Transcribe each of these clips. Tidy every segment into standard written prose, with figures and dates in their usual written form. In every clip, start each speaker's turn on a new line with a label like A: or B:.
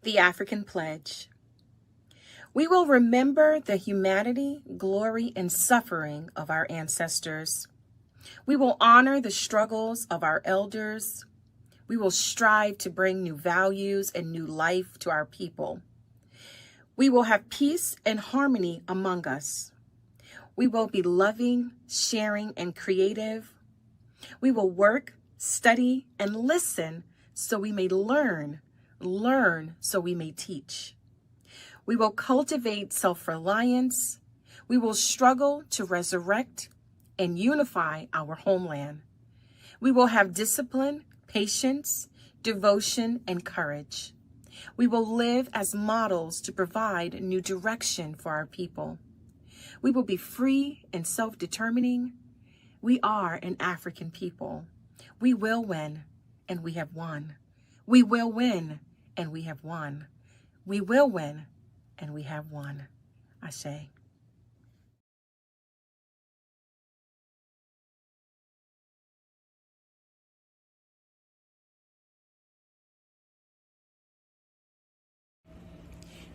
A: The African Pledge. We will remember the humanity, glory, and suffering of our ancestors. We will honor the struggles of our elders. We will strive to bring new values and new life to our people. We will have peace and harmony among us. We will be loving, sharing, and creative. We will work, study, and listen so we may learn so we may teach. We will cultivate self-reliance. We will struggle to resurrect and unify our homeland. We will have discipline, patience, devotion, and courage. We will live as models to provide new direction for our people. We will be free and self-determining. We are an African people. We will win, and we have won. We will win, and we have won. We will win, and we have won. Ashe.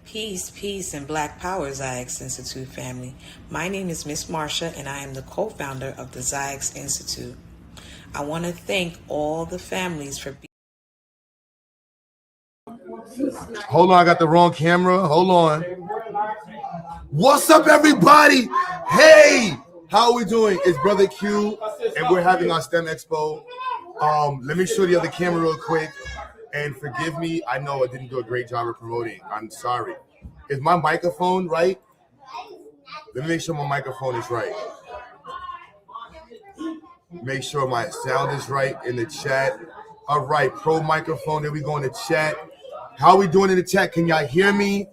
B: Peace, peace, and Black Power, XyayX Institute family. My name is Miss Marsha, and I am the co-founder of the XyayX Institute. I want to thank all the families for being.
C: Hold on, I got the wrong camera. Hold on. What's up, everybody? Hey, how are we doing? It's Brother Q, and we're having our STEM Expo. Let me show the other camera real quick. And forgive me, I know I didn't do a great job of promoting. I'm sorry. Is my microphone right? Let me make sure my microphone is right. Make sure my sound is right in the chat. All right, pro microphone. There we go in the chat. How are we doing in the chat? Can y'all hear me?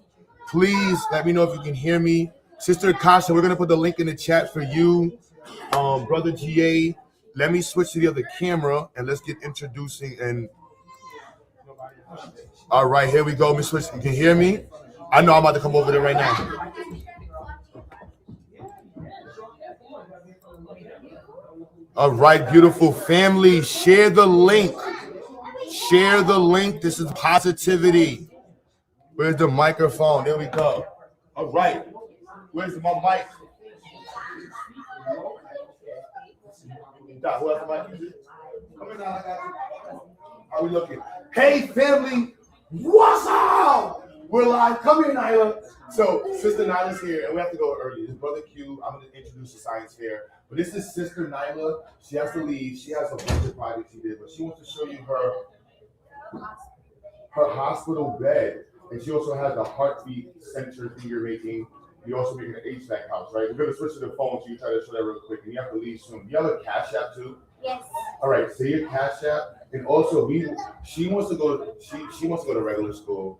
C: Please let me know if you can hear me. Sister Kasha, we're going to put the link in the chat for you. Brother GA, let me switch to the other camera and let's get introducing and all right, here we go. Miss Switch, you can hear me? I know I'm about to come over there right now. All right, beautiful family. Share the link. Share the link. This is positivity. Where's the microphone? There we go. All right. Where's my mic? Who has the mic? Come in now. I got you. How are we looking? Hey, family. What's up? We're live. Come here, Nyla. So, Sister Nyla's here, and we have to go early. This is Brother Q. I'm going to introduce the science fair. But this is Sister Nyla. She has to leave. She has a bunch of projects she did, but she wants to show you her hospital bed. And she also has a heartbeat sensor thing you're making. You're also making an HVAC house, right? We're going to switch to the phone, so you try to show that real quick. And you have to leave soon. You have a Cash App, too?
D: Yes.
C: All right, say your Cash App. And also, she wants to go to regular school,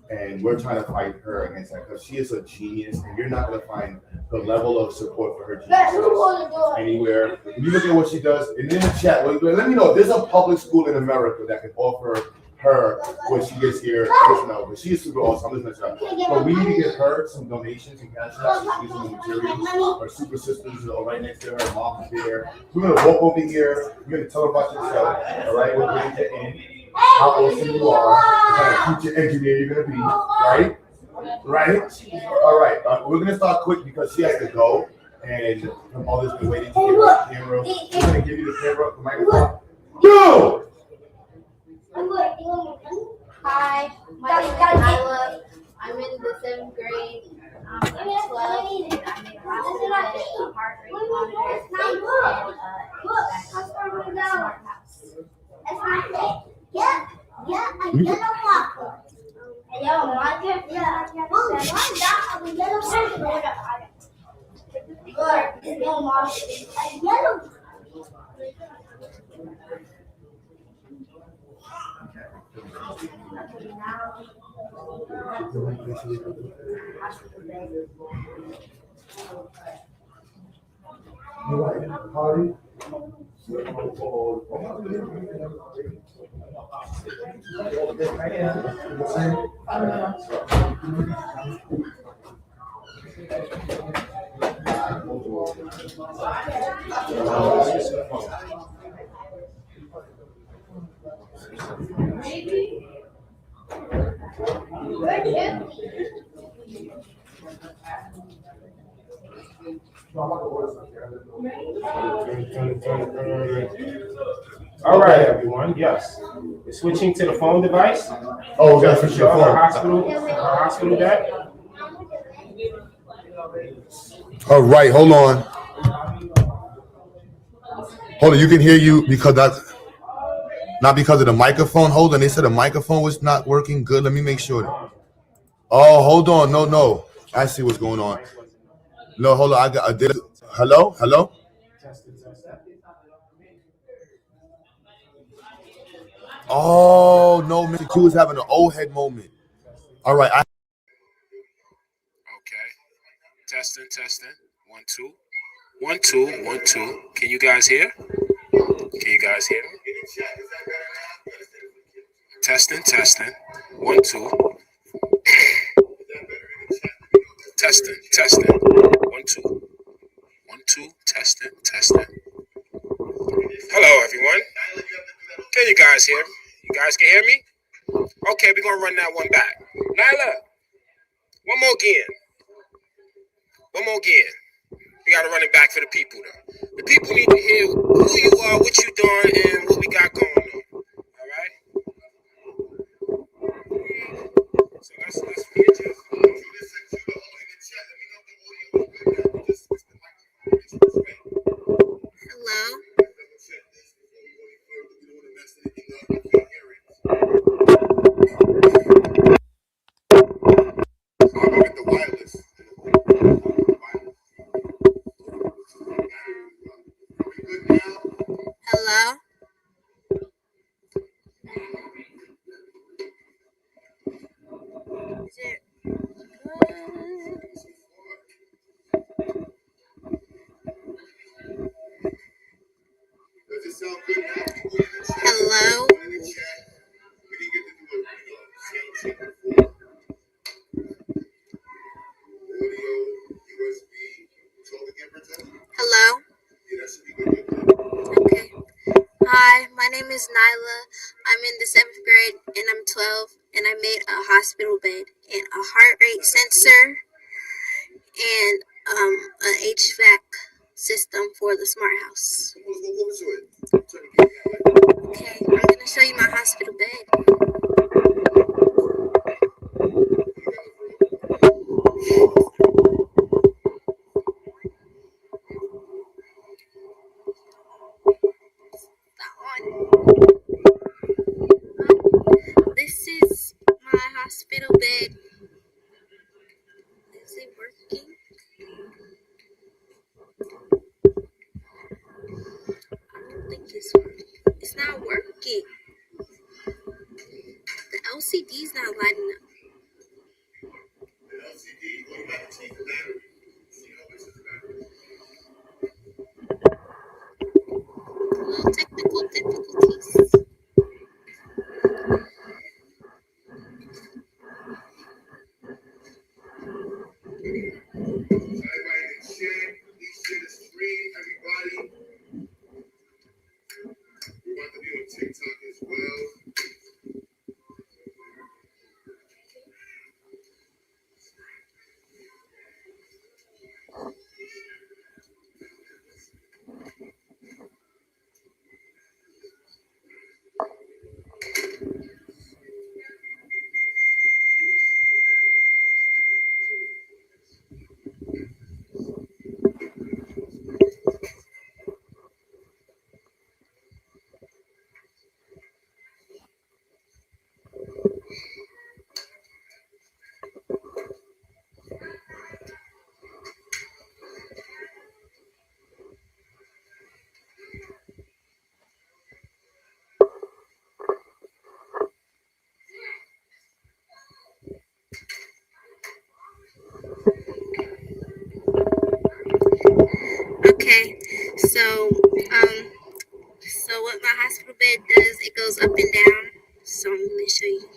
C: and we're trying to fight her against that because she is a genius, and you're not going to find the level of support for her genius anywhere. If you look at what she does, and in the chat, let me know if there's a public school in America that can offer her when she gets here. Just know, but she is super awesome. I'm listening to her. But we need to get her some donations and cash out. She's using the materials. Her super sisters are right next to her. Mom is there. We're gonna walk over here. We're gonna tell her about yourself. All right, we're going to end. How awesome you are. What kind of future engineer you're gonna be. Right? Right? All right. We're gonna start quick because she has to go, and her mother's been waiting to give her the camera. We're gonna give you the camera, the microphone. Go!
D: Hi, my name is Nyla. I'm in the 7th grade. I'm 12 and I make a heart rate monitor and a smart house. Yeah, a yellow marker. A yellow marker? Yeah. A yellow marker. A yellow.
C: Party.
E: All right, everyone. Yes. We're switching to the phone device.
C: Oh, we gotta switch your phone.
E: Hospital bed.
C: All right, hold on. Hold on, you can hear you because that's not because of the microphone. Hold on, they said the microphone was not working good. Let me make sure. Oh, hold on. No. I see what's going on. No, hold on. I did. Hello? Oh, no, Mr. Q is having an old head moment. All right.
E: Okay. Testing. 1, 2. 1, 2, 1, 2. Can you guys hear? Testing. 1, 2. Testing. 1, 2. 1, 2. Testing. Hello, everyone. Can you guys hear? You guys can hear me? Okay, we're gonna run that one back. Nyla, one more again. We gotta run it back for the people, though. The people need to hear who you are, what you doing, and what we got going on. All right? So let's finish it.
D: Hello. Hello. Is it good?
C: Does it sound good now?
D: Hello. Hello. Okay. Hi, my name is Nyla. I'm in the 7th grade and I'm 12 and I made a hospital bed and a heart rate sensor and an HVAC system for the smart house. Okay, I'm gonna show you my hospital bed. This is my hospital bed. Is it working? I don't think it's working. It's not working. The LCD's not lighting up. Little technical difficulties. Okay, so what my hospital bed does, it goes up and down. So I'm gonna show you.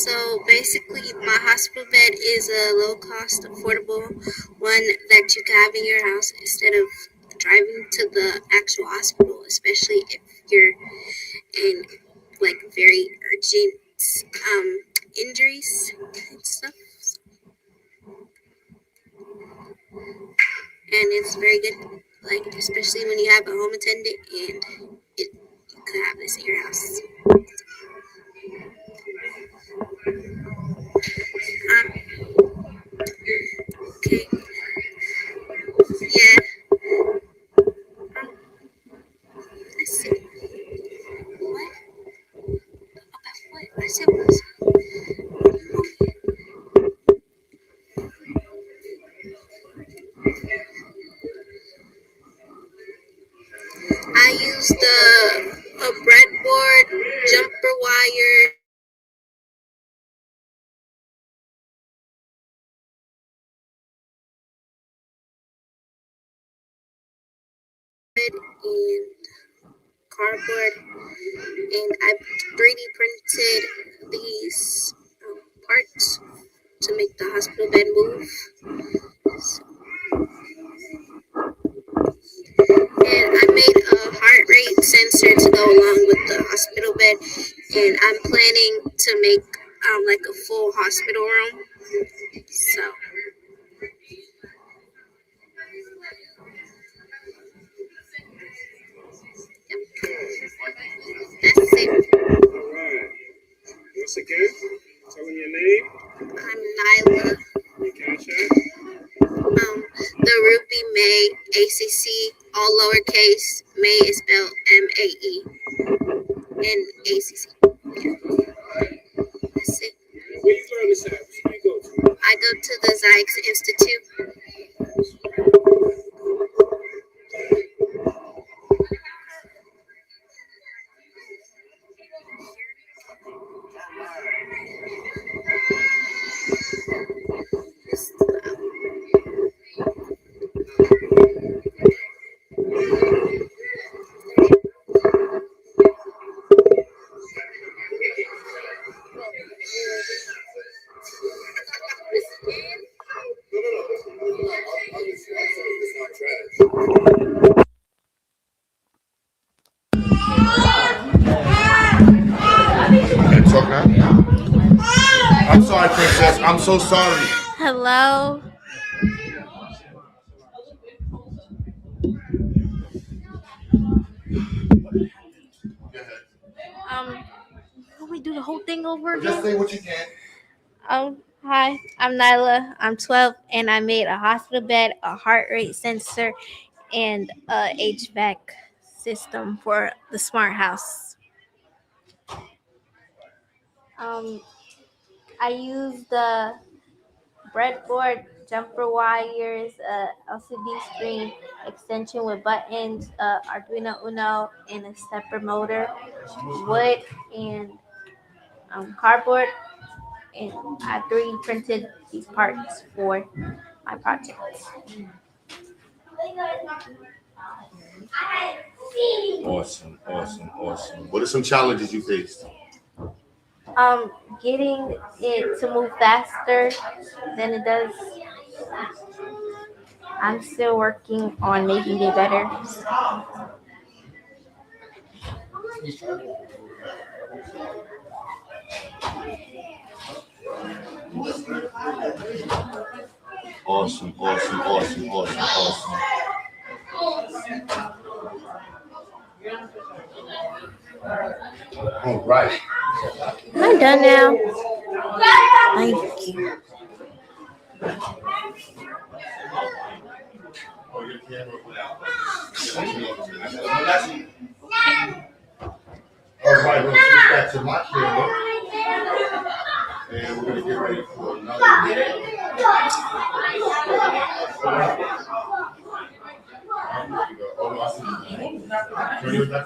D: So basically, my hospital bed is a low-cost, affordable one that you can have in your house instead of driving to the actual hospital, especially if you're in like very urgent injuries and stuff. And it's very good, like especially when you have a home attendant and you could have this in your house. Okay, yeah. Let's see. What? About what? I said what? I used a breadboard, jumper wire, and cardboard, and I 3D printed these parts to make the hospital bed move. And I made a heart rate sensor to go along with the hospital bed, and I'm planning to make like a full hospital room. So that's it.
E: Alright. Once again, tell them your name,
D: I'm Nyla.
E: your cash app.
D: The Ruby May ACC, all lowercase. May is spelled MAE and ACC. That's it.
E: Where you learn this at? Where you go to?
D: I go to the XyayX Institute.
C: And talk now. I'm sorry, princess. I'm so sorry.
D: Hello. Can we do the whole thing over
C: Just
D: again?
C: say what you can.
D: Hi, I'm Nyla. I'm 12, and I made a hospital bed, a heart rate sensor, and a HVAC system for the smart house. I used the breadboard, jumper wires, LCD screen, extension with buttons, Arduino Uno, and a stepper motor, wood, and cardboard. And I 3D printed these parts for my project.
C: Awesome, awesome, awesome. What are some challenges you faced?
D: Getting it to move faster than it does. I'm still working on making it better.
C: Awesome, awesome, awesome, awesome, awesome. All right.
D: Am I done now? Thank you.
C: All right, we'll switch back to my camera. And we're going to get ready for another. Oh, no, I see. Can you do that?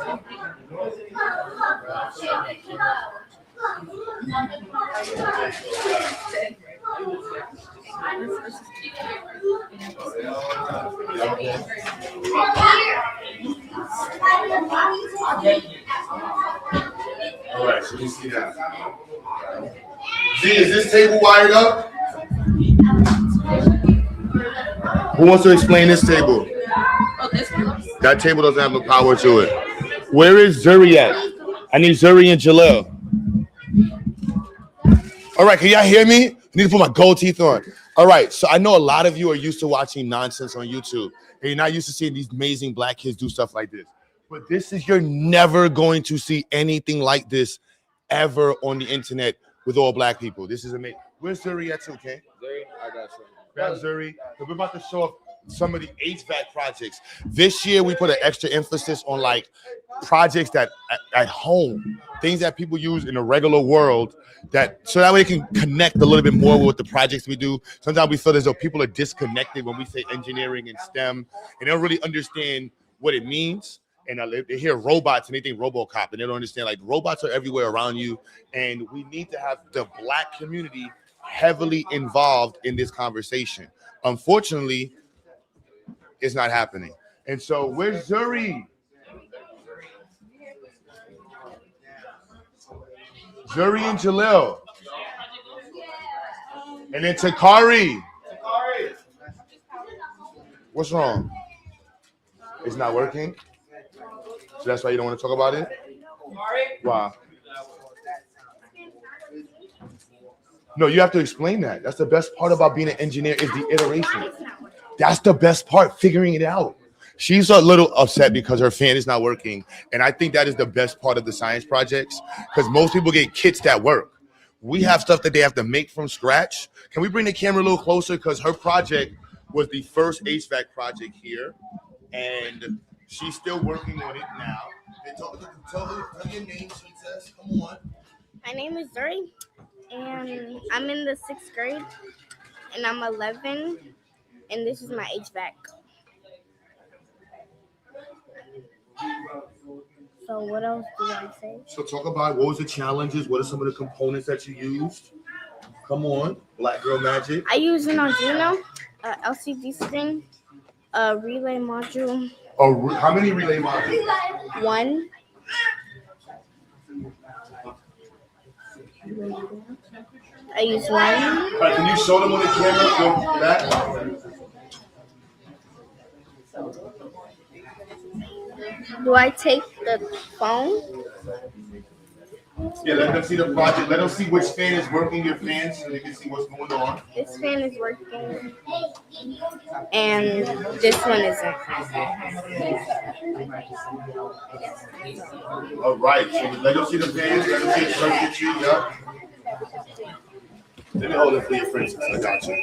C: All right, so you see that. Z, is this table wired up? Who wants to explain this table? That table doesn't have no power to it. Where is Zuri at? I need Zuri and Jalil. All right, can y'all hear me? I need to put my gold teeth on. All right, so I know a lot of you are used to watching nonsense on YouTube, and you're not used to seeing these amazing black kids do stuff like this. But you're never going to see anything like this ever on the internet with all black people. This is amazing. Where's Zuri at too, okay?
F: Zuri, I got you.
C: Grab Zuri. We're about to show off some of the HVAC projects. This year, we put an extra emphasis on like projects that at home, things that people use in the regular world, so that way they can connect a little bit more with the projects we do. Sometimes we feel as though people are disconnected when we say engineering and STEM, and they don't really understand what it means. And they hear robots and they think RoboCop, and they don't understand like robots are everywhere around you, and we need to have the black community heavily involved in this conversation. Unfortunately, it's not happening. And so where's Zuri? Zuri and Jalil. And then Takari. What's wrong? It's not working? So that's why you don't want to talk about it? Wow. No, you have to explain that. That's the best part about being an engineer is the iteration. That's the best part, figuring it out. She's a little upset because her fan is not working. And I think that is the best part of the science projects because most people get kits that work. We have stuff that they have to make from scratch. Can we bring the camera a little closer? Because her project was the first HVAC project here. And she's still working on it now. Tell your name, Princess. Come on.
D: My name is Zuri, and I'm in the 6th grade, and I'm 11, and this is my HVAC. So what else do I say?
C: So talk about what was the challenges? What are some of the components that you used? Come on, Black Girl Magic.
D: I use an Arduino, a LCD screen, a relay module.
C: Oh, how many relay modules?
D: 1. I use 1.
C: All right, can you show them on the camera from that?
D: Do I take the phone?
C: Yeah, let them see the project. Let them see which fan is working your fan so they can see what's going on.
D: This fan is working, and this one isn't.
C: All right, so let them see the fans. Let them see the circuitry. Yep. Let me hold it for your friends. I got you.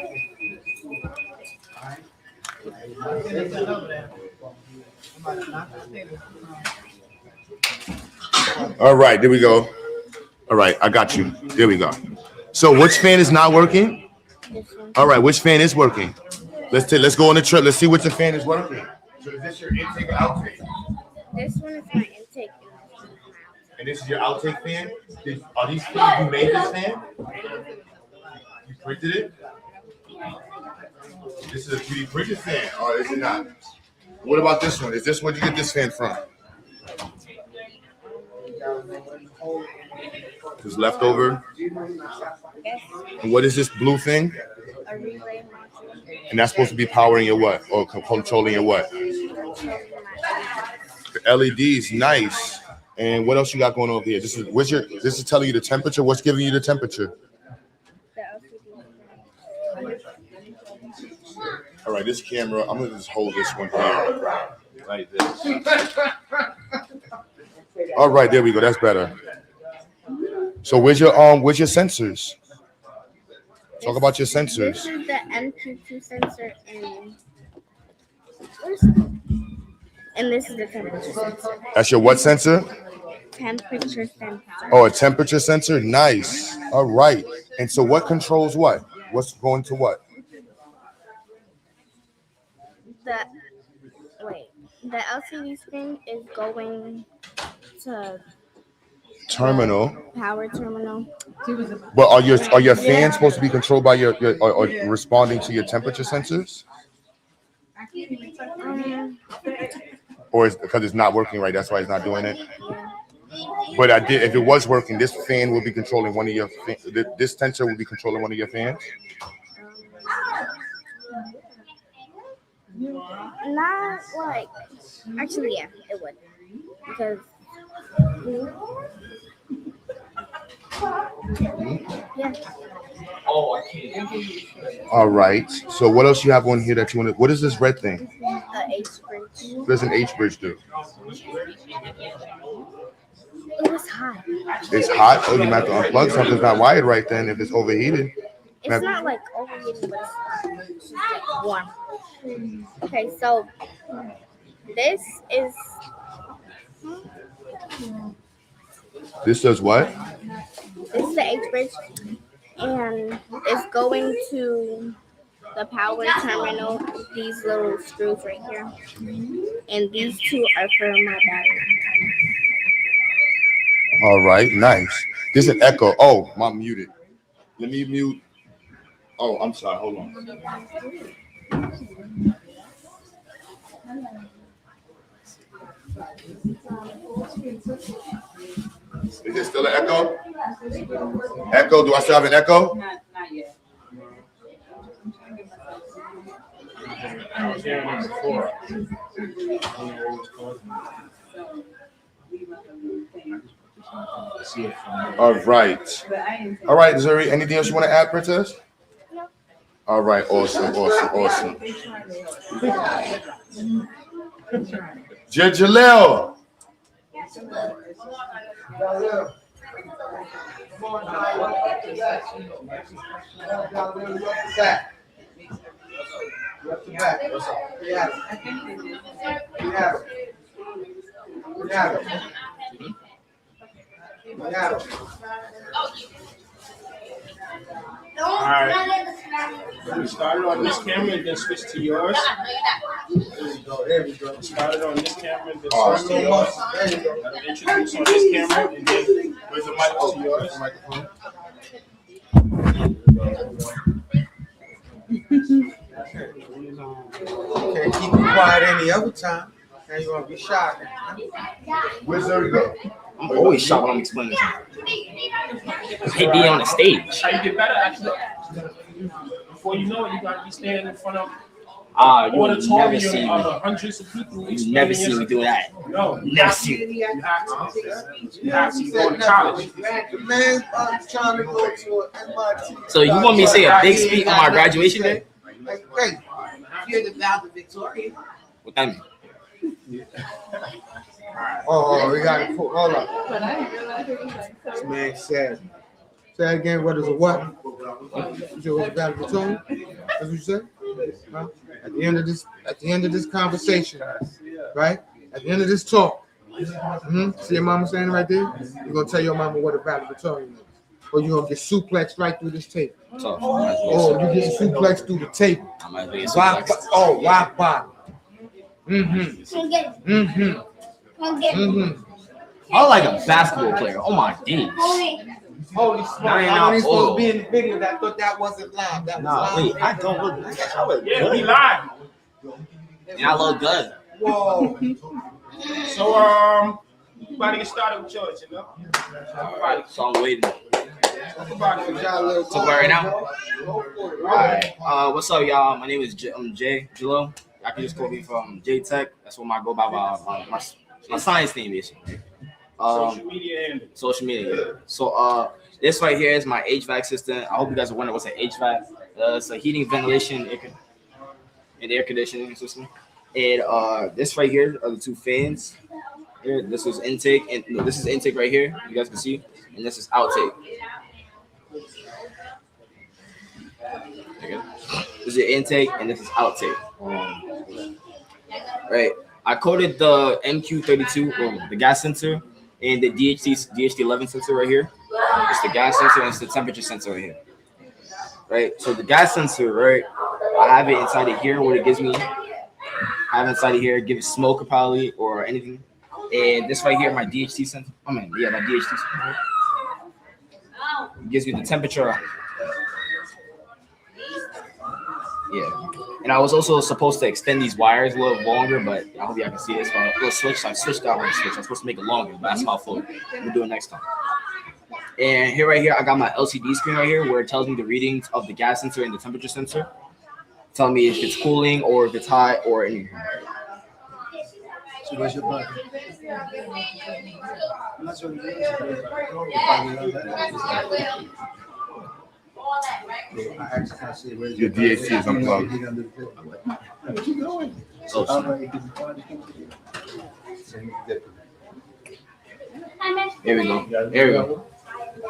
C: All right, there we go. All right, I got you. There we go. So which fan is not working? All right, which fan is working? Let's go on the trip. Let's see which fan is working. So is this your intake or outtake?
D: This one is my intake.
C: And this is your outtake fan? Are these fans, you made this fan? You printed it? This is a 3D printed fan, or is it not? What about this one? Is this where you get this fan from? This leftover? And what is this blue thing?
D: A relay module.
C: And that's supposed to be powering your what? Or controlling your what? The LEDs, nice. And what else you got going on over here? This is telling you the temperature. What's giving you the temperature? All right, this camera, I'm gonna just hold this one here. Like this. All right, there we go. That's better. So where's your sensors? Talk about your sensors.
D: This is the MQ2 sensor, and this is the temperature sensor.
C: That's your what sensor?
D: Temperature sensor.
C: Oh, a temperature sensor? Nice. All right. And so what controls what? What's going to what?
D: The LCD screen is going to
C: terminal.
D: Power terminal.
C: But are your fans supposed to be controlled by your or responding to your temperature sensors? Or is because it's not working right, that's why it's not doing it? But I did. If it was working, this fan will be controlling one of your. This tensor will be controlling one of your fans.
D: Not like, actually, yeah, it would. Because, yeah,
C: All right. So what else you have on here that you want to? What is this red thing?
D: H bridge.
C: What does an H bridge do?
D: It was hot.
C: It's hot. Oh, you might have to unplug something's not wired right then if it's overheated.
D: It's not like overheating, but it's just like warm. Okay, so this is
C: This does what?
D: this is the H bridge, and it's going to the power terminal. These little screws right here, and these two are for my battery.
C: All right, nice. There's an echo. Oh, I'm muted. Let me mute. Oh, I'm sorry. Hold on. Is there still an echo? Echo? Do I still have an echo?
F: Not yet.
E: I was hearing it before.
C: All right. All right. Is there anything else you want to add, Princess? All right. Awesome. Jalil.
E: All right. We started on this camera and then switch to yours. There we go. We started on this camera and then switch to yours. Introduce on this camera and then where's the mic to yours?
G: Can't keep it quiet any other time. Now you're gonna be shy.
C: Where's there we go?
H: I'm always shocked when I'm explaining something. I hate being on the stage.
E: How you get better actually? Before you know it, you gotta be standing in front of
H: You will never
E: auditorium
H: see me.
E: of hundreds of people.
H: You never see me do that.
E: No,
H: Never see me.
E: you have to. You have to go to college.
G: The man's trying to go to an MIT.
H: So you want me to say a big speech on my graduation day?
G: Like, hey, you're the valedictorian.
H: What that mean?
G: Oh, we got it. Hold on. This man said, say that again. What is a what? You said what's a valedictorian? That's what you said? Huh? At the end of this conversation, right? At the end of this talk, see your mama saying right there? You're gonna tell your mama what a valedictorian is. Or you're gonna get suplexed right through this tape.
H: So,
G: Oh, you get suplexed through the tape.
H: I might be a
G: Rock,
H: suplex.
G: rock bottom.
H: I'm like a basketball player. Oh my days.
G: Holy smokes.
H: I ain't
G: I
H: not
G: ain't supposed to
H: old.
G: be in the video. That thought that wasn't live. That was
H: Nah,
G: live.
H: wait, I don't look like that. I look
E: Yeah, we
H: good.
E: live.
H: And I look good.
G: Whoa.
E: So you about to get started with yours, you know?
H: So I'm waiting.
E: Talk about it, man.
H: So right now? Alright. What's up, y'all? My name is Jay Jalo. I can just call me from J Tech. That's what I go by my science name is.
E: Social media handle.
H: Social media. So this right here is my HVAC system. I hope you guys are wondering what's an HVAC. It's a heating, ventilation, and air conditioning system. And this right here are the two fans. Here, this is intake, and no, this is intake right here. You guys can see, and this is outtake. Okay. This is your intake, and this is outtake. Right. I coded the MQ32, or the gas sensor, and the DHT11 sensor right here. It's the gas sensor and it's the temperature sensor right here. Right. So the gas sensor, right? I have it inside of here. What it gives me, I have it inside of here. Give it smoke probably or anything. And this right here, my DHT sensor. My DHT sensor. It gives me the temperature. Yeah. And I was also supposed to extend these wires a little longer, but I hope y'all can see this. A little switch, so I switched out the switch. I'm supposed to make it longer, but that's halfway. We'll do it next time. And here, right here, I got my LCD screen right here where it tells me the readings of the gas sensor and the temperature sensor, telling me if it's cooling or if it's hot or anything.
G: So where's your button?
C: Your DHT is unplugged.
H: Here we go. Here we go.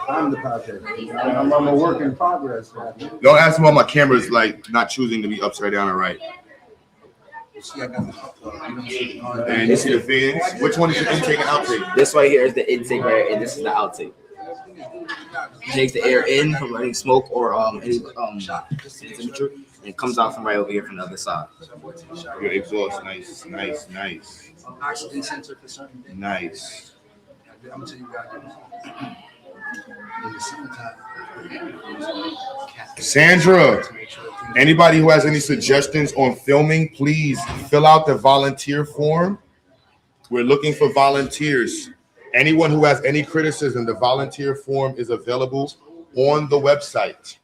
G: I'm the project. I'm a work in progress.
C: Don't ask me why my camera's like not choosing to be upside down or right. And you see the fans? Which one is your intake and outtake?
H: This right here is the intake, right, and this is the outtake. It takes the air in from any smoke or any temperature, and it comes out from right over here from the other side.
C: Your exhaust, nice.
G: Oxygen sensor for certain things.
C: Nice.
G: I'm gonna tell you what. In the summertime.
C: Sandra, anybody who has any suggestions on filming, please fill out the volunteer form. We're looking for volunteers. Anyone who has any criticism, the volunteer form is available on the website.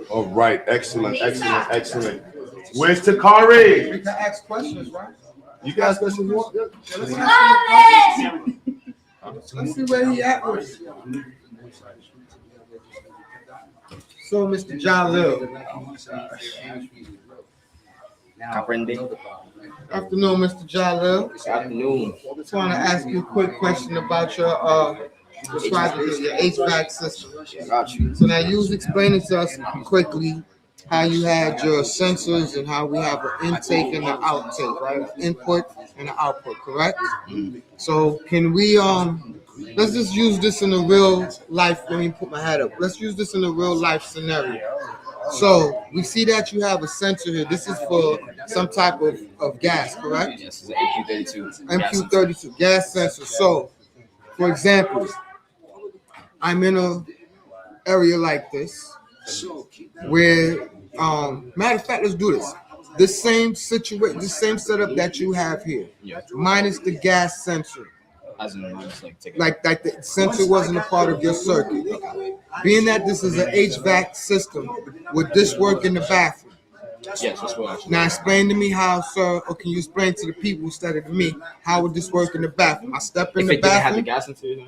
C: All right, excellent. Where's Takari?
G: We can ask questions, right?
C: You guys got some more?
G: Let's see where he at with it. So, Mr. Jalil.
H: Comprende?
G: Afternoon, Mr. Jalil.
H: Good afternoon.
G: Just want to ask you a quick question about your HVAC system.
H: Yeah, got you.
G: So now you was explaining to us quickly how you had your sensors and how we have an intake and an outtake, right? Input and an output, correct?
H: Mm-hmm.
G: So can we let's just use this in a real life. Let me put my head up. Let's use this in a real life scenario. So we see that you have a sensor here. This is for some type of gas, correct?
H: Yes, it's an MQ32.
G: MQ32 gas sensor. So, for example, I'm in a area like this where, matter of fact, let's do this. This same situation, the same setup that you have here, minus the gas sensor.
H: As in, just
G: Like the sensor wasn't a part of your circuit. Being that this is an HVAC system, would this work in the bathroom?
H: Yes, that's what
G: Now explain to me how, sir, or can you explain to the people instead of me, how would this work in the bathroom? I step in the bathroom.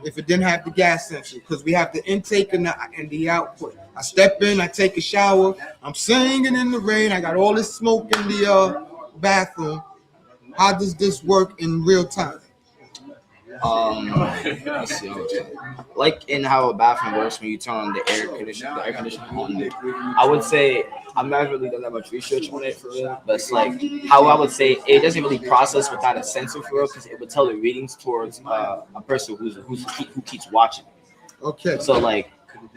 G: If it didn't have the gas sensor, because we have the intake and the output. I step in, I take a shower, I'm singing in the rain, I got all this smoke in the bathroom. How does this work in real time?
H: Let's see. Like in how a bathroom works when you turn on the air conditioner on there. I would say I've not really done that much research on it for real, but it's like how I would say it doesn't really process without a sensor for real, because it would tell the readings towards a person who keeps watching.
G: Okay.
H: So like,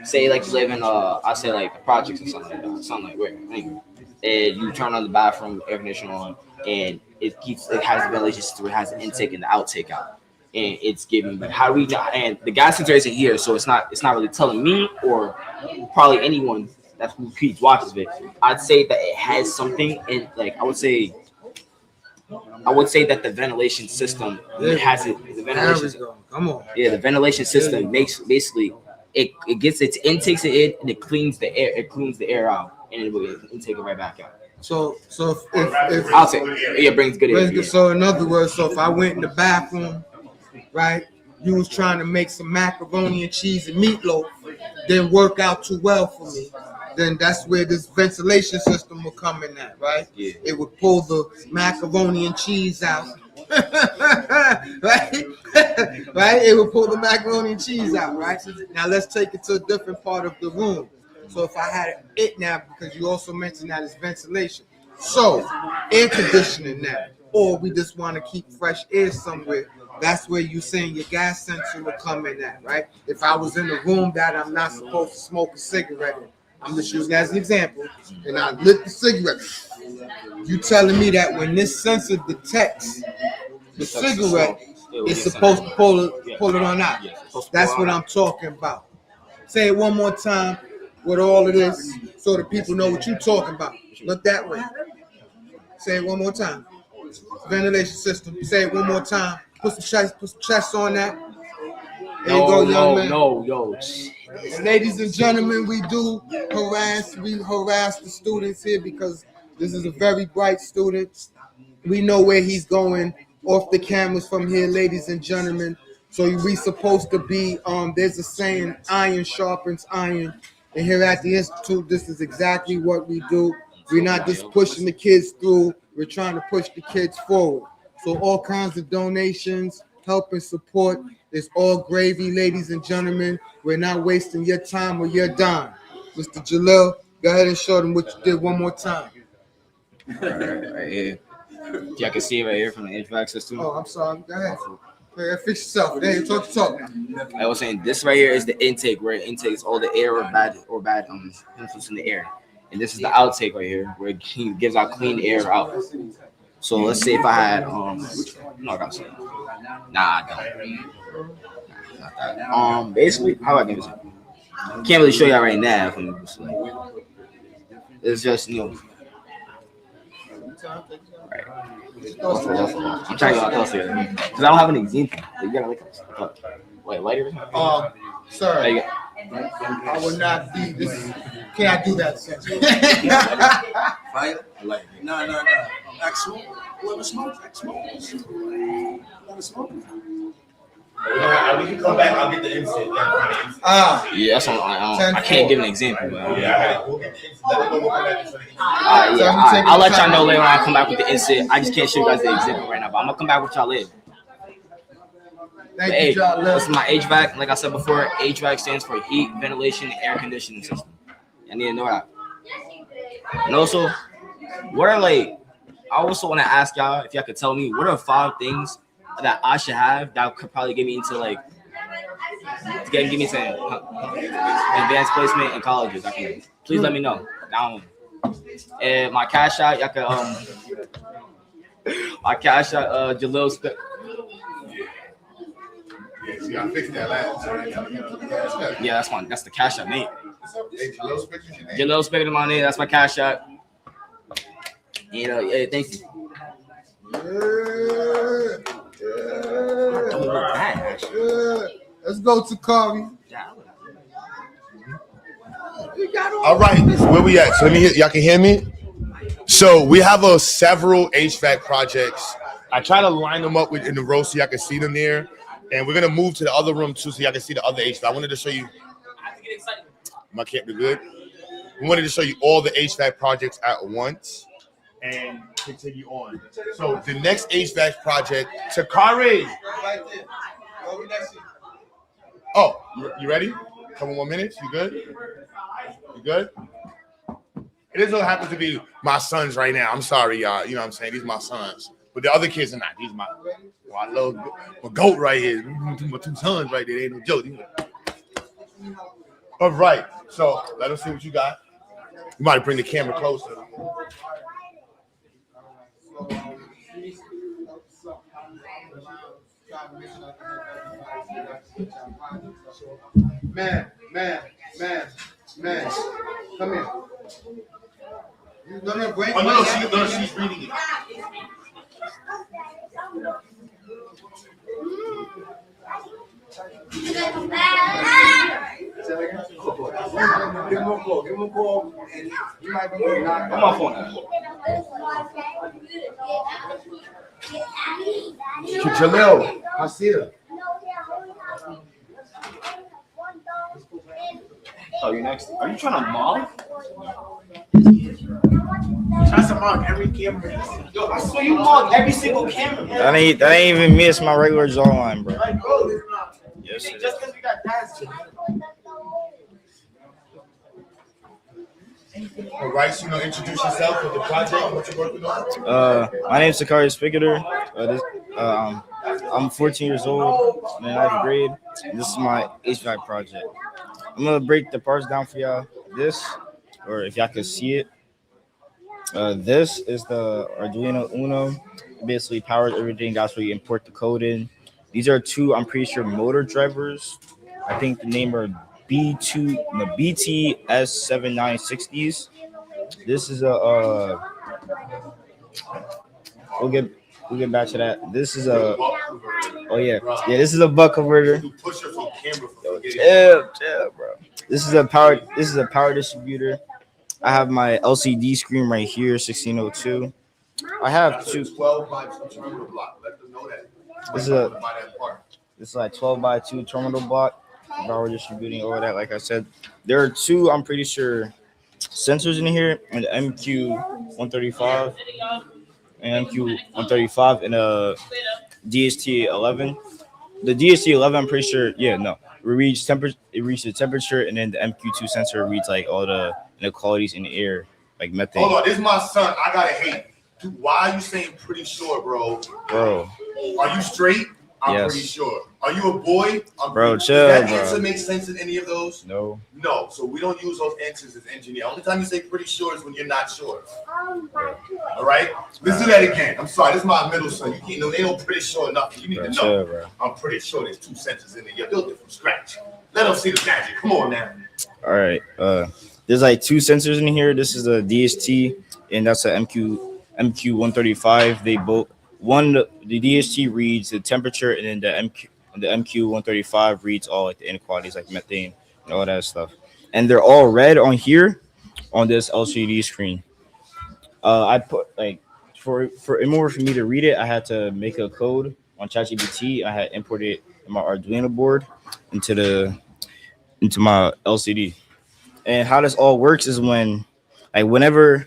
H: say like you live in I say like the projects or something like that, something like where anyway, and you turn on the bathroom air conditioner on, and it has the ventilation system, it has the intake and the outtake out. And it's giving, but how do we know? And the gas sensor isn't here, so it's not really telling me or probably anyone who keeps watches it. I'd say that it has something, and like I would say that the ventilation system has it. The ventilation,
G: come on.
H: Yeah, the ventilation system makes basically it gets its intakes it in, and it cleans the air. It cleans the air out, and it will intake it right back out.
G: So if
H: I'll say it brings good air.
G: So in other words, so if I went in the bathroom, right, you was trying to make some macaroni and cheese and meatloaf, didn't work out too well for me, then that's where this ventilation system will come in at, right?
H: Yeah.
G: It would pull the macaroni and cheese out. right? Right? It would pull the macaroni and cheese out, right? Now let's take it to a different part of the room. So if I had it now, because you also mentioned that it's ventilation. So air conditioning now, or we just want to keep fresh air somewhere. That's where you saying your gas sensor will come in at, right? If I was in a room that I'm not supposed to smoke a cigarette in, I'm just using that as an example, and I lit the cigarette. You telling me that when this sensor detects the cigarette, it's supposed to pull it on out. That's what I'm talking about. Say it one more time with all of this so that people know what you're talking about. Look that way. Say it one more time. Ventilation system. Say it one more time. Put some chest on that. There you go, young man.
H: Yo.
G: Ladies and gentlemen, we harass the students here because this is a very bright student. We know where he's going off the cameras from here, ladies and gentlemen. So we supposed to be, there's a saying, iron sharpens iron. And here at the Institute, this is exactly what we do. We're not just pushing the kids through, we're trying to push the kids forward. So all kinds of donations, help and support, it's all gravy, ladies and gentlemen. We're not wasting your time or your dime. Mr. Jalil, go ahead and show them what you did one more time.
H: Right here. Y'all can see it right here from the HVAC system.
G: Oh, I'm sorry. Go ahead. Fix yourself. There, talk now.
H: I was saying this right here is the intake, where it intakes all the air or bad influence in the air. And this is the outtake right here, where it gives out clean air out. So let's say if I had no, I got some. Nah, I don't. Basically, how do I give this? Can't really show y'all right now. It's just, right. I'm trying to get else here because I don't have an example. You gotta wait, later.
G: Sir, I will not be this. Can I do that, sir?
F: Fire? No. Act smoke. Whoever smokes, act smoke. Whoever smokes.
C: We can come back. I'll get the instant.
H: Yeah, that's what I can't give an example. But
C: We'll get the instant.
H: I'll let y'all know later when I come back with the instant. I just can't show you guys the example right now, but I'm gonna come back with y'all later.
G: Thank you, John.
H: This is my HVAC. Like I said before, HVAC stands for heat, ventilation, and air conditioning system. I need to know that. And also, I also want to ask y'all if y'all could tell me what are 5 things that I should have that could probably get me into give me some advanced placement in colleges. Please let me know down. And my cash out, y'all could my cash out Jalil's.
C: Yeah, I fixed that last.
H: Yeah, that's fine. That's the cash out, mate.
C: Hey,
H: Jalil's bigger than my name. That's my cash out. Yeah, thank you.
G: Let's go to Kari.
C: All right, where we at? So let me hear, y'all can hear me? So we have several HVAC projects. I try to line them up in the row so y'all can see them there. And we're gonna move to the other room too so y'all can see the other HVAC. I wanted to show you. My camera good. We wanted to show you all the HVAC projects at once and continue on. So the next HVAC project, Takari. Oh, you ready? Couple more minutes. You good? You good? It is what happens to be my sons right now. I'm sorry, y'all. You know what I'm saying? These are my sons. But the other kids are not. These are I love my goat right here. My 2 sons right there. They ain't no joke. All right. So let us see what you got. You might bring the camera closer.
G: Man. Come here. No, break.
C: Oh, no, she's reading it.
F: Give him a call. And you might be able to knock
H: Come on, phone.
C: Jalil, I see her.
H: Oh, you next? Are you trying to mob?
F: try to mark every camera.
H: Yo, I swear you mobbed every single camera.
I: That ain't even me. It's my regular jawline, bro.
F: Like, bro, it's not.
I: Yes, sir.
F: Just because we got passed.
C: All right, so introduce yourself with the project, what you're working on.
I: My name's Sakari Spicketer. I'm 14 years old. I'm in 9th grade. This is my HVAC project. I'm gonna break the parts down for y'all. This, or if y'all can see it, this is the Arduino Uno. It basically powers everything. That's where you import the code in. These are 2, I'm pretty sure, motor drivers. I think the name are BTS7960s. This is a we'll get back to that. This is a this is a buck converter. Chill, bro. This is a power distributor. I have my LCD screen right here, 1602. I have two.
C: 12 by 2 terminal block. Let them know that.
I: This is like 12 by 2 terminal block. Power distributing, all that. Like I said, there are two, I'm pretty sure, sensors in here, and the MQ135 and MQ135 and a DST11. The DST11, I'm pretty sure, it reads temperature. It reads the temperature, and then the MQ2 sensor reads like all the inequalities in the air, like methane.
C: Hold on, this is my son. I gotta hate. Dude, why are you saying pretty sure, bro?
I: Bro,
C: are you straight? I'm
I: yes.
C: Pretty sure. Are you a boy?
I: Bro, chill,
C: Does that
I: bro.
C: answer make sense in any of those?
I: No.
C: No. So we don't use those answers as engineer. Only time you say pretty sure is when you're not sure. All right? Let's do that again. I'm sorry. This is my middle son. You can't know. They don't pretty sure nothing. You need to know.
I: Chill, bro.
C: I'm pretty sure there's two sensors in there. You built it from scratch. Let them see the magic. Come on now.
I: All right. There's like two sensors in here. This is a DST, and that's a MQ135. They both the DST reads the temperature, and then the MQ135 reads all like the inequalities like methane and all that stuff. And they're all red on here on this LCD screen. I put like in order for me to read it, I had to make a code on ChatGPT. I had imported my Arduino board into my LCD. And how this all works is whenever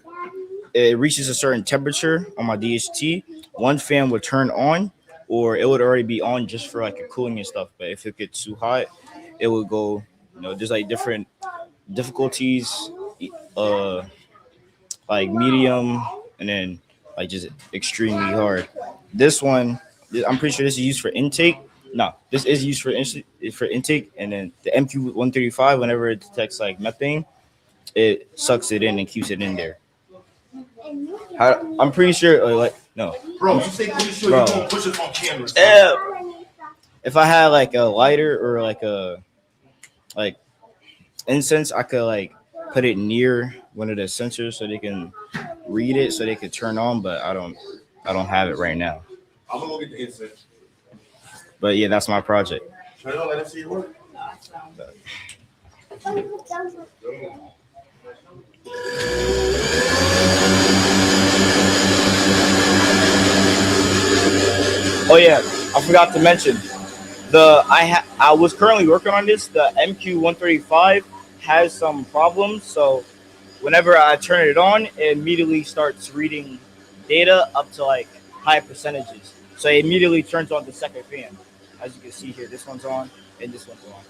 I: it reaches a certain temperature on my DST, one fan would turn on, or it would already be on just for like a cooling and stuff. But if it gets too hot, it would go, there's like different difficulties, like medium, and then like just extremely hard. This one, I'm pretty sure this is used for intake. No, this is used for intake, and then the MQ135, whenever it detects like methane, it sucks it in and keeps it in there. I'm pretty sure, no.
C: Bro, you say pretty sure you don't push it on camera.
I: If I had like a lighter or like a incense, I could like put it near one of the sensors so they can read it, so they could turn on. But I don't have it right now.
C: I'm gonna go get the incense.
I: But yeah, that's my project.
C: Turn it on, let them see your work.
I: Oh yeah, I forgot to mention I was currently working on this. The MQ135 has some problems, so whenever I turn it on, it immediately starts reading data up to like high percentages. So it immediately turns on the second fan. As you can see here, this one's on and this one's on.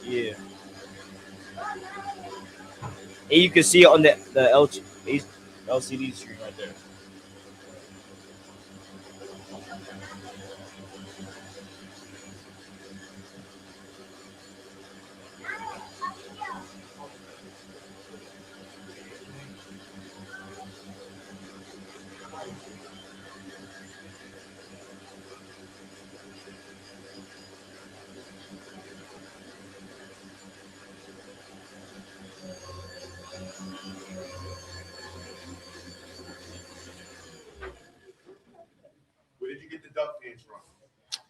I: Yeah. And you can see it on the LCD screen right there.
C: Where did you get the duct fans from?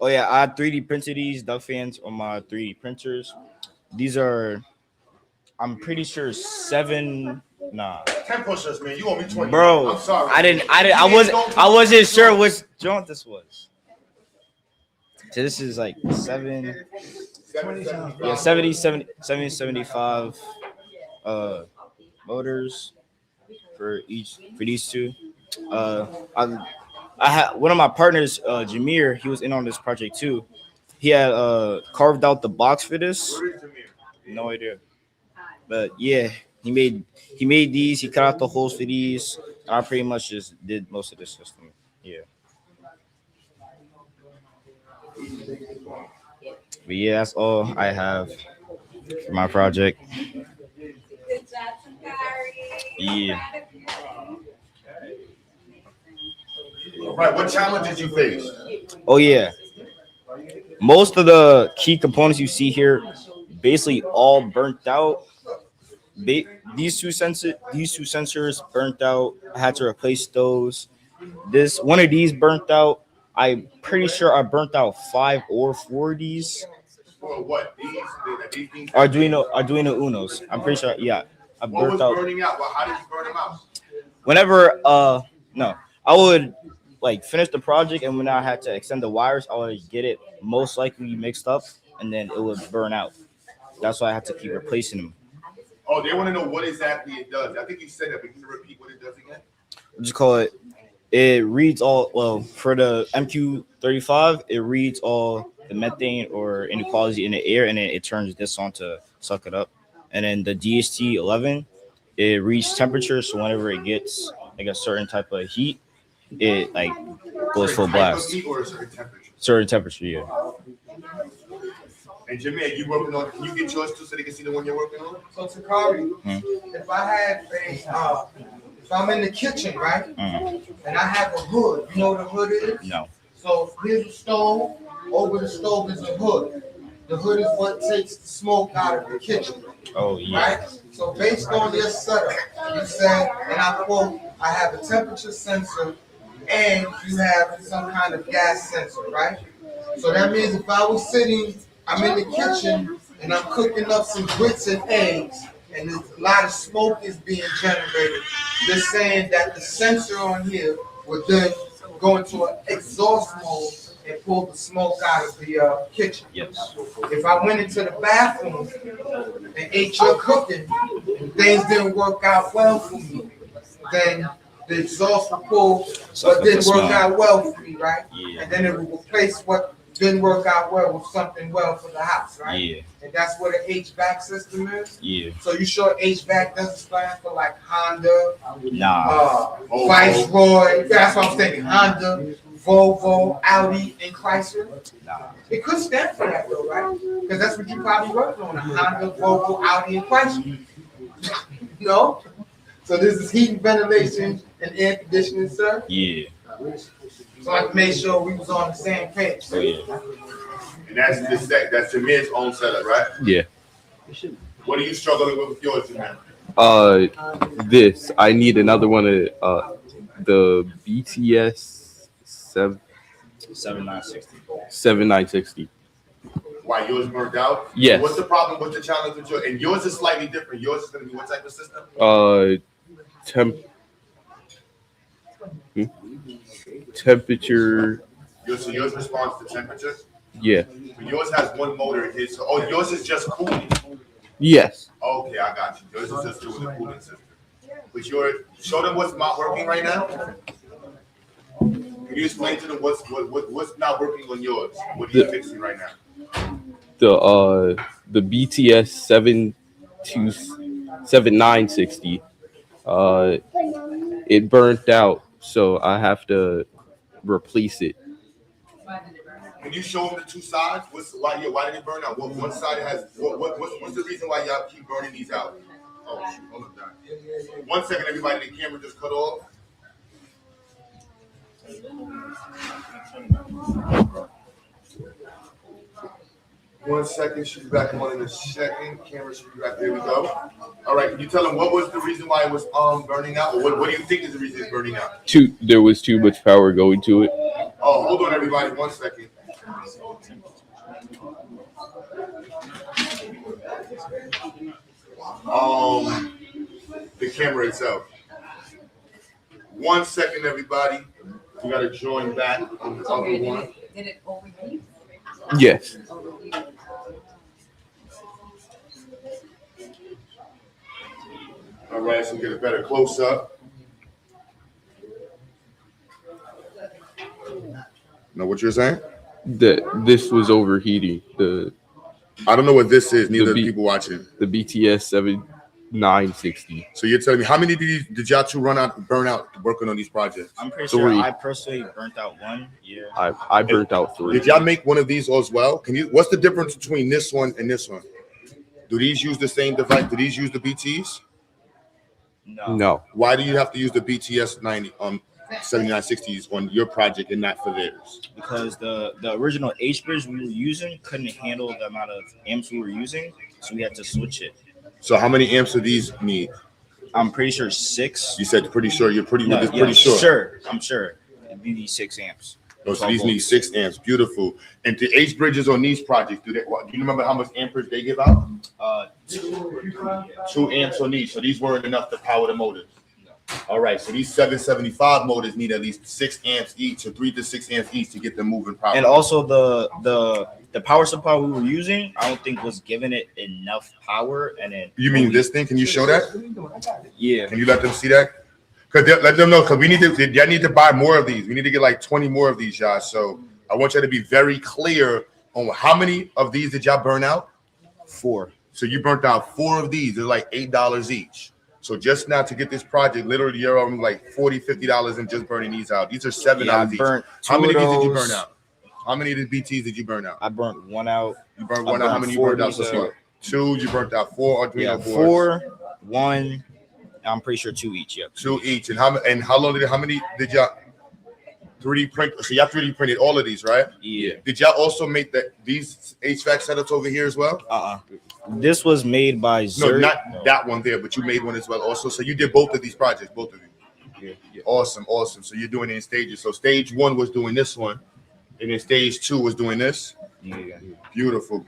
I: Oh yeah, I 3D printed these duct fans on my 3D printers. These are, I'm pretty sure 10
C: push-ups, man. You owe me 20.
I: Bro,
C: I'm sorry.
I: I wasn't sure which joint this was. So this is like 75 motors for these two. I had one of my partners, Jameer. He was in on this project too. He had carved out the box for this. No idea, but yeah, he made these. He cut out the holes for these, and I pretty much just did most of the system. Yeah. But yeah, that's all I have for my project. Yeah.
C: Right. What challenge did you face?
I: Oh yeah, most of the key components you see here, basically all burnt out. Ba- these two sensors burnt out. I had to replace those. This one of these burnt out. I'm pretty sure I burnt out 5 or 4 of these.
C: For what? These things
I: Arduino Unos. I'm pretty sure. Yeah, I
C: what was
I: burnt out.
C: burning out? Well, how did you burn them out?
I: Whenever no, I would like finish the project, and when I had to extend the wires, I would get it most likely mixed up, and then it would burn out. That's why I had to keep replacing them.
C: Oh, they want to know what exactly it does. I think you said that, but can you repeat what it does again?
I: Just call it. It reads all well for the MQ35. It reads all the methane or inequality in the air, and then it turns this on to suck it up. And then the DHT11, it reads temperature, so whenever it gets like a certain type of heat, it like goes full blast.
C: Heat or a certain temperature?
I: Certain temperature, yeah.
C: And Jimmy, are you working on? Can you get yours too so they can see the one you're working on?
G: So Takari, if I had if I'm in the kitchen, right, and I have a hood, you know what a hood is?
I: No.
G: So here's a stove. Over the stove is a hood. The hood is what takes the smoke out of the kitchen.
I: Oh yeah.
G: Right? So based on your setup, you said, and I quote, I have a temperature sensor and you have some kind of gas sensor, right? So that means if I was sitting, I'm in the kitchen and I'm cooking up some grits and eggs and a lot of smoke is being generated, you're saying that the sensor on here would then go into an exhaust mode and pull the smoke out of the kitchen.
I: Yes.
G: If I went into the bathroom and ate your cooking and things didn't work out well for me, then the exhaust would pull what didn't work out well for me, right?
I: Yeah.
G: And then it would replace what didn't work out well with something well for the house, right?
I: Yeah.
G: And that's what an HVAC system is?
I: Yeah.
G: So you sure HVAC doesn't stand for like Honda,
I: Nah.
G: Viceroy, that's what I'm thinking, Honda, Volvo, Audi, and Chrysler?
I: Nah.
G: It could stand for that though, right? Because that's what you probably working on, a Honda, Volvo, Audi, and Chrysler. No? So this is heating, ventilation, and air conditioning, sir?
I: Yeah.
G: So I made sure we was on the same page.
I: Oh yeah.
C: And that's Jameer's own setup, right?
J: Yeah.
C: What are you struggling with yours, Jameer?
J: This I need another one of the BTS 7960.
C: Why yours burned out?
J: Yes.
C: What's the problem? What's the challenge with yours? And yours is slightly different. Yours is going to be what type of system?
J: Temperature.
C: So yours responds to temperature?
J: Yeah.
C: But yours has one motor in his. So, oh, yours is just cooling.
J: Yes.
C: Okay, I got you. Yours is just doing the cooling system. But show them what's not working right now. Can you explain to them what's not working on yours? What are you fixing right now?
J: The BTS 7960. It burnt out, so I have to replace it.
C: Can you show them the two sides? Why did it burn out? What one side has what's the reason why y'all keep burning these out? Oh shoot, hold on, John. 1 second, everybody, the camera just cut off. One second, she'll be back on in a second. Camera should be back. There we go. All right, can you tell them what was the reason why it was burning out? Or what do you think is the reason it's burning out?
J: There was too much power going to it.
C: Oh, hold on, everybody, 1 second. The camera itself. 1 second, everybody. We gotta join back on the other one.
K: Did it overheat?
J: Yes.
C: All right, so we get a better close up. Know what you're saying?
J: That this was overheating.
C: I don't know what this is. Neither people watching.
J: The BTS 7960.
C: So you're telling me how many did y'all two burn out working on these projects?
I: I'm pretty sure I personally burnt out one. Yeah.
J: I burnt out 3.
C: Did y'all make one of these as well? What's the difference between this one and this one? Do these use the same device? Do these use the BTs?
J: No.
C: Why do you have to use the BTS 90 7960s on your project and not for theirs?
I: Because the original H bridge we were using couldn't handle the amount of amps we were using, so we had to switch it.
C: So how many amps do these need?
I: I'm pretty sure 6.
C: You said pretty sure. You're pretty
I: No,
C: with this
I: yeah,
C: pretty sure.
I: Sure, I'm sure. We need 6 amps.
C: Oh, so these need 6 amps. Beautiful. And the H bridges on these projects, do you remember how much amperage they give out? 2 amps on these. So these weren't enough to power the motors. All right. So these 775 motors need at least 6 amps each, or 3 to 6 amps each to get them moving power.
I: And also the power supply we were using, I don't think was giving it enough power. And then
C: you mean this thing? Can you show that?
I: Yeah.
C: Can you let them see that? Because let them know, because we need to buy more of these. We need to get like 20 more of these, y'all. So I want you to be very clear on how many of these did y'all burn out?
I: 4.
C: So you burnt out 4 of these. They're like $8 each. So just now to get this project, literally you're on like $40, $50 in just burning these out. These are $7 each. How many of these did you burn out? How many of these BTs did you burn out?
I: I burnt 1 out.
C: You burnt 1 out. How many you burnt out so far? 2. You burnt out 4 Arduino boards.
I: 4, 1. I'm pretty sure 2 each. Yep.
C: 2 each. And how many did y'all 3D print? So y'all 3D printed all of these, right?
I: Yeah.
C: Did y'all also make these HVAC setups over here as well?
I: This was made by
C: No, not that one there, but you made one as well also. So you did both of these projects, both of you. Yeah. Awesome. So you're doing it in stages. So stage 1 was doing this one, and then stage 2 was doing this.
I: Yeah.
C: Beautiful.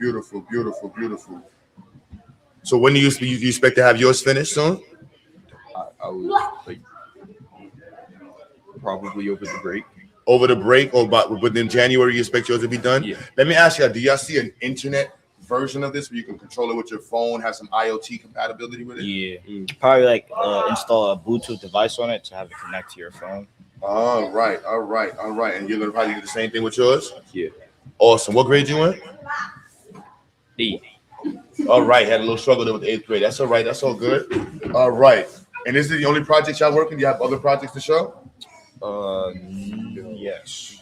C: So when do you expect to have yours finished soon?
J: I would like probably over the break.
C: Over the break, or within January, you expect yours to be done?
J: Yeah.
C: Let me ask you, do y'all see an internet version of this where you can control it with your phone, have some IoT compatibility with it?
I: Yeah. Probably like install a Bluetooth device on it to have it connect to your phone.
C: All right. And you're gonna probably do the same thing with yours?
J: Yeah.
C: Awesome. What grade you in?
J: 8.
C: All right. Had a little struggle there with 8th grade. That's all right. That's all good. All right. And is it the only project y'all working? Do you have other projects to show?
I: Yes.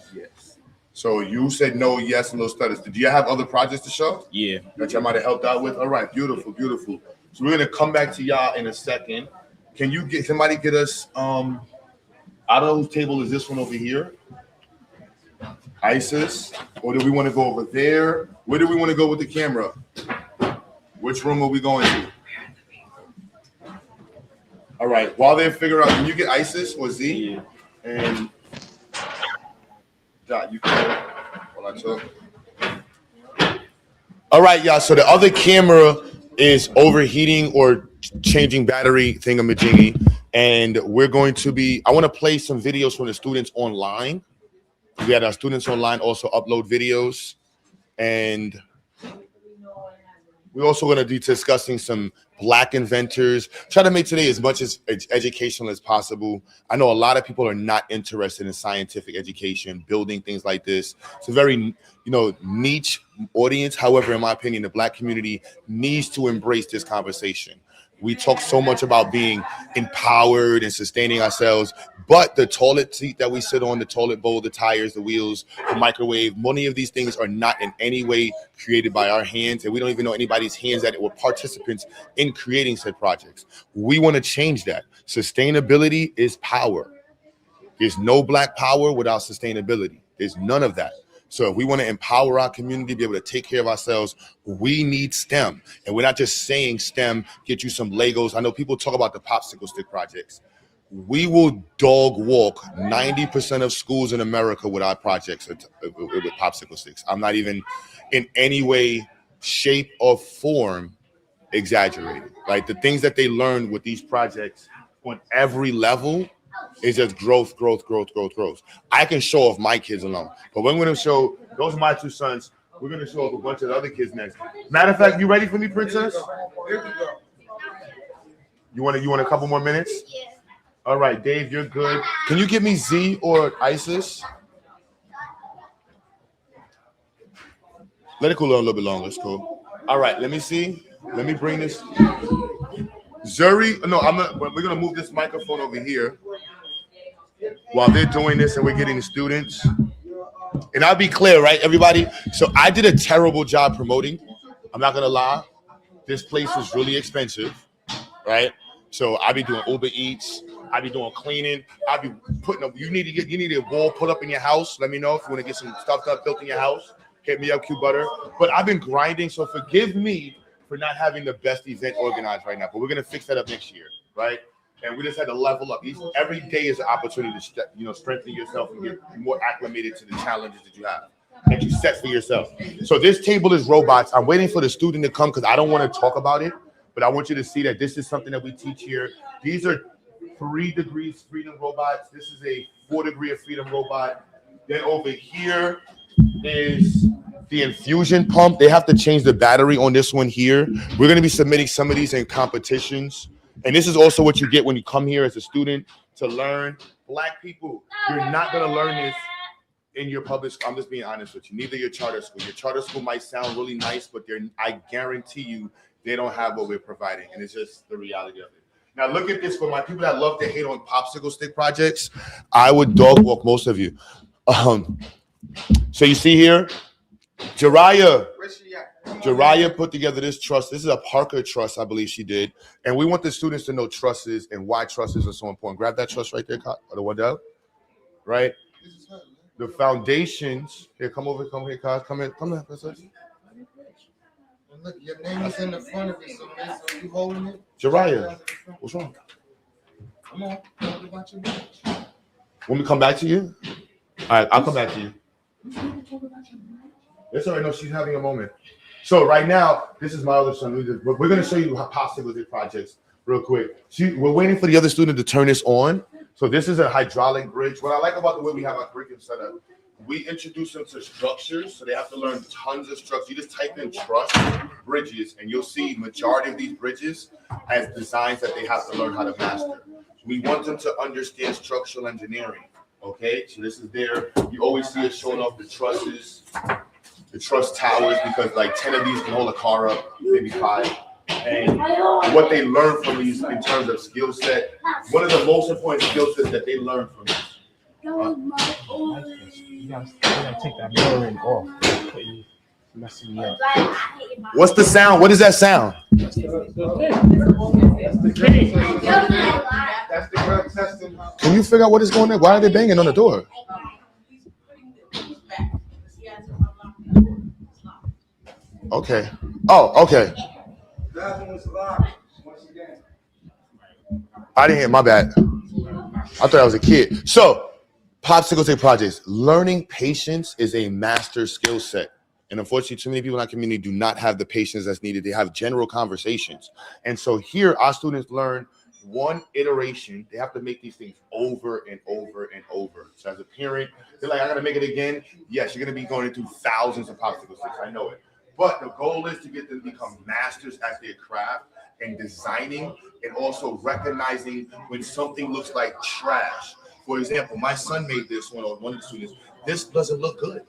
C: So you said no, yes, and no stutters. Do you have other projects to show?
I: Yeah.
C: That y'all might have helped out with? All right. Beautiful. So we're gonna come back to y'all in a second. Can you get us out of those table? Is this one over here? ISIS, or do we want to go over there? Where do we want to go with the camera? Which room are we going to? All right. While they figure out, can you get ISIS or Z?
I: Yeah.
C: And Dot, you can while I talk. All right, y'all. So the other camera is overheating or changing battery thingamajiggy, and we're going to be. I want to play some videos from the students online. We had our students online also upload videos, and we're also going to be discussing some Black inventors. Try to make today as much as educational as possible. I know a lot of people are not interested in scientific education, building things like this. It's a very, niche audience. However, in my opinion, the Black community needs to embrace this conversation. We talk so much about being empowered and sustaining ourselves, but the toilet seat that we sit on, the toilet bowl, the tires, the wheels, the microwave, many of these things are not in any way created by our hands, and we don't even know anybody's hands that were participants in creating said projects. We want to change that. Sustainability is power. There's no Black power without sustainability. There's none of that. So if we want to empower our community, be able to take care of ourselves, we need STEM. And we're not just saying STEM, get you some Legos. I know people talk about the popsicle stick projects. We will dog walk 90% of schools in America with our projects with popsicle sticks. I'm not even in any way, shape, or form exaggerating. Like the things that they learn with these projects on every level is just growth. I can show off my kids alone, but we're going to show, those are my 2 sons. We're going to show off a bunch of the other kids next. Matter of fact, you ready for me, Princess? You want a couple more minutes? Yeah. All right, Dave, you're good. Can you give me Z or ISIS? Let it cool a little bit longer. It's cool. All right, let me see. Let me bring this. Zuri, no, we're going to move this microphone over here while they're doing this and we're getting the students. And I'll be clear, right, everybody? So I did a terrible job promoting. I'm not going to lie. This place is really expensive, right? So I be doing Uber Eats. I be doing cleaning. I be putting up. You need a wall put up in your house. Let me know if you want to get some stuff built in your house. Hit me up, Q Butter. But I've been grinding, so forgive me for not having the best event organized right now. But we're gonna fix that up next year, right? And we just had to level up. Every day is an opportunity to strengthen yourself and get more acclimated to the challenges that you have, that you set for yourself. So this table is robots. I'm waiting for the student to come because I don't want to talk about it, but I want you to see that this is something that we teach here. These are 3 degrees freedom robots. This is a 4 degree of freedom robot. Then over here is the infusion pump. They have to change the battery on this one here. We're going to be submitting some of these in competitions. And this is also what you get when you come here as a student to learn. Black people, you're not going to learn this in your public school. I'm just being honest with you. Neither your charter school. Your charter school might sound really nice, but I guarantee you they don't have what we're providing. And it's just the reality of it. Now look at this. For my people that love to hate on popsicle stick projects, I would dog walk most of you. So you see here, Jiraiya put together this truss. This is a Parker truss, I believe she did. And we want the students to know trusses and why trusses are so important. Grab that truss right there, or the one down, right? The foundations. Here, come over, come here, Kaz. Come here.
G: Look, your name is in the front of it, so you holding it.
C: Jiraiya, what's wrong?
G: Come on, watch your back.
C: Want me to come back to you? All right, I'll come back to you. It's all right. No, she's having a moment. So right now, this is my other son. We're going to show you how possible this projects real quick. We're waiting for the other student to turn this on. So this is a hydraulic bridge. What I like about the way we have our curriculum set up, we introduce them to structures. So they have to learn tons of structures. You just type in truss bridges, and you'll see majority of these bridges as designs that they have to learn how to master. We want them to understand structural engineering. Okay, so this is there. You always see us showing off the trusses, the truss towers, because like 10 of these can hold a car up, maybe 5. And what they learn from these in terms of skill set, one of the most important skill sets that they learn from this.
K: You gotta take that mirroring off. You messing me up.
C: What's the sound? What is that sound?
K: That's the key.
G: That's the drug testing.
C: Can you figure out what is going on? Why are they banging on the door? Okay. Oh, okay. I didn't hear. My bad. I thought I was a kid. So, popsicle stick projects. Learning patience is a master skill set. And unfortunately, too many people in our community do not have the patience that's needed. They have general conversations. And so here, our students learn one iteration. They have to make these things over and over and over. So as a parent, they're like, I got to make it again. Yes, you're going to be going through thousands of popsicle sticks. I know it. But the goal is to get them to become masters at their craft and designing and also recognizing when something looks like trash. For example, my son made this one of the students. This doesn't look good.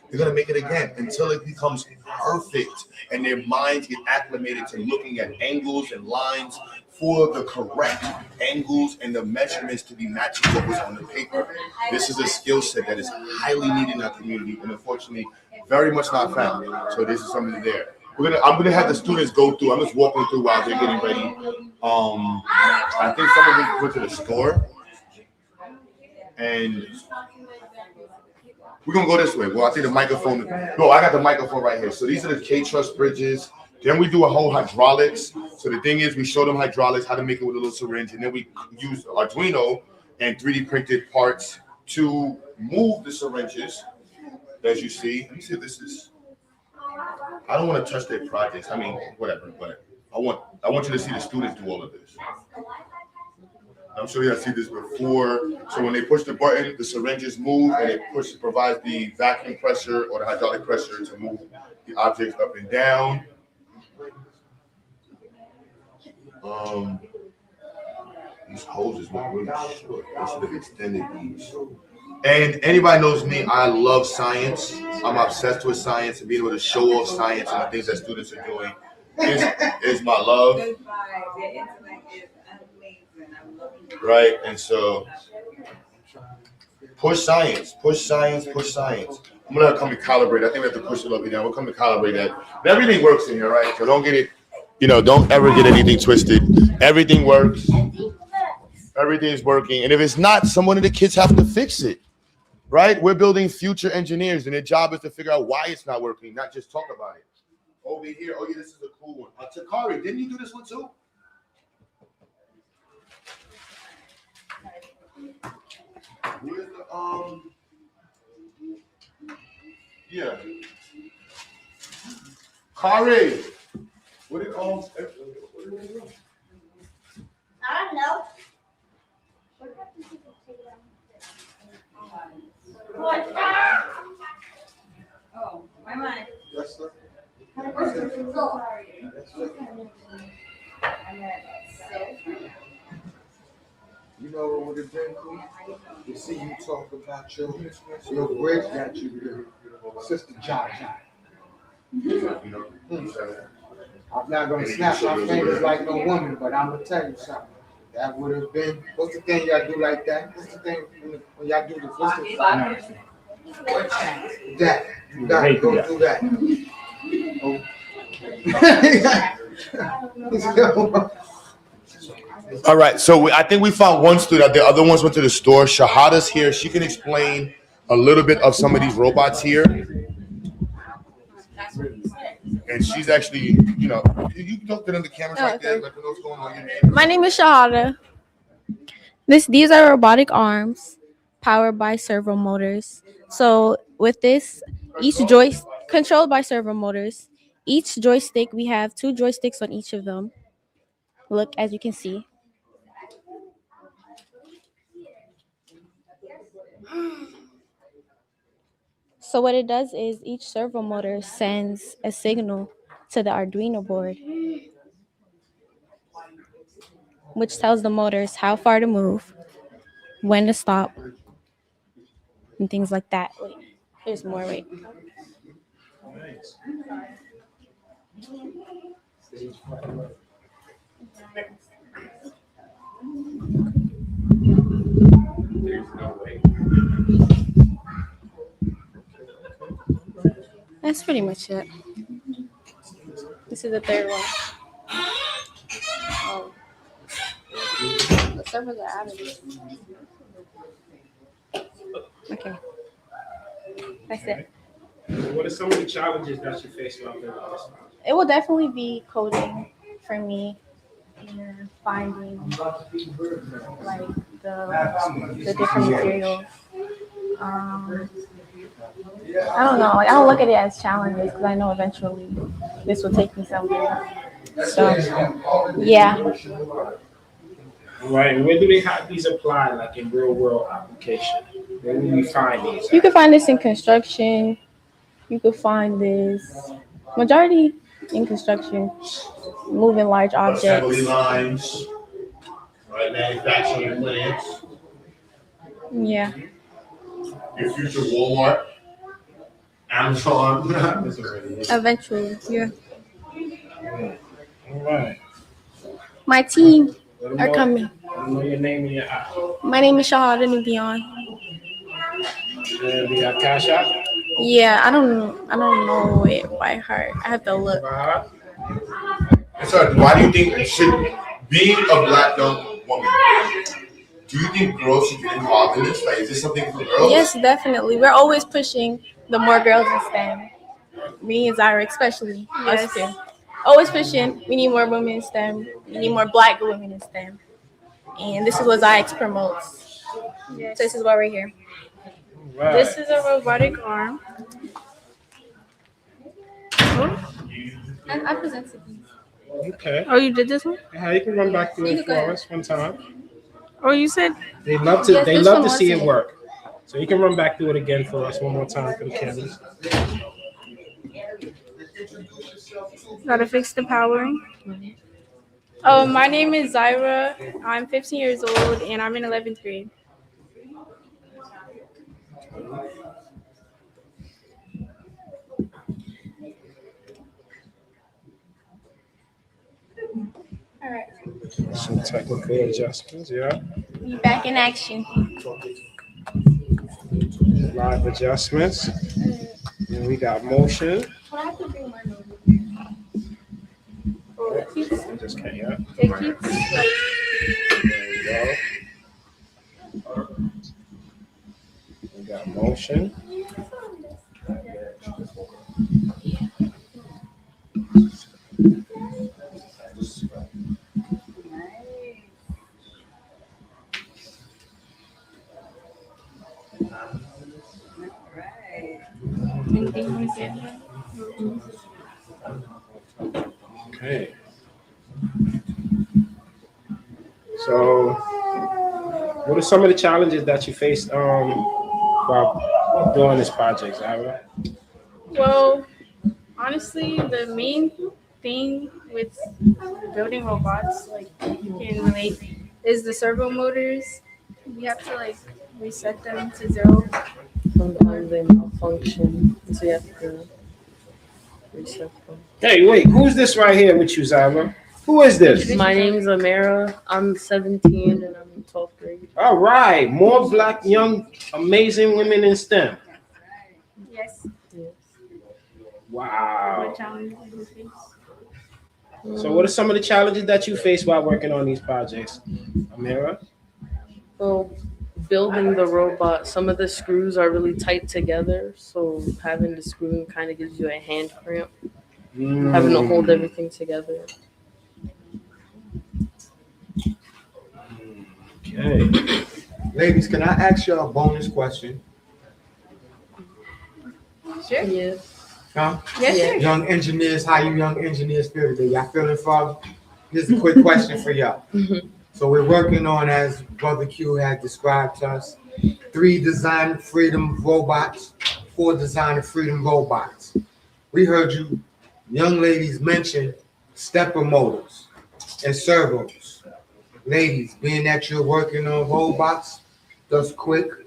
C: They're going to make it again until it becomes perfect and their minds get acclimated to looking at angles and lines for the correct angles and the measurements to be matching what was on the paper. This is a skill set that is highly needed in our community and unfortunately very much not found. So this is something there. I'm gonna have the students go through. I'm just walking through while they're getting ready. I think some of them went to the store, and we're gonna go this way. Well, I think the microphone. No, I got the microphone right here. So these are the K-truss bridges. Then we do a whole hydraulics. So the thing is, we show them hydraulics, how to make it with a little syringe, and then we use Arduino and 3D printed parts to move the syringes. As you see, let me see if this is. I don't want to touch their projects. I mean, whatever. But I want you to see the students do all of this. I'm sure you have seen this before. So when they push the button, the syringes move, and it provides the vacuum pressure or the hydraulic pressure to move the objects up and down. These hoses look really short. I should have extended these. And anybody knows me, I love science. I'm obsessed with science and being able to show off science and the things that students are doing is my love. Right, and so push science, push science, push science. I'm gonna come to calibrate. I think we have to push it up and down. We'll come to calibrate that. But everything works in here, right? So don't get it, don't ever get anything twisted. Everything works. everything's working. And if it's not, someone of the kids have to fix it, right? We're building future engineers, and their job is to figure out why it's not working, not just talk about it. Over here, oh yeah, this is a cool one. Takari, didn't you do this one too? Where's the yeah. Kari, what did
D: I don't know. What? Oh, my mind.
G: Yes, sir. You know what would have been cool? To see you talk about your great that you did, Sister Jaja. I'm not gonna snap my fingers like no woman, but I'm gonna tell you something. That would have been. What's the thing y'all do like that? What's the thing when y'all do the what's the that? You gotta go do that.
C: All right, so I think we found one student. The other ones went to the store. Shahada's here. She can explain a little bit of some of these robots here. And she's actually, you know, you can talk to them, the cameras right there. Let them know what's going on.
L: My name is Shahada. These are robotic arms powered by servo motors. So with this, each joystick controlled by servo motors. Each joystick, we have 2 joysticks on each of them. Look, as you can see. So what it does is each servo motor sends a signal to the Arduino board, which tells the motors how far to move, when to stop, and things like that. Wait, there's more, wait. That's pretty much it. This is the 3rd one. Oh. The servers are out of it. Okay. That's it.
K: What are some of the challenges that you face while building this?
L: It will definitely be coding for me and finding like the different materials. I don't know. Like, I don't look at it as challenges because I know eventually this will take me somewhere. So, yeah.
K: Right. And where do they have these applied, like in real world application? Where do we find these?
L: You can find this in construction. You can find this majority in construction, moving large objects.
C: Assembly lines, right? Manufacturing plants.
L: Yeah.
C: Your future Walmart, Amazon.
L: Eventually, yeah.
K: All right.
L: My team are coming.
K: I know your name and your app.
L: My name is Shahada Nubian.
K: Do you have Cash App?
L: Yeah, I don't know it by heart. I have to look.
C: Sorry, why do you think being a Black young woman, do you think girls should get involved in this? Like, is this something for girls?
L: Yes, definitely. We're always pushing the more girls in STEM. Me and XyayX especially. Yes. Us two. Always pushing. We need more women in STEM. We need more Black women in STEM. And this is what XyayX promotes. Yes. So this is why we're here.
K: Right.
L: This is a robotic arm. I presented these.
K: Okay.
L: Oh, you did this one?
K: Yeah, you can run back through it for us one time.
L: Oh, you said
K: they love to.
L: Yes,
K: they love to see it work. So you can run back through it again for us one more time for the cameras.
L: Gotta fix the powering. Oh, my name is Zyra. I'm 15 years old and I'm in 11th grade. All right.
K: Some technical adjustments, yeah.
L: Be back in action.
K: Live adjustments. And we got motion.
L: I have to bring my notebook.
K: I just can't, yeah.
L: It keeps.
K: There we go.
E: got motion. Okay. So, what are some of the challenges that you faced while doing this project, Zyra?
L: Well, honestly, the main thing with building robots, like you can relate, is the servo motors. You have to like reset them to zero.
M: Sometimes they malfunction, so you have to reset them.
E: Hey, wait, who's this right here with you, Zyra? Who is this?
M: My name's Amira. I'm 17 and I'm in 12th grade.
E: All right, more black, young, amazing women in STEM.
L: Yes.
E: Wow.
L: What challenges did you face?
E: So, what are some of the challenges that you face while working on these projects, Amira?
M: Well, building the robot, some of the screws are really tight together, so having to screw them kind of gives you a hand cramp. Having to hold everything together.
E: Okay.
G: Ladies, can I ask you a bonus question?
L: Sure.
M: Yeah.
G: Huh?
L: Yes, sir.
G: Young engineers, how you young engineers feel today? Y'all feeling froggy? Here's a quick question for y'all. So we're working on, as Brother Q had described to us, 3 design freedom robots, 4 design freedom robots. We heard you young ladies mention stepper motors and servos. Ladies, being that you're working on robots, just quick,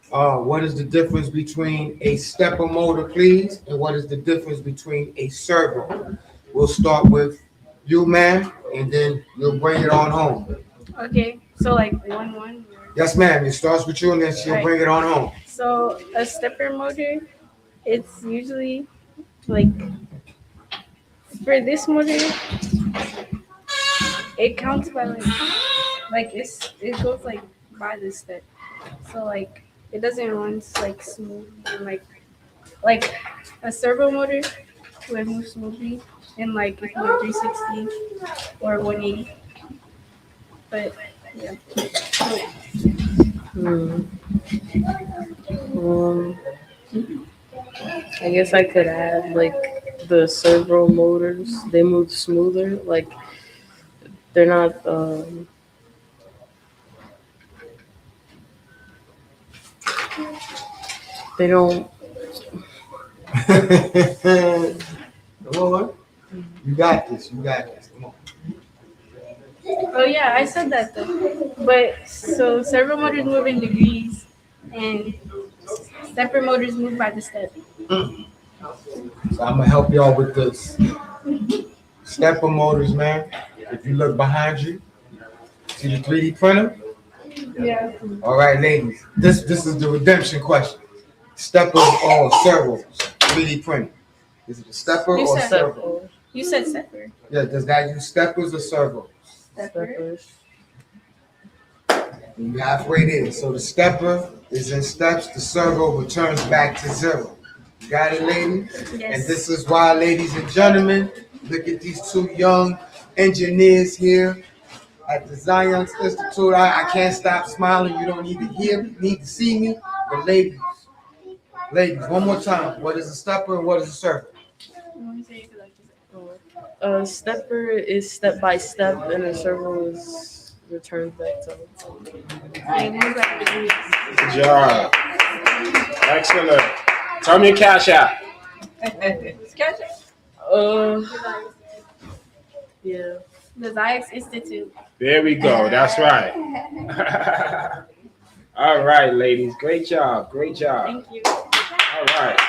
G: what is the difference between a stepper motor, please, and what is the difference between a servo? We'll start with you, ma'am, and then you'll bring it on home.
L: Okay, so like 1-1.
G: Yes, ma'am. It starts with you, and then she'll bring it on home.
L: So a stepper motor, it's usually like for this motor, it counts by like it goes like by the step. So like it doesn't run like smooth and like a servo motor would move smoothly and like if you're 360 or 180. But yeah.
M: I guess I could add like the servo motors. They move smoother. Like they're not. They don't.
G: Come on. You got this. You got this. Come on.
L: Oh yeah, I said that though. But so servo motors move in degrees, and stepper motors move by the step.
G: So I'm gonna help y'all with this. Stepper motors, man. If you look behind you, see the 3D printer?
L: Yeah.
G: All right, ladies. This is the redemption question. Steppers or servos? 3D printing. Is it a stepper or servo?
L: You said stepper.
G: Yeah, does that use steppers or servos?
L: Steppers.
G: You halfway there. So the stepper is in steps, the servo returns back to 0. You got it, ladies?
L: Yes.
G: And this is why, ladies and gentlemen, look at these 2 young engineers here at the XyayX Institute. I can't stop smiling. You don't need to hear me, need to see me. But ladies, one more time. What is a stepper and what is a servo?
M: A stepper is step by step, and a servo is returned back to.
E: Good job. Excellent. Tell me your cash app.
M: Yeah.
L: The XyayX Institute.
E: There we go. That's right. All right, ladies. Great job. Great job.
L: Thank you.
E: All right.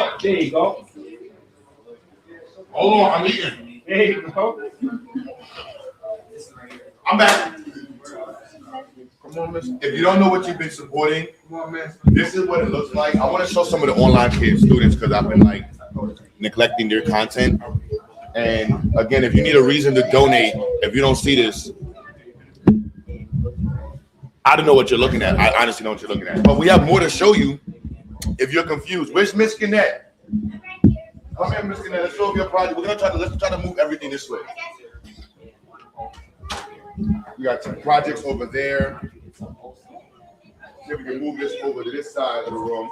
E: Oh, there you go.
C: Hold on, I'm eating.
E: There you go.
C: I'm back.
G: Come on, miss.
C: If you don't know what you've been supporting,
G: Come on, man.
C: this is what it looks like. I want to show some of the online kids, students, because I've been like neglecting their content. And again, if you need a reason to donate, if you don't see this, I don't know what you're looking at. I honestly know what you're looking at. But we have more to show you if you're confused. Where's Miss Gannett? Come here, Miss Gannett. Let's show up your project. Let's try to move everything this way. We got some projects over there. See if we can move this over to this side of the room.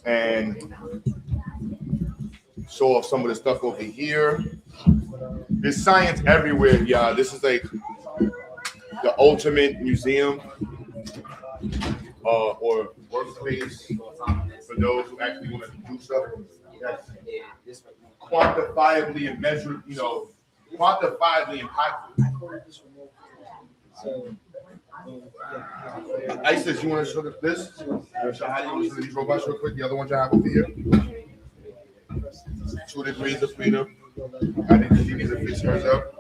C: And show off some of the stuff over here. There's science everywhere, y'all. This is like the ultimate museum or workspace for those who actually want to do stuff that's quantifiably and measured, quantifiably impactful. Isis, you want to show this? Show how you want to show these robots real quick? The other ones I have over here. 2 degrees of freedom. I think she needs to fix hers up.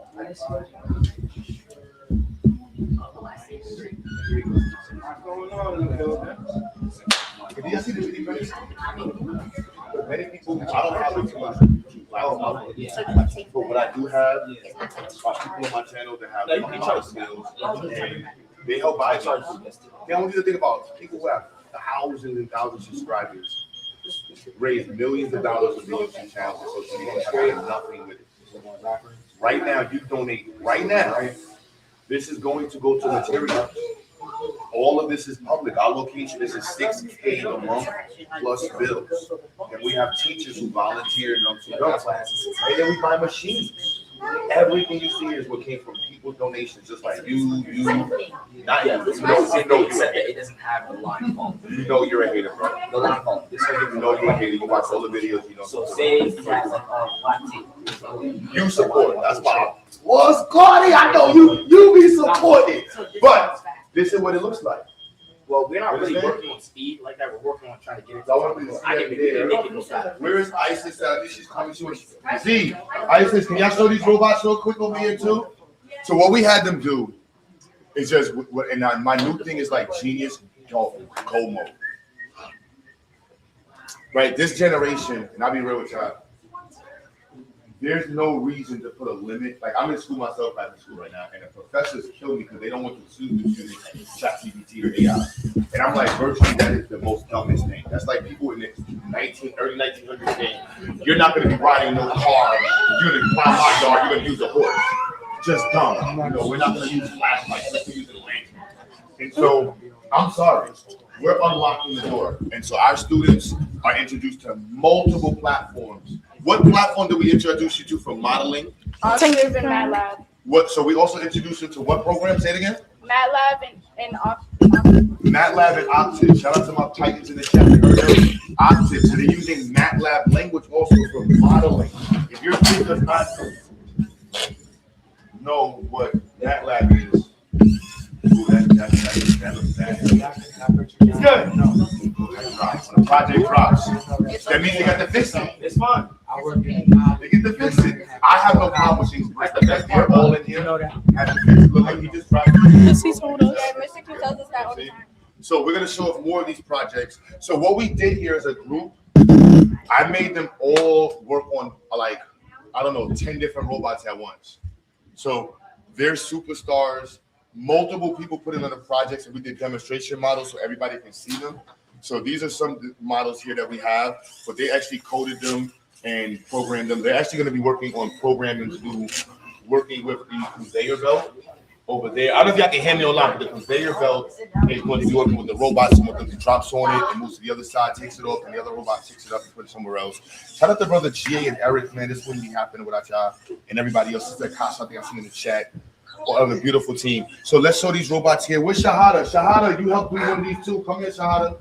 C: Did you see the video? Many people, I don't have too much. But what I do have are people on my channel that have skills and they help buy charts. They don't need to think about people who have thousands and thousands of subscribers raise millions of dollars with YouTube channels and social media and pay nothing with it. Right now, you donate right now. This is going to go to materials. All of this is public. Our location is $6K a month plus bills. And we have teachers who volunteer and classes. And then we buy machines. Everything you see here is what came from people's donations, just like you, not you.
H: It doesn't have the line phone.
C: You know you're a hater, bro.
H: The line phone.
C: You know you're a hater. You watch all the videos, you know.
H: So say black tape.
C: You support. That's why. What's Cardi? I know you be supporting. But this is what it looks like.
H: Well, we're not really working on speed like that. We're working on trying to get it.
C: Where is Isis? I think she's coming to us. Z, Isis, can y'all show these robots real quick over here too? So what we had them do is just, and my new thing is like Genius Code Mode. Right, this generation, and I'll be real with y'all. There's no reason to put a limit. Like I'm in school myself, I'm in school right now, and the professors kill me because they don't want the students using ChatGPT or AI. And I'm like, virtually, that is the most dumbest thing. That's like people in the early 1900s saying, you're not going to be riding no car. You're going to plow my yard. You're going to use a horse. Just dumb. We're not going to use flashlights. Let's use a lantern. And so, I'm sorry. We're unlocking the door. And so our students are introduced to multiple platforms. What platform did we introduce you to for modeling?
N: Octave and MATLAB.
C: What? So we also introduced you to what program? Say it again.
N: MATLAB and
C: MATLAB and Octave. Shout out to my Titans in the chat. Octave. So they're using MATLAB language also for modeling. If your kid does not know what MATLAB is, ooh, that looks bad. It's good. When the project drops, that means they got to fix it. It's fine. They get to fix it. I have no problem with things. That's the best part. All in here. Look like he just dropped.
N: Yes, he told us. Yeah, Mr. Q tells us that all the time.
C: So we're gonna show off more of these projects. So what we did here as a group, I made them all work on like, I don't know, 10 different robots at once. So they're superstars. Multiple people put in on the projects, and we did demonstration models so everybody can see them. So these are some models here that we have, but they actually coded them and programmed them. They're actually going to be working on programming to do, working with the conveyor belt over there. I don't know if y'all can hear me online, but the conveyor belt is going to be working with the robot. Someone drops on it and moves to the other side, takes it off, and the other robot takes it up and puts it somewhere else. Shout out to brother G and Eric, man. This wouldn't be happening without y'all and everybody else. Sister Kasha, I think I've seen in the chat. Or other beautiful team. So let's show these robots here. Where's Shahada? Shahada, you helped me one of these too. Come here, Shahada.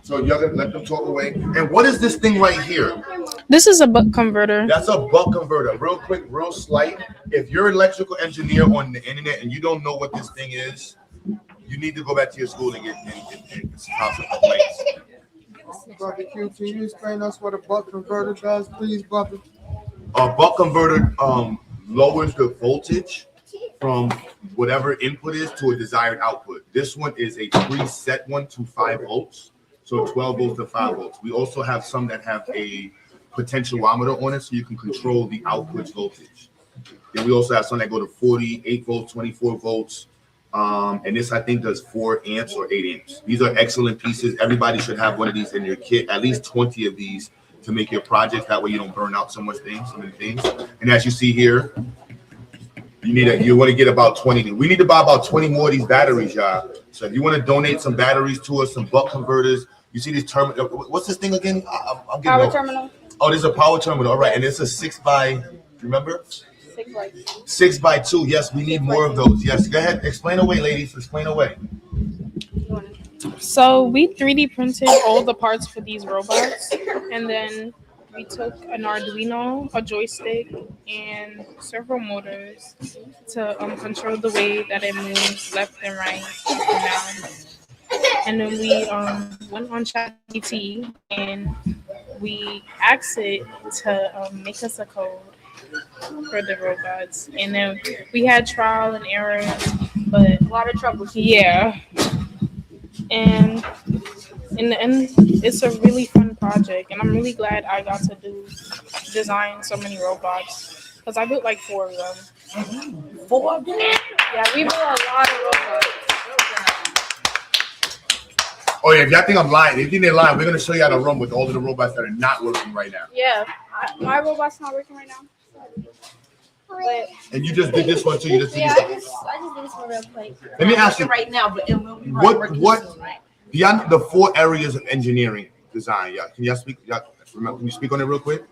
C: So y'all gonna let them talk away. And what is this thing right here?
N: This is a buck converter.
C: That's a buck converter. Real quick, real slight. If you're an electrical engineer on the internet and you don't know what this thing is, you need to go back to your school and get some complaints.
G: Brother Q, can you explain us what a buck converter does, please, brother?
C: A buck converter lowers the voltage from whatever input is to a desired output. This one is a preset one to 5 volts. So 12 volts to 5 volts. We also have some that have a potentiometer on it so you can control the output voltage. Then we also have some that go to 40, 8 volts, 24 volts. And this I think does 4 amps or 8 amps. These are excellent pieces. Everybody should have one of these in your kit, at least 20 of these to make your projects. That way you don't burn out so many things. And as you see here, you want to get about 20. We need to buy about 20 more of these batteries, y'all. So if you want to donate some batteries to us, some buck converters, you see these terminal. What's this thing again? I'm getting
N: Power terminal.
C: Oh, there's a power terminal. All right, and it's a 6 by. Remember?
N: 6 by 2.
C: 6 by 2. Yes, we need more of those. Yes, go ahead. Explain away, ladies. Explain away.
N: So we 3D printed all the parts for these robots, and then we took an Arduino, a joystick, and servo motors to control the way that it moves left and right and down. And then we went on ChatGPT and we asked it to make us a code for the robots. And then we had trial and error, but a lot of trouble. Yeah. And in the end, it's a really fun project, and I'm really glad I got to design so many robots because I built like 4 of them. 4 of them? Yeah, we built a lot of robots.
C: Oh yeah, if y'all think I'm lying, if you think they're lying, we're gonna show you how to run with all of the robots that are not working right now.
N: Yeah, my robot's not working right now. But
C: And you just did this one too. You just did
N: yeah,
C: this
N: I just did this one real quick.
C: Let me ask you
N: right now, but it will be
C: what beyond the 4 areas of engineering design, y'all. Can y'all speak? Can you speak on it real quick?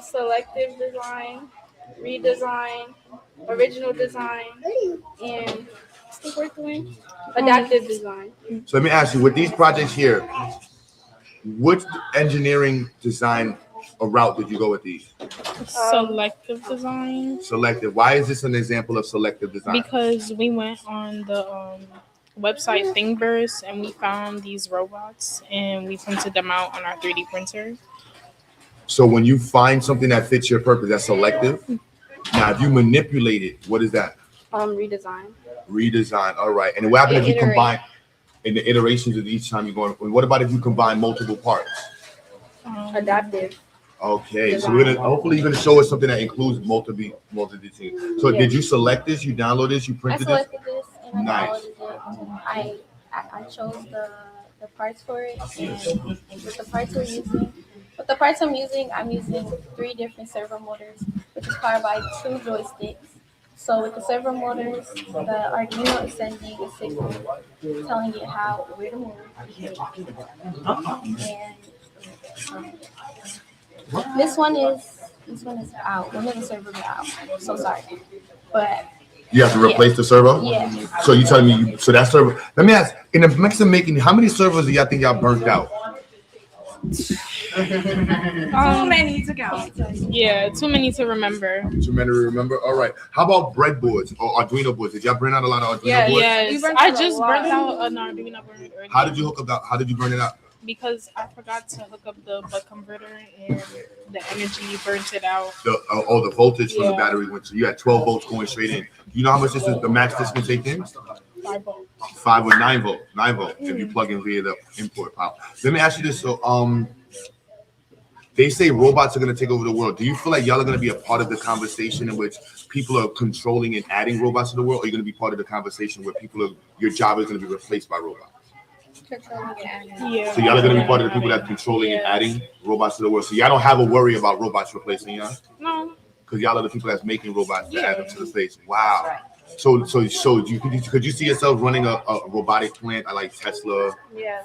N: Selective design, redesign, original design, and what's the fourth one? Adaptive design.
C: So let me ask you, with these projects here, what engineering design route did you go with these?
N: Selective design.
C: Selective. Why is this an example of selective design?
N: Because we went on the website Thingiverse and we found these robots and we printed them out on our 3D printer.
C: So when you find something that fits your purpose, that's selective. Now, if you manipulate it, what is that?
N: Redesign.
C: Redesign. All right. And what happens if you combine in the iterations of each time you go? What about if you combine multiple parts?
N: Adaptive.
C: Okay, so we're gonna hopefully you're gonna show us something that includes multiple things. So did you select this? You download this? You printed this?
D: I selected this and I
C: Nice.
D: downloaded it. I chose the parts for it, and with the parts we're using. With the parts I'm using 3 different servo motors, which is powered by 2 joysticks. So with the servo motors, the Arduino is sending a signal telling it where to move. And this one is out. One of the servers are out. So sorry, but
C: You have to replace the servo?
D: Yeah.
C: So you telling me so that servo? Let me ask. In the mix of making, how many servos do y'all think y'all burnt out?
N: Too many to count. Yeah, too many to remember.
C: Too many to remember. All right. How about breadboards or Arduino boards? Did y'all burn out a lot of Arduino boards?
N: Yes. I just burnt out an Arduino board earlier.
C: How did you hook up that? How did you burn it out?
N: Because I forgot to hook up the buck converter and the energy burnt it out.
C: The voltage from the battery went. So you had 12 volts going straight in. You know how much this is? The max this can take in?
N: 5 volts.
C: 5 or 9 volt. 9 volt. If you plug in via the import power. Let me ask you this. So they say robots are going to take over the world. Do you feel like y'all are going to be a part of the conversation in which people are controlling and adding robots to the world? Or are you going to be part of the conversation where your job is going to be replaced by robots?
N: Yeah.
C: So y'all are going to be part of the people that are controlling and adding robots to the world. So y'all don't have a worry about robots replacing y'all?
N: No.
C: Because y'all are the people that's making robots to add them to the space. Wow. So could you see yourself running a robotic plant like Tesla,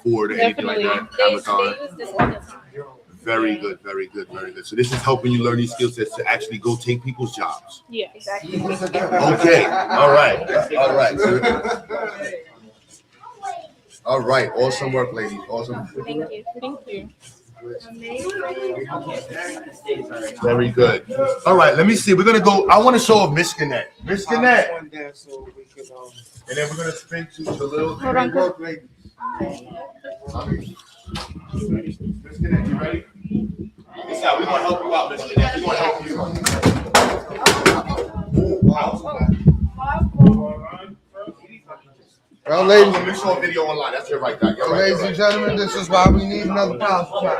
C: Ford, or anything like that? Amazon?
D: They use this all the time.
C: Very good, very good, very good. So this is helping you learn these skill sets to actually go take people's jobs.
N: Yeah, exactly.
C: Okay. All right. All right. All right. Awesome work, ladies. Awesome.
N: Thank you. Thank you.
C: Very good. All right. Let me see. We're gonna go. I want to show off Michiganet. Michiganet. And then we're gonna spin to Jalil.
N: Hold on.
C: Michiganet, you ready? We're gonna help you out, Michiganet. We're gonna help you. Wow.
G: Well, ladies,
C: let me show a video online. That's your right, guy.
G: Ladies and gentlemen, this is why we need another power supply.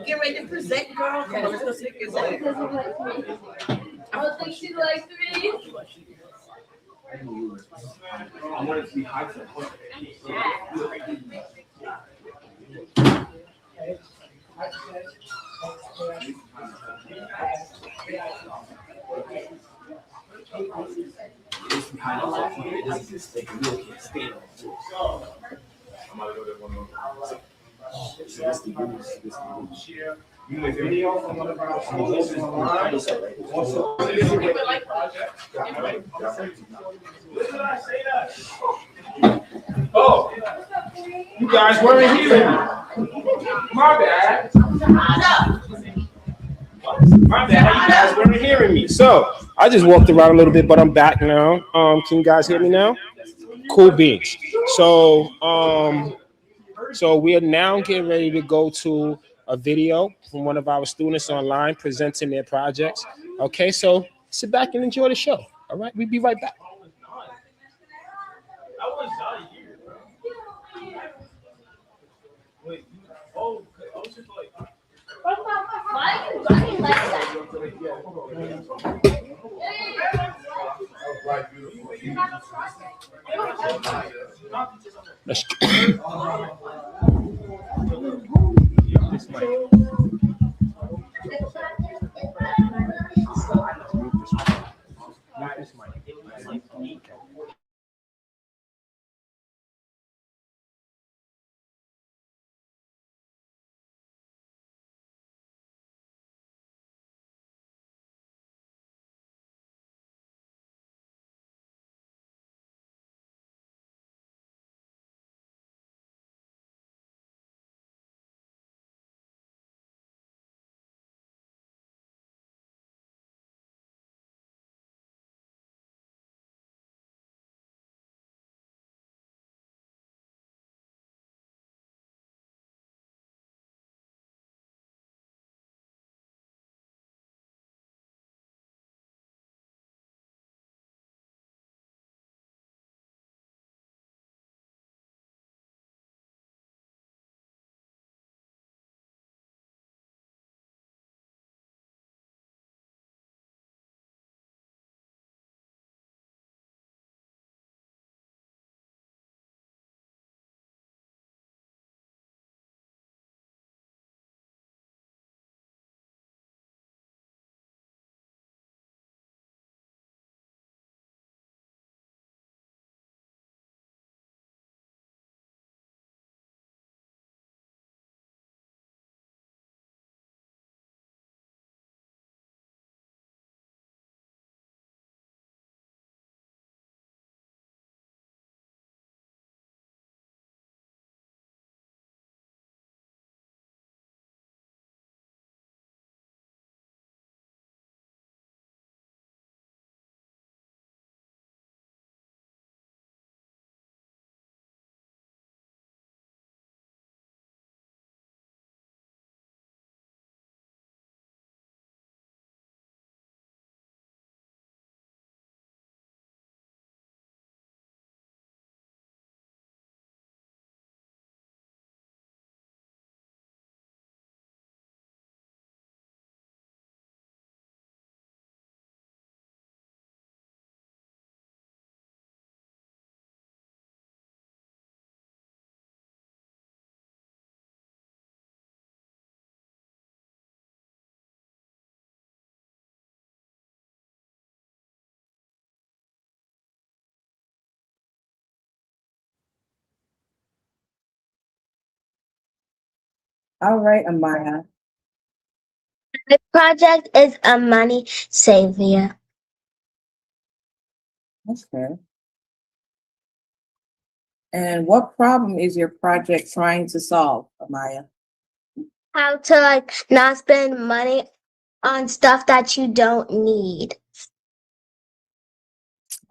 O: Get ready to present, girl. Come on, let's go take your I don't think she likes me.
E: I wanted to be high to the point. You make video from one of our schools online. Also, oh, you guys weren't hearing me. My bad. My bad. You guys weren't hearing me. So I just walked around a little bit, but I'm back now. Can you guys hear me now? Cool beans. So we are now getting ready to go to a video from one of our students online presenting their projects. Okay, so sit back and enjoy the show. All right, we'll be right back.
O: Why are you running like that?
E: Let's
P: All right, Amaya.
D: The project is a money savior.
P: That's good. And what problem is your project trying to solve, Amaya?
D: How to not spend money on stuff that you don't need.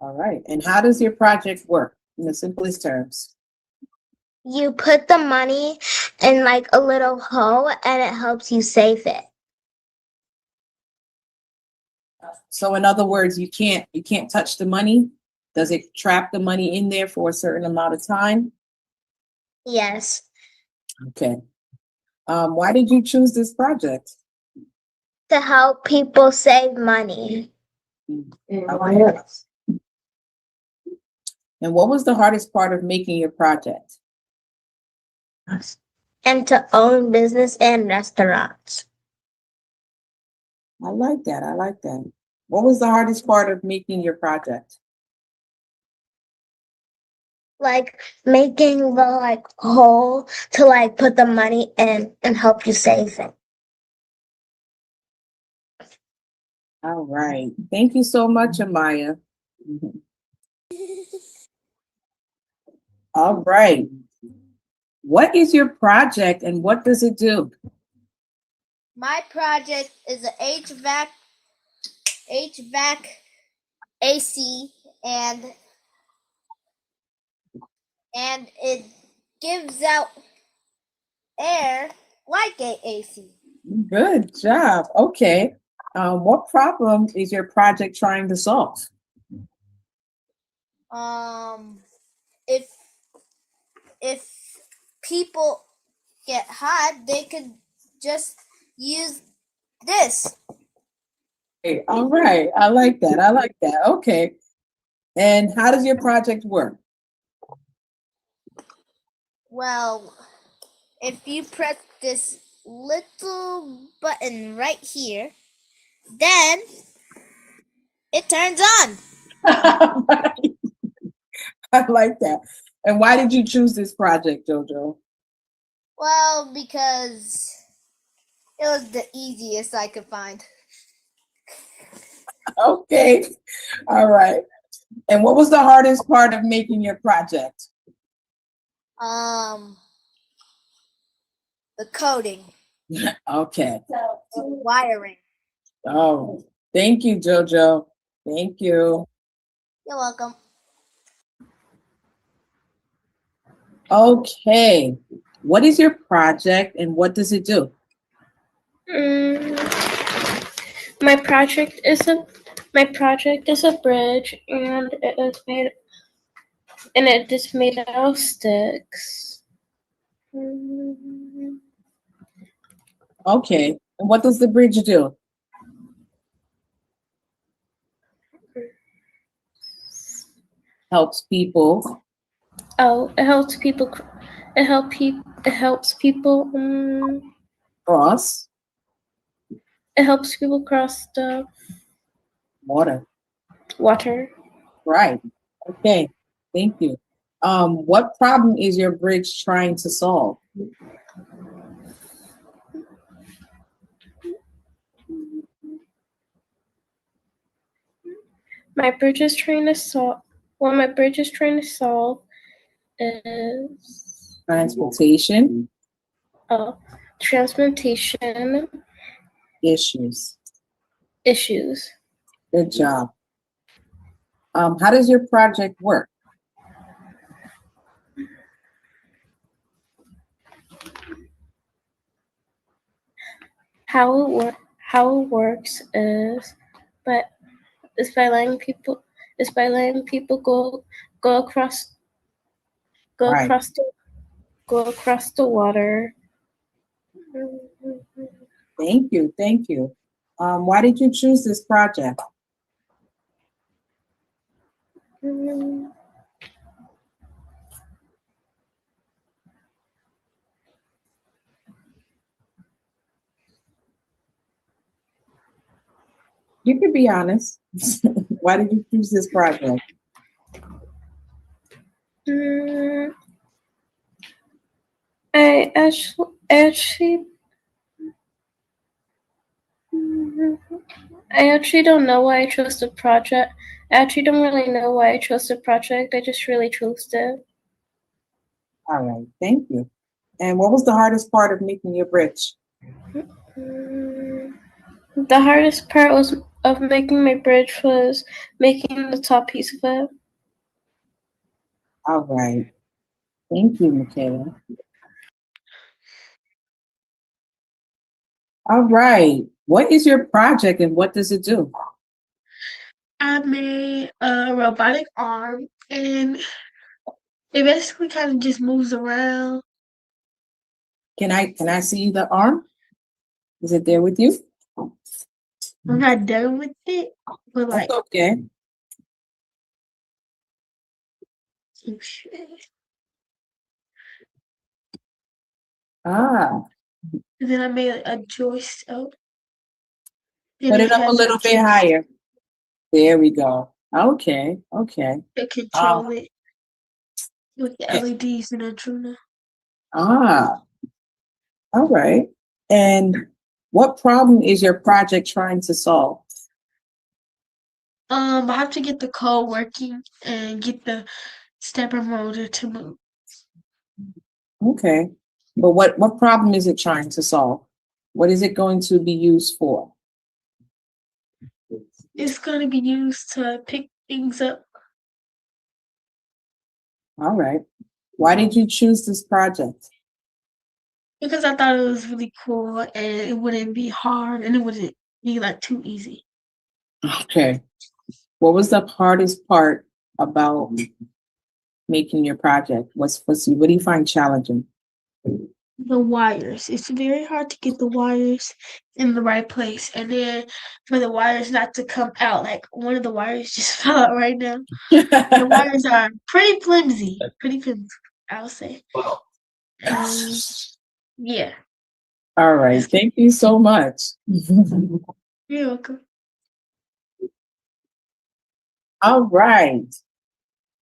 P: All right. And how does your project work in the simplest terms?
D: You put the money in a little hole and it helps you save it.
P: So in other words, you can't touch the money? Does it trap the money in there for a certain amount of time?
D: Yes.
P: Okay. Why did you choose this project?
D: To help people save money.
P: Okay. And what was the hardest part of making your project?
D: And to own business and restaurants.
P: I like that. I like that. What was the hardest part of making your project?
D: Like making the hole to put the money in and help you save it.
P: All right. Thank you so much, Amaya. All right. What is your project and what does it do?
D: My project is an HVAC AC and it gives out air like a AC.
P: Good job. Okay. What problem is your project trying to solve?
D: If people get hot, they could just use this.
P: Hey, all right. I like that. I like that. Okay. And how does your project work?
D: Well, if you press this little button right here, then it turns on.
P: I like that. And why did you choose this project, Jojo?
D: Well, because it was the easiest I could find.
P: Okay. All right. And what was the hardest part of making your project?
D: The coding.
P: Okay.
D: Wiring.
P: Oh, thank you, Jojo. Thank you.
D: You're welcome.
P: Okay. What is your project and what does it do?
L: My project is a bridge, and it is made out of sticks.
P: Okay. And what does the bridge do? Helps people.
L: Oh, it helps people. It helps people.
P: Cross.
L: It helps people cross the
P: Water.
L: Right.
P: Okay. Thank you. What problem is your bridge trying to solve?
L: My bridge is trying to solve. What my bridge is trying to solve is
P: Transportation.
L: Transportation
P: Issues.
L: issues.
P: Good job. How does your project work?
L: How it works is by letting people go across
P: Right.
L: go across the water.
P: Thank you. Thank you. Why did you choose this project? You can be honest. Why did you choose this project?
L: I actually don't know why I chose the project. I actually don't really know why I chose the project. I just really chose it.
P: All right. Thank you. And what was the hardest part of making your bridge?
L: The hardest part of making my bridge was making the top piece of it.
P: All right. Thank you, Michaela. All right. What is your project and what does it do?
O: I made a robotic arm, and it basically kind of just moves around.
P: Can I see the arm? Is it there with you?
O: I'm not done with it, but
P: That's
O: like,
P: okay. Ah,
O: and then I made a joystick. Then
P: put
O: it
P: it up a
O: has
P: little bit higher. There we go. Okay, okay.
O: to control it with the LEDs and Arduino.
P: Ah, all right. And what problem is your project trying to solve?
O: I have to get the code working and get the stepper motor to move.
P: Okay. But what problem is it trying to solve? What is it going to be used for?
O: It's going to be used to pick things up.
P: All right. Why did you choose this project?
O: Because I thought it was really cool and it wouldn't be hard and it wouldn't be like too easy.
P: Okay. What was the hardest part about making your project? What do you find challenging?
O: The wires. It's very hard to get the wires in the right place. And then for the wires not to come out, like one of the wires just fell out right now. The wires are pretty flimsy, I'll say. And yeah.
P: All right. Thank you so much.
O: You're welcome.
P: All right.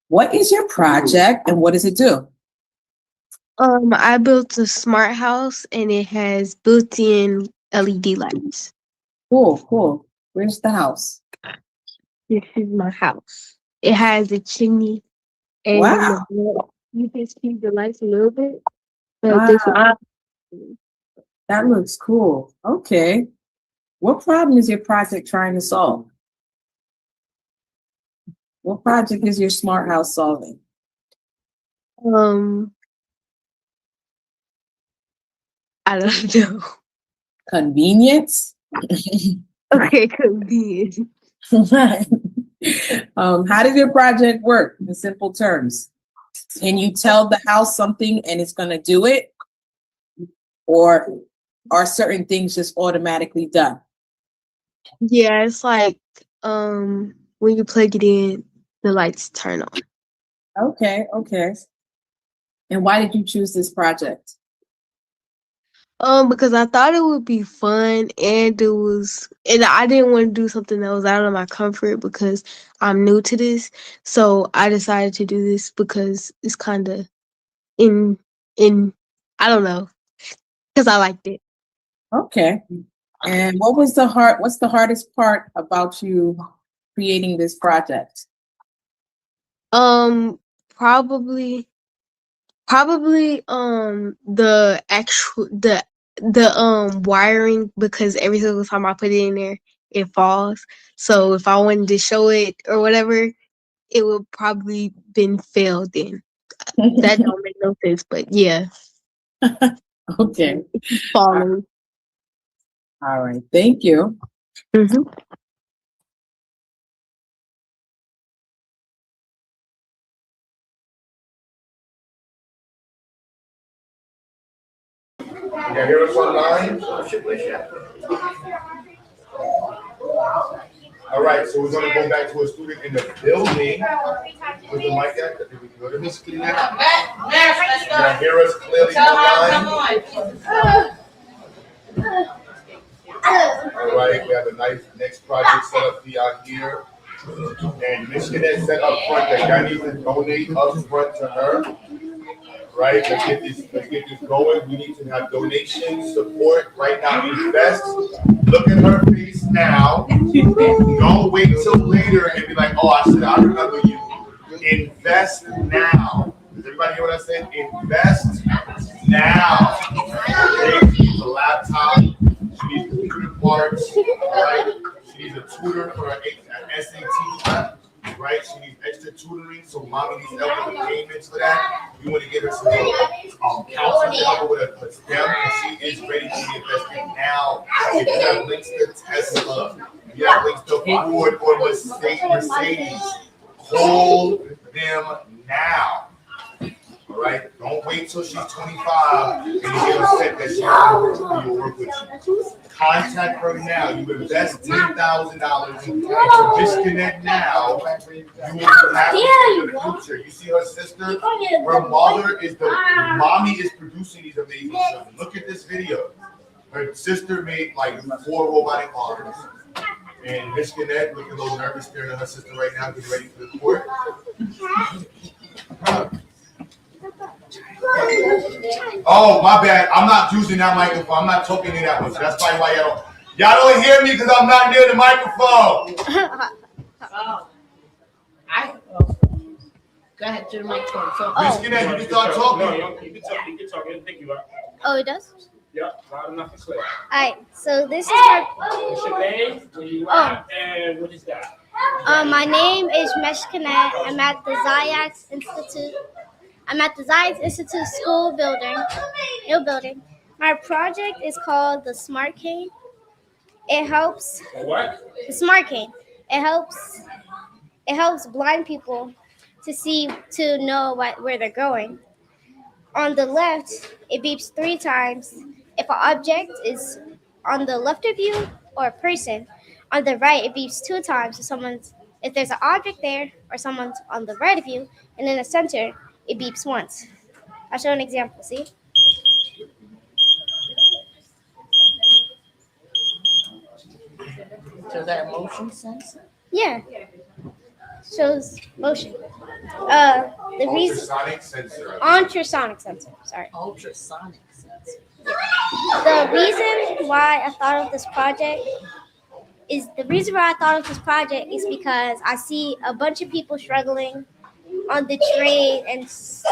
P: What is your project and what does it do?
Q: I built a smart house and it has built-in LED lights.
P: Cool, cool. Where's the house?
Q: This is my house. It has a chimney and
P: Wow.
Q: you can see the lights a little bit. But this
P: That looks cool. Okay. What problem is your project trying to solve? What project is your smart house solving?
Q: I don't know.
P: Convenience?
Q: Okay, convenience.
P: How does your project work in simple terms? Can you tell the house something and it's going to do it? Or are certain things just automatically done?
Q: Yeah, it's like when you plug it in, the lights turn on.
P: Okay, okay. And why did you choose this project?
Q: Because I thought it would be fun and I didn't want to do something that was out of my comfort because I'm new to this. So I decided to do this because it's kind of in I don't know, because I liked it.
P: Okay. And what's the hardest part about you creating this project?
Q: Probably the actual the wiring, because every single time I put it in there it falls. So if I wanted to show it or whatever, it would probably been failed then. That don't make no sense, but yeah.
P: Okay.
Q: Falling.
P: All right. Thank you.
Q: Mm-hmm.
C: Can you hear us online? All right, so we're gonna go back to a student in the building. With the mic at, did we go to Miss Clean? Can you hear us clearly online? All right, we have a nice next project set up for y'all here. And Michigan has set up front that y'all need to donate up front to her. Right, let's get this going. We need to have donation support right now. Invest. Look at her face now. Don't wait till later and be like, oh, I remember you. Invest now. Does everybody hear what I said? Invest now. She needs a laptop. She needs computer parts. Right? She needs a tutor for her SAT. Right? She needs extra tutoring, so mommy needs help with the payments for that. We want to get her some counseling to help her with a STEM, because she is ready to be invested now. If you have links to Tesla, you have links to Ford or Mercedes, call them now. All right, don't wait till she's 25 and you get upset that she will work with you. Contact her now. You invest $10,000 into disconnect now. You will be happy in the future. You see her sister? Her mother is the mommy is producing these amazing children. Look at this video. Her sister made like 4 robotic arms. And Miss Gannett looking a little nervous staring at her sister right now, getting ready for the court. Oh, my bad. I'm not using that microphone. I'm not talking in that one. So that's probably why y'all don't hear me because I'm not near the microphone.
R: Go ahead to the microphone. So,
C: Miss Gannett, you can start talking.
E: No, you can talk. Thank you.
R: oh, it does?
E: Yep, loud enough and clear.
R: Alright, so this is my.
E: What's your name? Where you at? And what is that?
R: My name is Mesh Kanet. I'm at the XyayX Institute. I'm at the XyayX Institute School new building. My project is called the Smart Cane. It helps.
E: What?
R: The Smart Cane. It helps blind people to know where they're going. On the left, it beeps 3 times if an object is on the left of you or a person. On the right, it beeps 2 times if there's an object there or someone's on the right of you, and in the center, it beeps once. I'll show an example, see?
P: So that motion sensor?
R: Yeah. Shows motion. The reason
C: Ultrasonic sensor.
R: ultrasonic sensor. Sorry.
P: Ultrasonic sensor.
R: The reason why I thought of this project is because I see a bunch of people struggling on the train and it's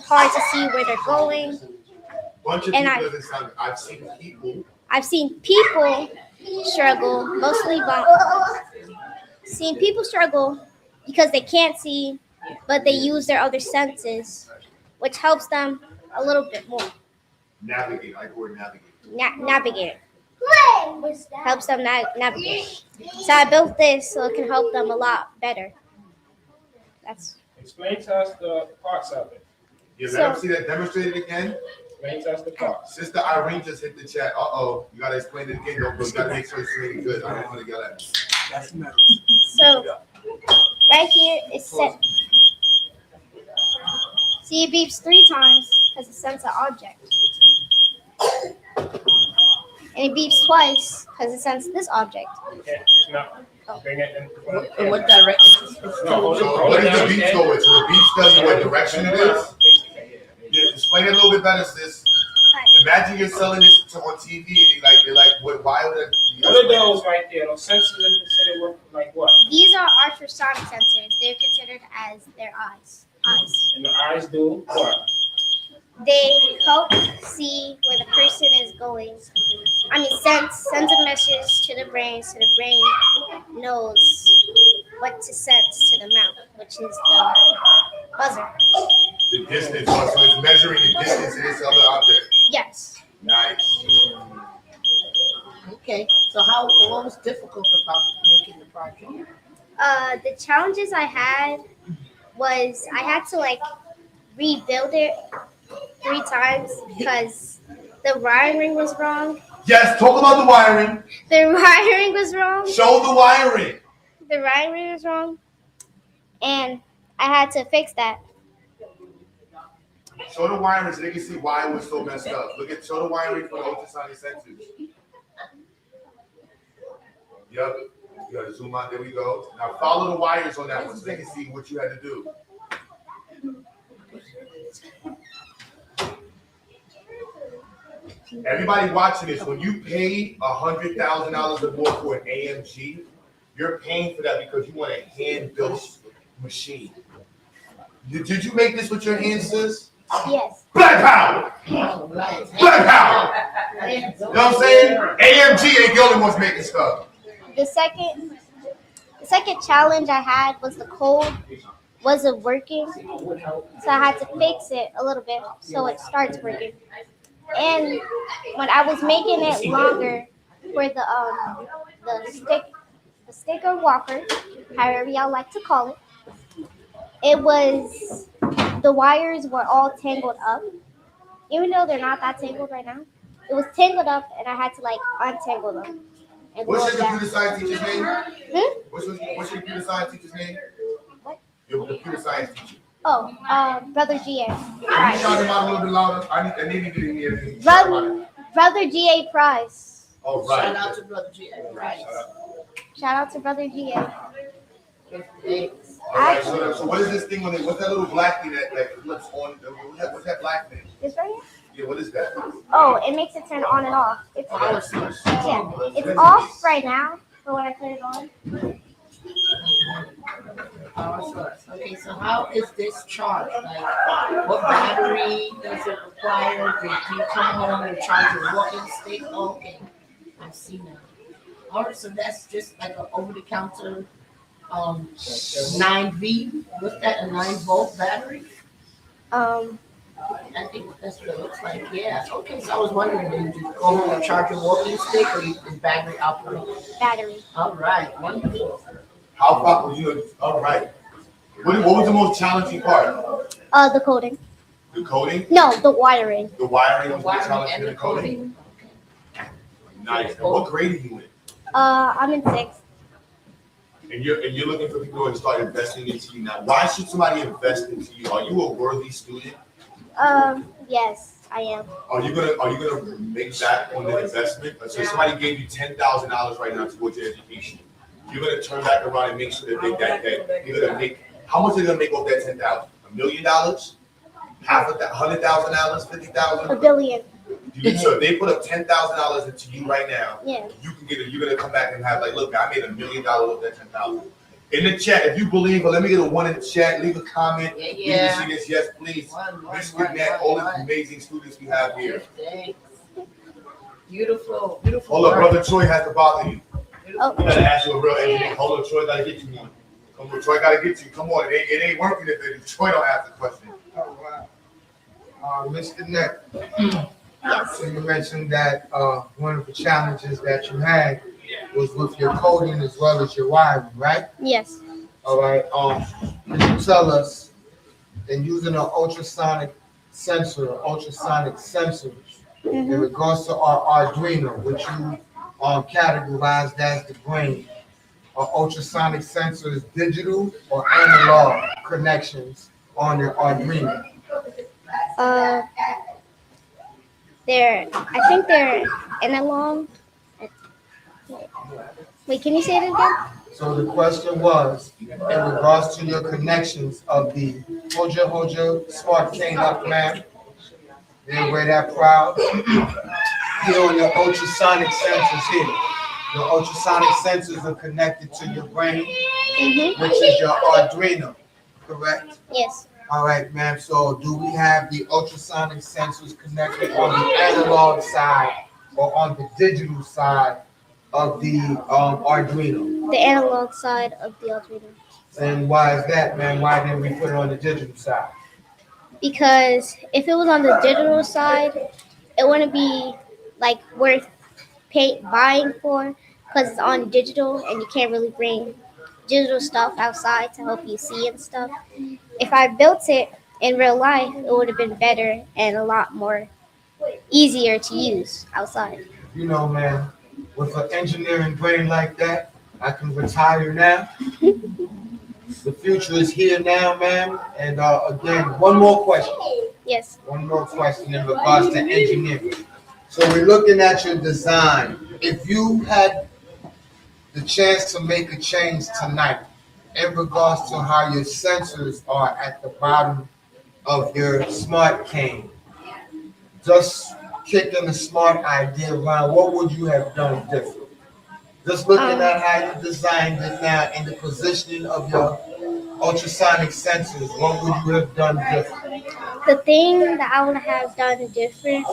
R: hard to see where they're going.
C: Bunch of
R: And
C: people doesn't sound. I've seen
R: people struggle, seen people struggle because they can't see, but they use their other senses, which helps them a little bit more.
C: Navigate. I word navigate.
R: Navigate. Helps them navigate. So I built this so it can help them a lot better.
E: Explain to us the parts of it.
C: Yeah, let them see that demonstrated again.
E: Explain to us the parts.
C: Sister Irene just hit the chat. You gotta explain it again, though, but you gotta make sure it's really good. I don't want to get at it.
R: So right here is set. See, it beeps 3 times because it senses an object. And it beeps twice because it senses this object.
E: Okay, no. Bring it in.
P: In what direction?
E: No,
C: So what does the beep go with? So the beep tells you what direction it is? Yeah, explain it a little bit better, sis. Imagine you're selling this on TV and they're like, why would it?
E: What are those right there? Those sensors are considered like what?
R: These are ultrasonic sensors. They're considered as their eyes.
E: And the eyes do what?
R: They help see where the person is going. Sends a message to the brain, so the brain knows what to sense to the mouth, which is the buzzer.
C: The distance, so it's measuring the distance to this other object.
R: Yes.
C: Nice.
P: Okay, so what was difficult about making the project?
R: The challenges I had was I had to rebuild it 3 times because the wiring was wrong.
C: Yes, talk about the wiring.
R: The wiring was wrong.
C: Show the wiring.
R: The wiring was wrong, and I had to fix that.
C: Show the wiring so they can see why it was so messed up. Show the wiring for the ultrasonic sensors. Yep. You gotta zoom out. There we go. Now follow the wires on that one so they can see what you had to do. Everybody watching this, when you pay $100,000 or more for an AMG, you're paying for that because you want a hand-built machine. Did you make this with your hands, sis?
R: Yes.
C: Black power! Black power! You know what I'm saying? AMG ain't the only ones making stuff.
R: The second challenge I had was the code wasn't working, so I had to fix it a little bit so it starts working. And when I was making it longer for the stick a stick or walker, however y'all like to call it. It was the wires were all tangled up, even though they're not that tangled right now. It was tangled up, and I had to like untangle them. And
C: What's
R: glue
C: your
R: them
C: computer
R: down.
C: science teacher's name? What's your computer science teacher's name?
R: What?
C: Your computer science teacher.
R: Oh, Brother GA.
C: Can you shout him out a little bit louder? I need to hear him.
R: Brother GA Price.
C: Oh, right.
P: Shout out to Brother G.A. Price.
R: Shout out to Brother GA.
C: All right, so what is this thing on it? What's that little black thing that flips on? What's that black thing?
R: This right here?
C: Yeah, what is that?
R: Oh, it makes it turn on and off. It's off right now, but when I put it on.
P: Okay, so how is this charged? Like, what battery does it require? Do you come home and charge your walking stick? Okay, I see now. All right, so that's just like an over-the-counter 9V. What's that? A 9-volt battery? I think that's what it looks like. Yeah. Okay, so I was wondering, do you go home and charge your walking stick, or is battery operated?
R: Battery.
P: All right, wonderful.
C: How far you? All right. What was the most challenging part?
R: The coding.
C: The coding?
R: No, the wiring.
C: The wiring was the challenging, and the coding. Nice. And what grade are you in?
R: I'm in 6th.
C: And you're looking for people to start investing into you now. Why should somebody invest into you? Are you a worthy student?
R: Yes, I am.
C: Are you gonna make back on the investment? So somebody gave you $10,000 right now towards your education. You're gonna turn back around and make sure that you're gonna make. How much are you gonna make off that $10,000? $1 million? Half of that? $100,000? $50,000?
R: $1 billion.
C: So if they put up $10,000 into you right now,
R: yeah,
C: you can get it. You're gonna come back and have like, look, I made $1 million off that $10,000. In the chat, if you believe, let me get a 1 in the chat. Leave a comment.
P: Yeah.
C: See this, yes, please. Miss Goodnett, all the amazing students we have here.
P: Thanks. Beautiful, beautiful.
C: Hold up, brother Troy has to bother you.
R: Oh.
C: We gotta ask you a real engineer. Hold on, Troy gotta get you one. Come on, Troy gotta get you. Come on, it ain't working if Troy don't ask the question.
G: Oh, wow. Mr. Neck, so you mentioned that one of the challenges that you had was with your coding as well as your wiring, right?
R: Yes.
G: All right. Can you tell us, in using an ultrasonic sensor, ultrasonic sensors, in regards to our Arduino, which you categorized as the brain, are ultrasonic sensors digital or analog connections on the Arduino?
R: I think they're analog. Wait, can you say it again?
G: So the question was, in regards to your connections of the hold your smart cane up, man. Then wear that proud. Here on your ultrasonic sensors here. Your ultrasonic sensors are connected to your brain, which is your Arduino, correct?
R: Yes.
G: All right, ma'am. So do we have the ultrasonic sensors connected on the analog side or on the digital side of the Arduino?
R: The analog side of the Arduino.
G: And why is that, man? Why didn't we put it on the digital side?
R: Because if it was on the digital side, it wouldn't be like worth buying for, because it's on digital and you can't really bring digital stuff outside to help you see and stuff. If I built it in real life, it would have been better and a lot more easier to use outside.
G: You know, man, with an engineering brain like that, I can retire now. The future is here now, ma'am. And again, one more question.
R: Yes.
G: One more question in regards to engineering. So we're looking at your design. If you had the chance to make a change tonight in regards to how your sensors are at the bottom of your smart cane, just kicking the smart idea around, what would you have done different? Just looking at how you designed it now and the positioning of your ultrasonic sensors, what would you have done different?
R: The thing that I would have done different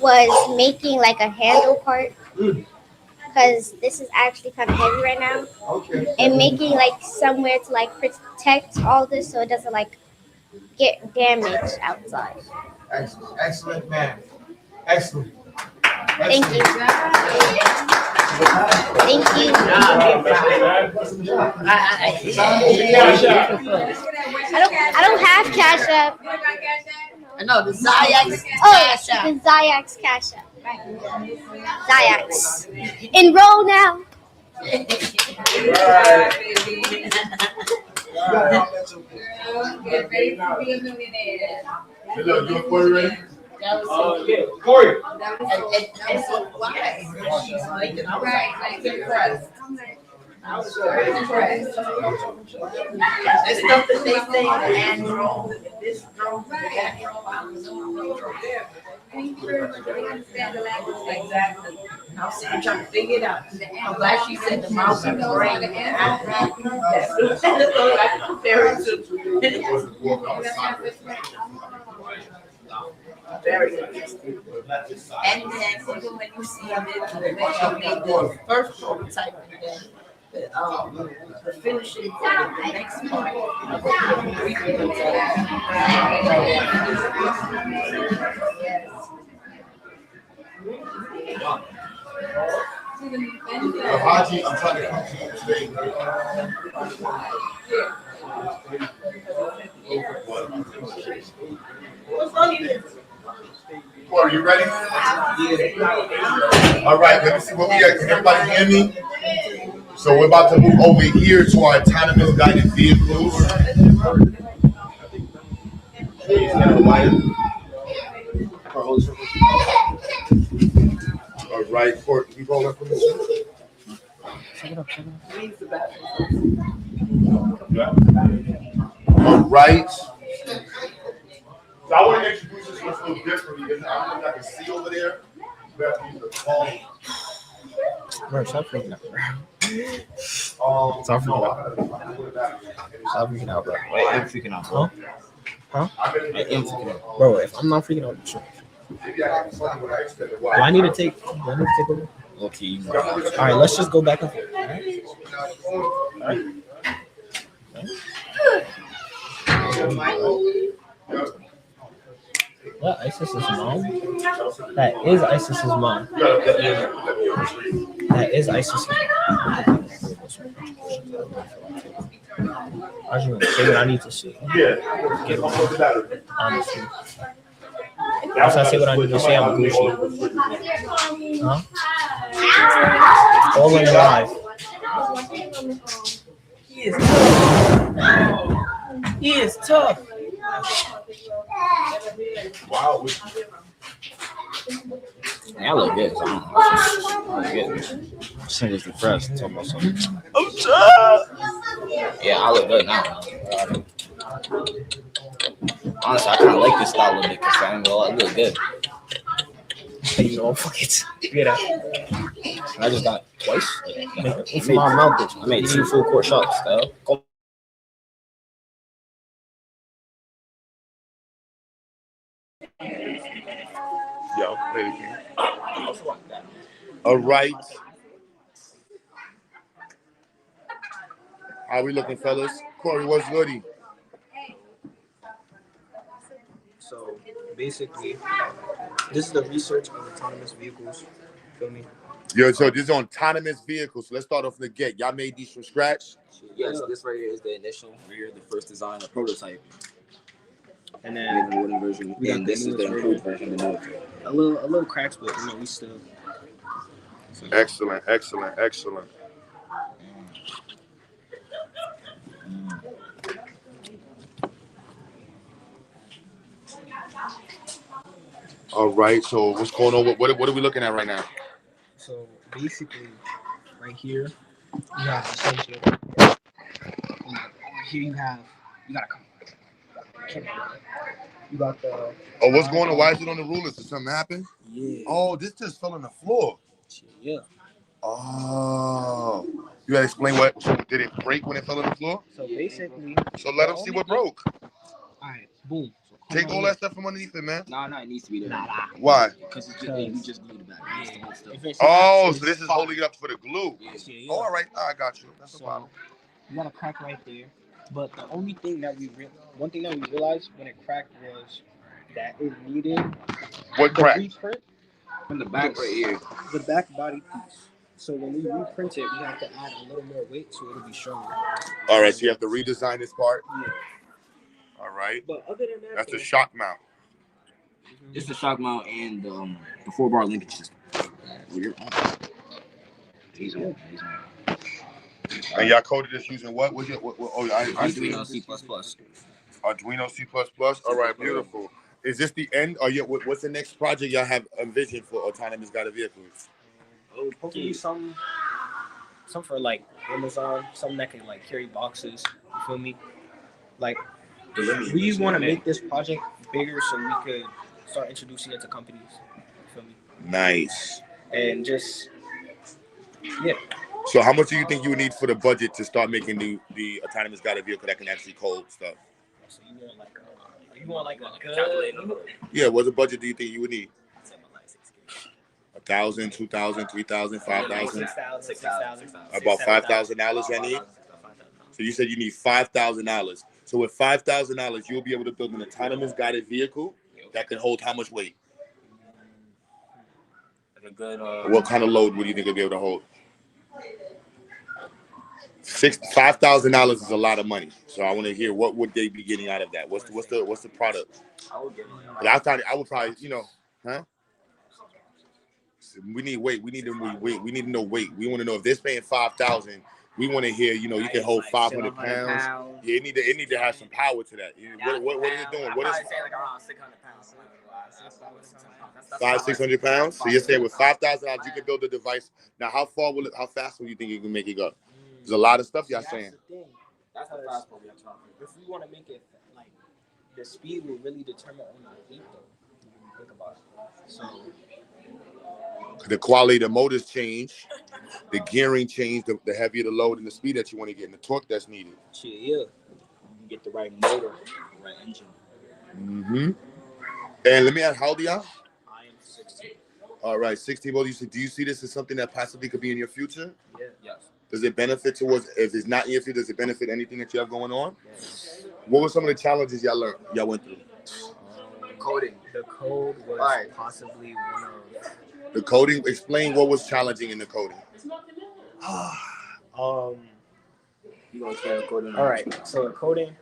R: was making like a handle part, because this is actually kind of heavy right now.
G: Okay.
R: And making like somewhere to like protect all this so it doesn't like get damaged outside.
G: Excellent, excellent, man. Excellent.
R: Thank you. Thank you. I don't have Cash App.
P: No, the XyayX
R: Oh,
P: Cash App.
R: the XyayX Cash App. XyayX. Enroll now.
C: Get ready to be a millionaire. Look, you and Corey ready? Corey.
P: And so why? She's like, I was impressed. I was very impressed. The stuff that they say, the hand drone, this drone, that drone, I was understand the language exactly. I was sitting trying to figure it out. I'm glad she said the mouse and the brain. That's all I can compare it to. Very interesting. And then even when you see them, they made the first prototype and then the finishing for the next part.
C: Haji, I'm trying to come to you today. Corey, you ready? All right, let me see what we got. Can everybody hear me? So we're about to move over here to our autonomous guided vehicles. All right, Corey, can you roll up for me? All right. So I want to introduce this one a little differently because I don't think I can see over there. We have to use the phone.
K: Bro, stop freaking out, bro. Stop freaking out. Stop freaking out, bro.
H: I am freaking out, bro.
K: Huh?
H: I am freaking out.
K: Bro, if I'm not freaking out, sure. Do I need to take over?
H: Okay.
K: All right, let's just go back and forth. All right. What, ISIS's mom? That is ISIS's mom. That is ISIS's mom. I just want to say what I need to say. Get it. Honestly. Once I say what I need to say, I'm Gucci. Huh? All in live.
P: He is tough.
C: Wow.
H: Yeah, I look good. So I look good. This nigga's depressed. Talking about something. I'm tired. Yeah, I look good now. Honestly, I kind of like this style a little bit because I look good.
K: You know, fuck it. Get out.
H: I just got twice.
K: It's my mouth, bitch.
H: I made 2 full court shots, though.
C: Yo, play the game. All right. How we looking, fellas? Corey, what's goody?
K: So basically, this is the research on autonomous vehicles. Feel me?
C: Yo, so this is on autonomous vehicles. So let's start off from the get. Y'all made these from scratch?
H: Yes, this right here is the initial. Right here, the first design, the prototype.
K: And then
H: the wooden version. And this is the improved version.
K: A little cracks, but you know we still.
C: Excellent, excellent, excellent. All right. So what's going on? What are we looking at right now?
K: So basically, right here, you have essentially. Here you gotta come. You got the.
C: Oh, what's going on? Why is it on the rulers? Did something happen?
K: Yeah.
C: Oh, this just fell on the floor.
K: Yeah.
C: Oh. You gotta explain what? So did it break when it fell on the floor?
K: So basically.
C: So let them see what broke.
K: All right. Boom. So
C: take all that stuff from underneath it, man.
H: Nah, it needs to be there.
C: Why?
H: Because you just glued it back.
C: Oh, so this is holding it up for the glue.
K: Yeah.
C: Oh, all right. I got you. That's no problem.
K: You got a crack right there. But the only thing that one thing that we realized when it cracked was that it needed
C: what crack?
K: Reprint
H: from the back right here.
K: The back body piece. So when we reprint it, we have to add a little more weight so it'll be stronger.
C: All right, so you have to redesign this part.
K: Yeah.
C: All right.
K: But other than that,
C: that's the shock mount.
H: It's the shock mount and the 4-bar linkage system.
C: And y'all coded this using what? Was it?
H: Arduino C++.
C: Arduino C++. All right, beautiful. Is this the end? Or what's the next project y'all have envisioned for autonomous guided vehicles?
K: hopefully some for like Amazon, some that can like carry boxes. You feel me? Like we want to make this project bigger so we could start introducing it to companies. You feel me?
C: Nice.
K: And just yeah.
C: So how much do you think you would need for the budget to start making the autonomous guided vehicle that can actually code stuff?
K: So you want like a good.
C: Yeah, what's the budget do you think you would need? 1,000, 2,000, 3,000, 5,000?
K: 6,000.
C: About $5,000 I need? So you said you need $5,000. So with $5,000, you'll be able to build an autonomous guided vehicle that can hold how much weight?
H: Like a good.
C: What kind of load would you think it'll be able to hold? $5,000 is a lot of money. So I want to hear what would they be getting out of that? What's the product? I would probably, huh? We need weight. We need to know weight. We want to know if they're paying $5,000. We want to hear, you can hold 500 pounds. Yeah, it need to have some power to that. What is it doing? What is
H: like around 600 pounds.
C: 500-600 pounds? So you're saying with $5,000 you can build a device. Now how fast will you think you can make it go? There's a lot of stuff y'all saying.
K: That's the fast part we are talking. If we want to make it like the speed will really determine on the weight though. Think about it. So
C: the quality of the motors change, the gearing change, the heavier the load and the speed that you want to get and the torque that's needed.
K: Yeah. You get the right motor, the right engine.
C: Mm-hmm. And let me ask, how old are y'all?
K: I am 16.
C: All right, 16. Well, do you see this as something that possibly could be in your future?
K: Yeah. Yes.
C: Does it benefit towards, if it's not in your future, does it benefit anything that you have going on? Yes. What were some of the challenges y'all went through?
K: Coding. The code was possibly one of...
C: The coding, explain what was challenging in the coding.
K: You gonna explain the coding? All right, so the coding,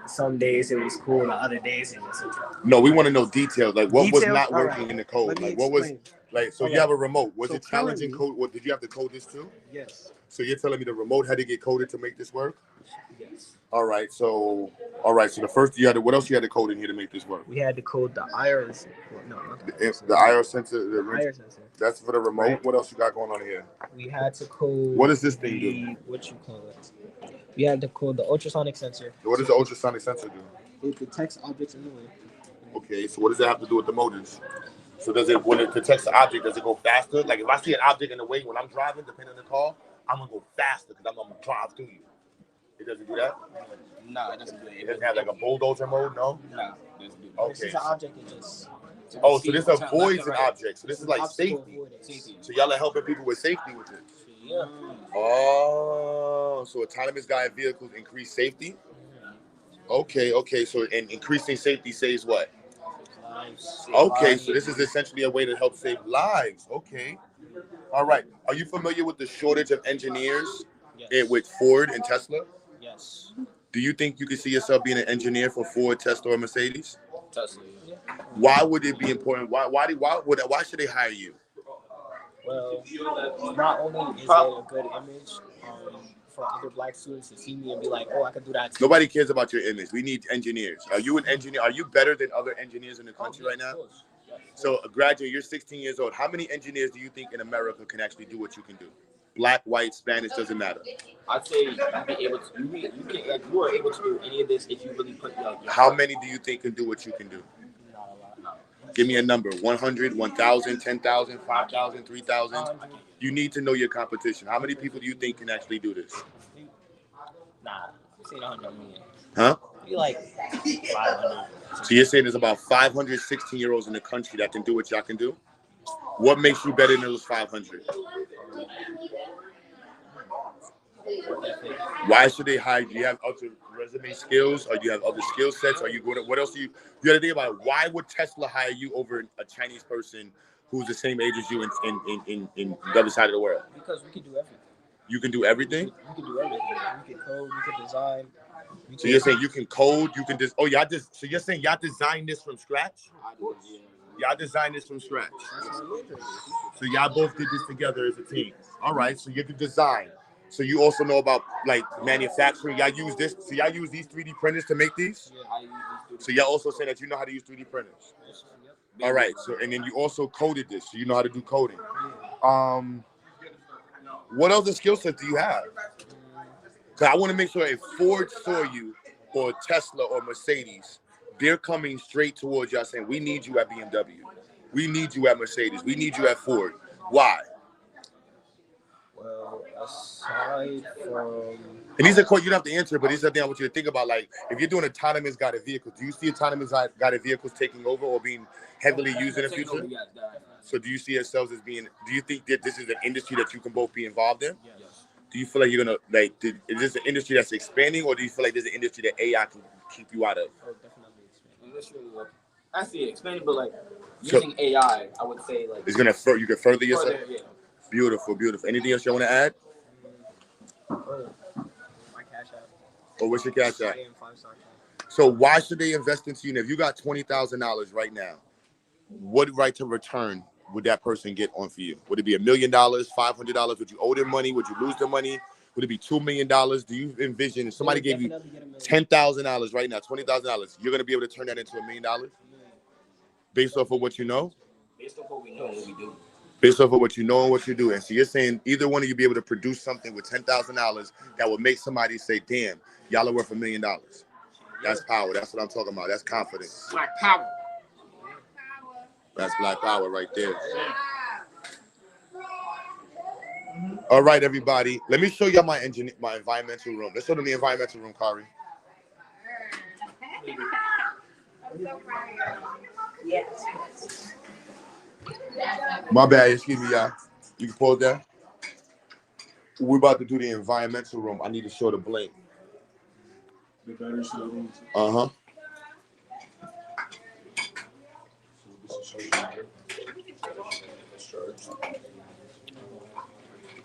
K: some days it was cool, the other days it was...
C: No, we want to know details, like what was not working in the code? Like what was... Like, so you have a remote. Was it challenging code? What, did you have to code this too?
K: Yes.
C: So you're telling me the remote had to get coded to make this work?
K: Yes.
C: All right. So the first you had to, what else you had to code in here to make this work?
K: We had to code the IR. No, not
C: the IR sensor. The
K: IR sensor.
C: That's for the remote. Right. What else you got going on here?
K: We had to code.
C: What does this thing do?
K: What you call it? We had to code the ultrasonic sensor.
C: What does the ultrasonic sensor do?
K: It detects objects in the way.
C: Okay. So what does that have to do with the motors? So when it detects the object, does it go faster? Like if I see an object in the way when I'm driving, depending on the car, I'm gonna go faster because I'm gonna drive through you. It doesn't do that?
K: No, it doesn't do that.
C: It doesn't have like a bulldozer mode, no?
K: No, it doesn't do that.
C: Okay.
K: This is an object that just...
C: Oh, so this avoids an object. So this is like safety. So y'all are helping people with safety with it.
K: Yeah.
C: Oh, so autonomous guided vehicles increase safety? Okay. So and increasing safety saves what? Okay, so this is essentially a way to help save lives. Okay. All right. Are you familiar with the shortage of engineers with Ford and Tesla?
K: Yes.
C: Do you think you could see yourself being an engineer for Ford, Tesla, or Mercedes?
K: Tesla.
C: Why would it be important? Why should they hire you?
K: Well, not only is it a good image for other black students to see me and be like, oh, I could do that too.
C: Nobody cares about your image. We need engineers. Are you an engineer? Are you better than other engineers in the country right now? So, a graduate, you're 16 years old. How many engineers do you think in America can actually do what you can do? Black, white, Spanish, doesn't matter.
H: I'd say you'd be able to. You are able to do any of this if you really put your
C: How many do you think can do what you can do?
K: Not a lot.
C: Give me a number. 100, 1,000, 10,000, 5,000, 3,000. You need to know your competition. How many people do you think can actually do this?
K: Nah, I'm saying 100 million.
C: Huh?
K: Be like 500.
C: So you're saying there's about 500 16-year-olds in the country that can do what y'all can do? What makes you better than those 500? Why should they hire you? Do you have other resume skills, or do you have other skill sets? Are you going to, what else do you got to think about? Why would Tesla hire you over a Chinese person
S: who's the same age as you in the other side of the world?
K: Because we can do everything.
S: You can do everything?
K: We can do everything. We can code, we can design.
S: So you're saying you can code, you can just, so you're saying y'all designed this from scratch? Y'all designed this from scratch. So y'all both did this together as a team. All right, so you can design. So you also know about like manufacturing. Y'all use this. So y'all use these 3D printers to make these?
K: Yeah, I use these 3D.
S: So y'all also saying that you know how to use 3D printers. All right. So and then you also coded this, so you know how to do coding. What other skill sets do you have? Because I want to make sure if Ford saw you, or Tesla or Mercedes, they're coming straight towards y'all saying, we need you at BMW. We need you at Mercedes. We need you at Ford. Why?
K: Well, aside from...
S: And these are questions you don't have to answer, but these are things I want you to think about. Like, if you're doing autonomous guided vehicles, do you see autonomous guided vehicles taking over or being heavily used in the future? So do you see yourselves as being, do you think that this is an industry that you can both be involved in?
K: Yes.
S: Do you feel like you're going to, like, is this an industry that's expanding, or do you feel like there's an industry that AI can keep you out of?
K: Oh, definitely expanding. I see it expanding, but like using AI, I would say like...
S: It's going to, you can further yourself?
K: Yeah.
S: Beautiful, beautiful. Anything else you want to add?
K: Oh, my cash app.
S: Or what's your cash app? So why should they invest into you? And if you got $20,000 right now, what right to return would that person get on for you? Would it be $1 million, $500? Would you owe them money? Would you lose the money? Would it be $2 million? Do you envision if somebody gave you $10,000 right now, $20,000, you're going to be able to turn that into $1 million based off of what you know?
K: Based off what we know and what we do.
S: Based off of what you know and what you do. And so you're saying either one of you be able to produce something with $10,000 that would make somebody say, damn, y'all are worth $1 million. That's power. That's what I'm talking about. That's confidence.
K: Black power.
S: That's black power right there. All right, everybody. Let me show y'all my environmental room. Let's show them the environmental room, Kari.
B: Yes.
S: My bad. Excuse me, y'all. You can pause that. We're about to do the environmental room. I need to show the blink. Uh-huh.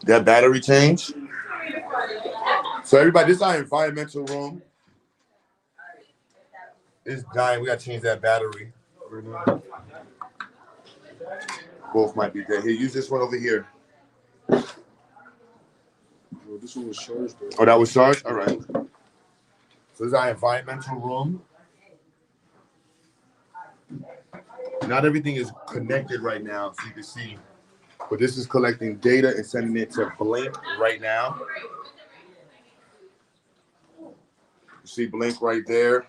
S: That battery change. So everybody, this is our environmental room. It's dying. We gotta change that battery. Both might be dead. Here, use this one over here.
E: Well, this one was charged.
S: Oh, that was charged? All right. So this is our environmental room. Not everything is connected right now, so you can see. But this is collecting data and sending it to Blink right now. You see Blink right there.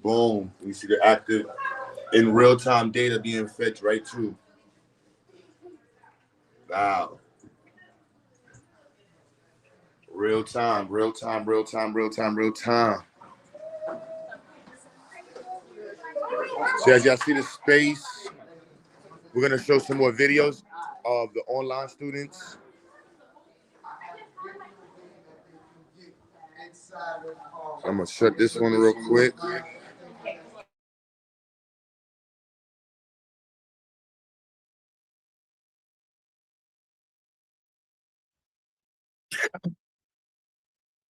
S: Boom. You see the active in real-time data being fed right to. Wow. Real time, real time, real time, real time, real time. So as y'all see the space, we're gonna show some more videos of the online students. So I'm gonna shut this one real quick.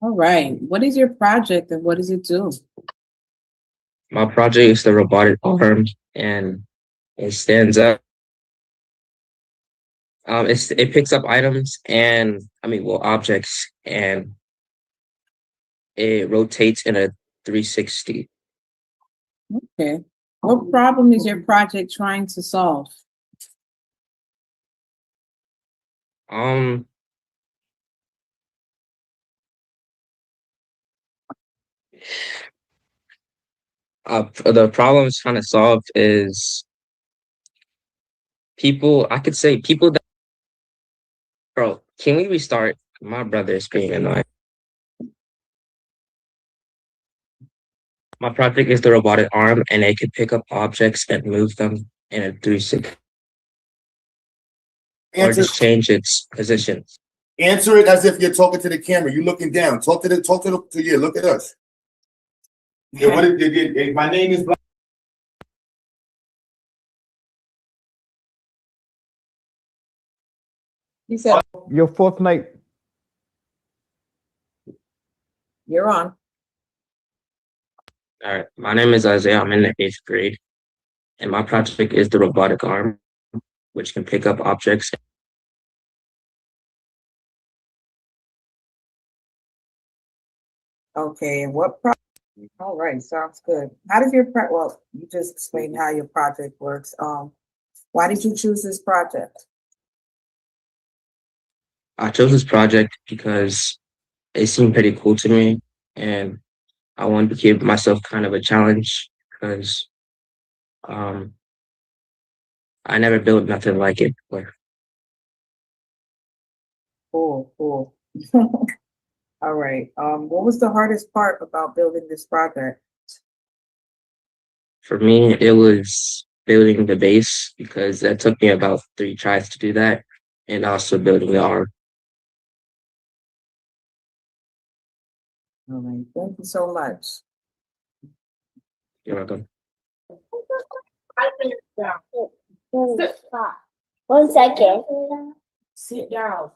B: All right. What is your project and what does it do?
T: My project is the robotic arm, and it stands up. It picks up items and objects, and it rotates in a 360.
B: Okay. What problem is your project trying to solve?
T: The problem it's trying to solve is people. I could say people that. Bro, can we restart? My brother is being annoying. My project is the robotic arm, and it can pick up objects and move them in a 360. Or just change its position.
S: Answer it as if you're talking to the camera. You're looking down. Talk to you. Look at us. Yeah, my name is Black.
U: You said
V: Your fourth night.
U: you're on.
T: All right. My name is Isaiah. I'm in the 8th grade, and my project is the robotic arm, which can pick up objects.
U: Okay, and what all right, sounds good. How does well, you just explained how your project works. Why did you choose this project?
T: I chose this project because it seemed pretty cool to me, and I wanted to give myself kind of a challenge because um, I never built nothing like it before.
U: Cool. All right. What was the hardest part about building this project?
T: For me, it was building the base because that took me about 3 tries to do that, and also building the arm.
U: All right. Thank you so much.
T: You're welcome.
R: One second.
U: Sit down.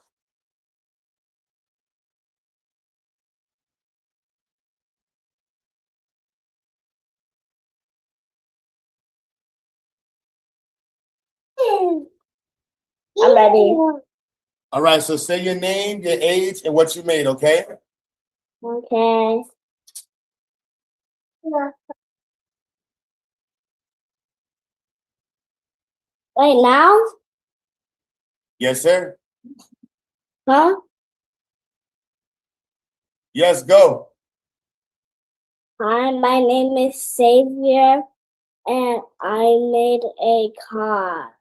R: I'm ready.
S: All right, so say your name, your age, and what you made, okay?
R: Okay. Right now?
S: Yes, sir.
R: Huh?
S: Yes, go.
R: Hi, my name is Xavier, and I made a car.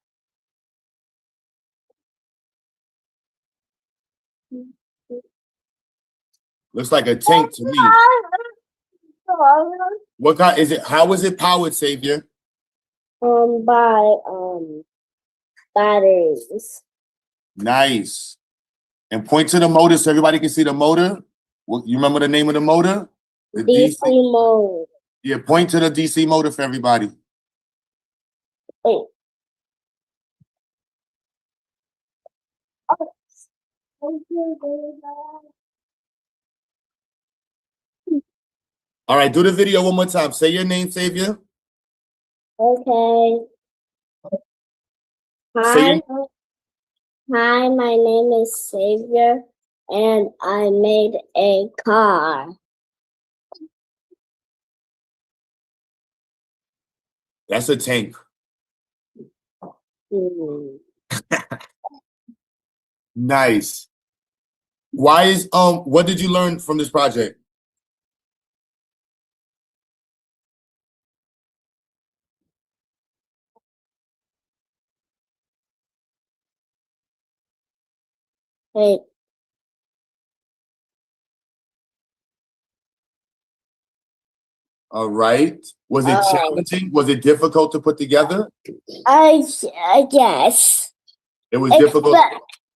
S: Looks like a tank to me. What kind is it? How is it powered, Savior?
R: By batteries.
S: Nice. And point to the motor so everybody can see the motor. You remember the name of the motor? The
R: DC mode.
S: Yeah, point to the DC motor for everybody.
R: Wait.
S: All right, do the video one more time. Say your name, Savior.
R: Okay.
S: Say
R: Hi, my name is Xavier, and I made a car.
S: That's a tank. Nice. Why is what did you learn from this project?
R: Hey.
S: All right. Was it challenging? Was it difficult to put together?
R: I guess.
S: It was difficult.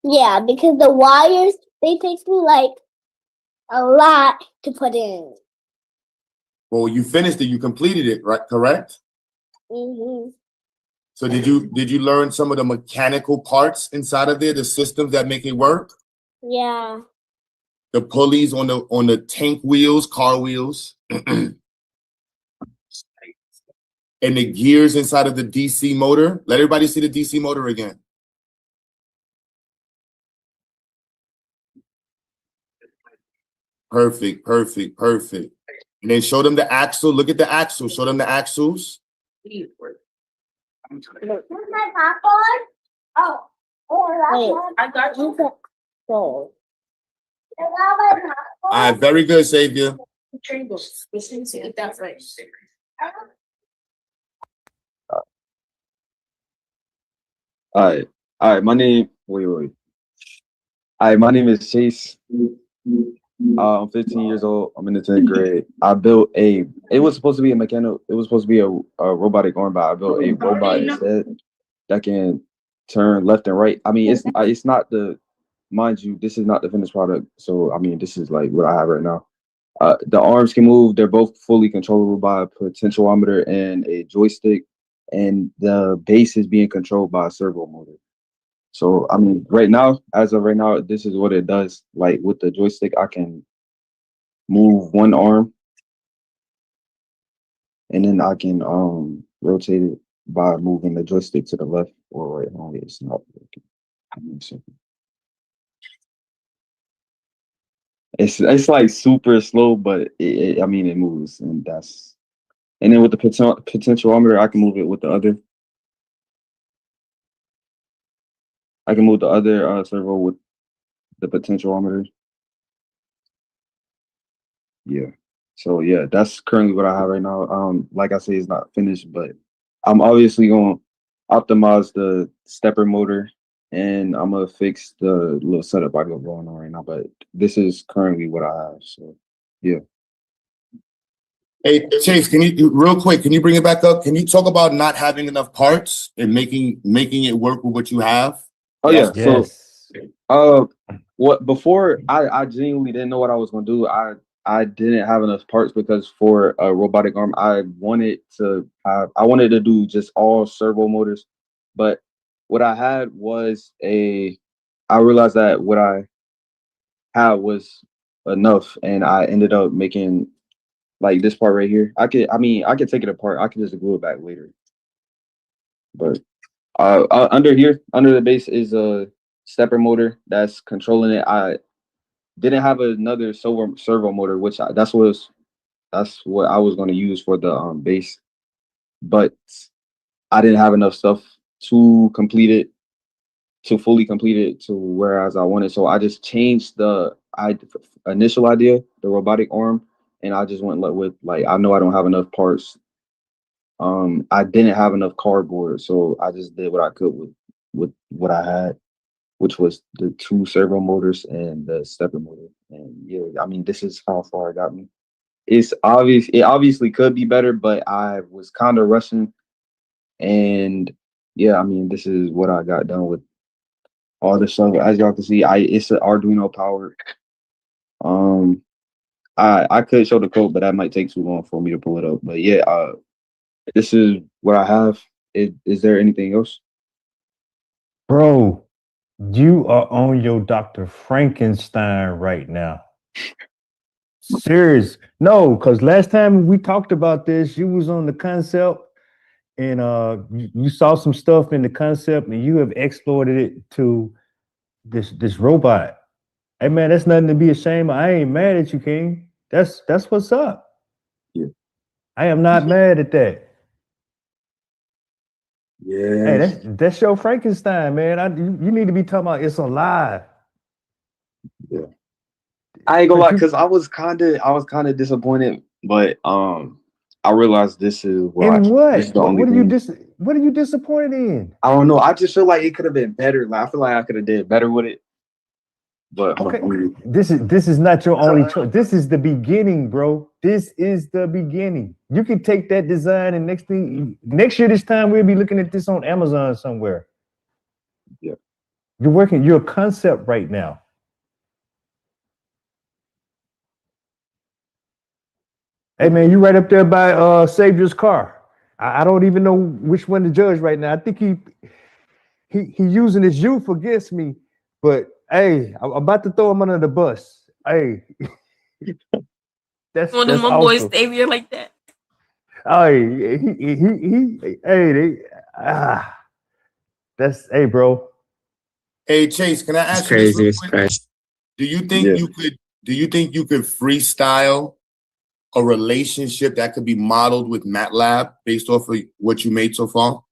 R: Yeah, because the wires, they take me like a lot to put in.
S: Well, you finished it. You completed it, right? Correct.
R: Mm-hmm.
S: So did you learn some of the mechanical parts inside of there, the systems that make it work?
R: Yeah.
S: The pulleys on the tank wheels, car wheels, and the gears inside of the DC motor. Let everybody see the DC motor again. Perfect. And then show them the axle. Look at the axle. Show them the axles.
R: Where's my popcorn? Oh. Wait, I got you.
S: All right, very good, Xavier.
U: That first.
W: All right. My name. Wait. All right, my name is Chase. I'm 15 years old. I'm in the 10th grade. I built it was supposed to be a mechanical. It was supposed to be a robotic arm, but I built a robot instead that can turn left and right. I mean, it's not mind you, this is not the finished product. So I mean, this is like what I have right now. The arms can move. They're both fully controllable by a potentiometer and a joystick, and the base is being controlled by a servo motor. So I mean, right now, as of right now, this is what it does. Like with the joystick, I can move one arm, and then I can rotate it by moving the joystick to the left or right. Only it's not working. Give me a second. It's like super slow, but I mean it moves, and that's and then with the potentiometer, I can move it with the other. I can move the other servo with the potentiometer. Yeah. So yeah, that's currently what I have right now. Like I say, it's not finished, but I'm obviously gonna optimize the stepper motor, and I'm gonna fix the little setup I got going on right now. But this is currently what I have. So yeah.
S: Hey Chase, can you real quick? Can you bring it back up? Can you talk about not having enough parts and making it work with what you have?
W: Oh yeah.
J: Yes.
W: So what before I genuinely didn't know what I was gonna do. I didn't have enough parts because for a robotic arm I wanted to do just all servo motors, but what I had was I realized that what I had was enough, and I ended up making like this part right here. I could take it apart. I could just glue it back later. But under here, under the base is a stepper motor that's controlling it. I didn't have another servo motor, which that's what I was going to use for the base, but I didn't have enough stuff to complete it, to fully complete it to whereas I wanted. So I just changed the initial idea, the robotic arm, and I just went with like I know I don't have enough parts. I didn't have enough cardboard, so I just did what I could with what I had, which was the two servo motors and the stepper motor. And yeah, I mean, this is how far it got me. It's obvious. It obviously could be better, but I was kind of rushing. And yeah, I mean, this is what I got done with all the stuff. As y'all can see, it's an Arduino powered. I could show the code, but that might take too long for me to pull it up. But yeah, this is what I have. Is there anything else?
A: Bro, you are on your Dr. Frankenstein right now. Serious. No, because last time we talked about this, you was on the concept and you saw some stuff in the concept and you have exploited it to this robot. Hey man, that's nothing to be ashamed of. I ain't mad at you, King. That's what's up.
W: Yeah.
A: I am not mad at that.
W: Yeah.
A: Hey, that's your Frankenstein, man. You need to be talking about it's alive.
W: Yeah. I ain't gonna lie, because I was kind of disappointed, but I realized this is
A: What
W: this is the only
A: what are
W: thing.
A: you disappointed in?
W: I don't know. I just feel like it could have been better. Like I feel like I could have did better with it. But
A: okay, this is not your only choice. This is the beginning, bro. This is the beginning. You can take that design and next year this time we'll be looking at this on Amazon somewhere.
W: Yeah.
A: You're a concept right now. Hey man, you right up there by Savior's car. I don't even know which one to judge right now. I think he using his youth against me, but hey, I'm about to throw him under the bus. Hey, that's
M: my
A: awesome.
M: boys Xavier like that.
A: Hey, that's hey, bro.
S: Hey Chase, can I ask you this real quick? Do you think you could freestyle a relationship that could be modeled with MATLAB based off of what you made so far?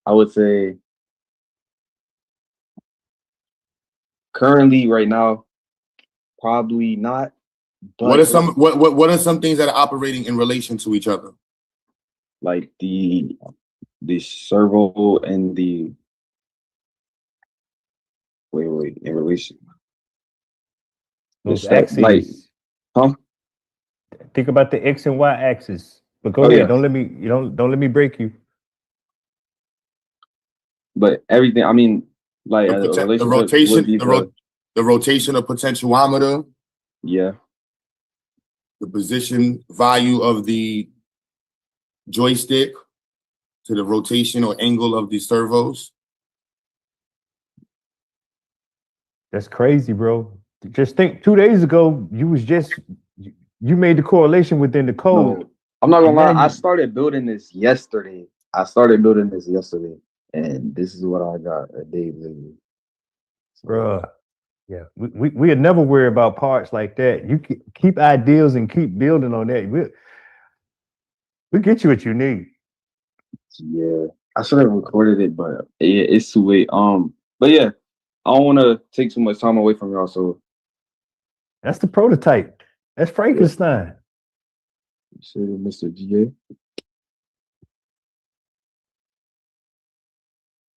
W: I would say currently right now, probably not. But
S: What are some things that are operating in relation to each other?
W: Like the servo and the wait in relation.
A: Those axes.
W: Like, huh?
A: Think about the X and Y axis. But go
W: Oh,
A: ahead.
W: yeah.
A: Don't let me break you.
W: But everything, I mean, like
S: The,
W: a
S: the
W: relationship
S: rotation,
W: would be
S: the rotation of potentiometer.
W: Yeah.
S: The position value of the joystick. to the rotation or angle of the servos.
A: That's crazy, bro. Just think 2 days ago, you made the correlation within the code.
W: No, I'm not gonna
A: And now
W: lie. I
A: you-
W: started building this yesterday. And this is what I got a day later.
A: Bruh. Yeah, we'll never worry about parts like that. You keep ideas and keep building on that. We'll get you what you need.
W: Yeah, I should have recorded it, but yeah, it's too late. But yeah, I don't want to take too much time away from y'all. So
A: That's the prototype. That's Frankenstein.
W: Mr. GA.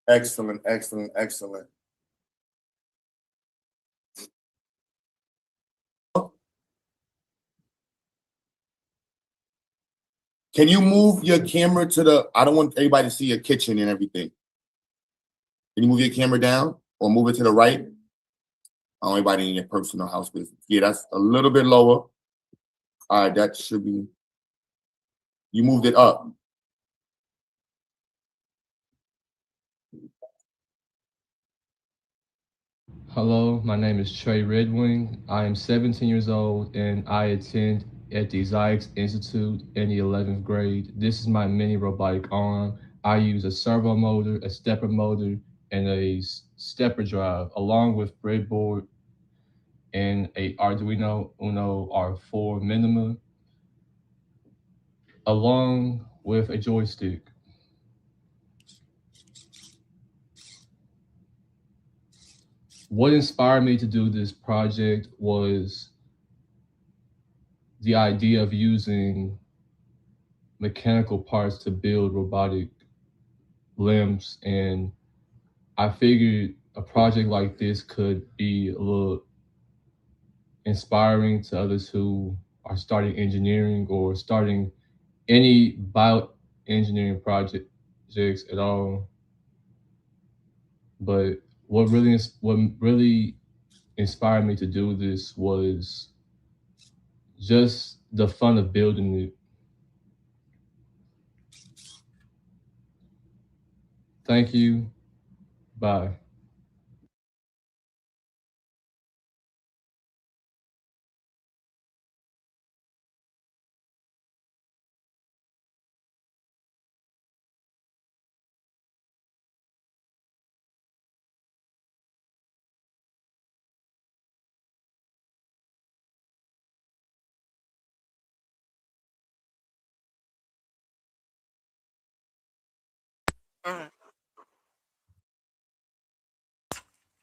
S: Excellent, excellent, excellent. Can you move your camera to the, I don't want everybody to see your kitchen and everything. Can you move your camera down or move it to the right? I don't want anybody in your personal house business. Yeah, that's a little bit lower. All right, that should be, you moved it up.
J: Hello, my name is Trey Redwing. I am 17 years old and I attend at the XyayX Institute in the 11th grade. This is my mini robotic arm. I use a servo motor, a stepper motor, and a stepper drive, along with breadboard and a Arduino Uno R4 minima, along with a joystick. What inspired me to do this project was the idea of using mechanical parts to build robotic limbs, and I figured a project like this could be a little inspiring to others who are starting engineering or starting any bioengineering projects at all. But what really inspired me to do this was just the fun of building it. Thank you. Bye.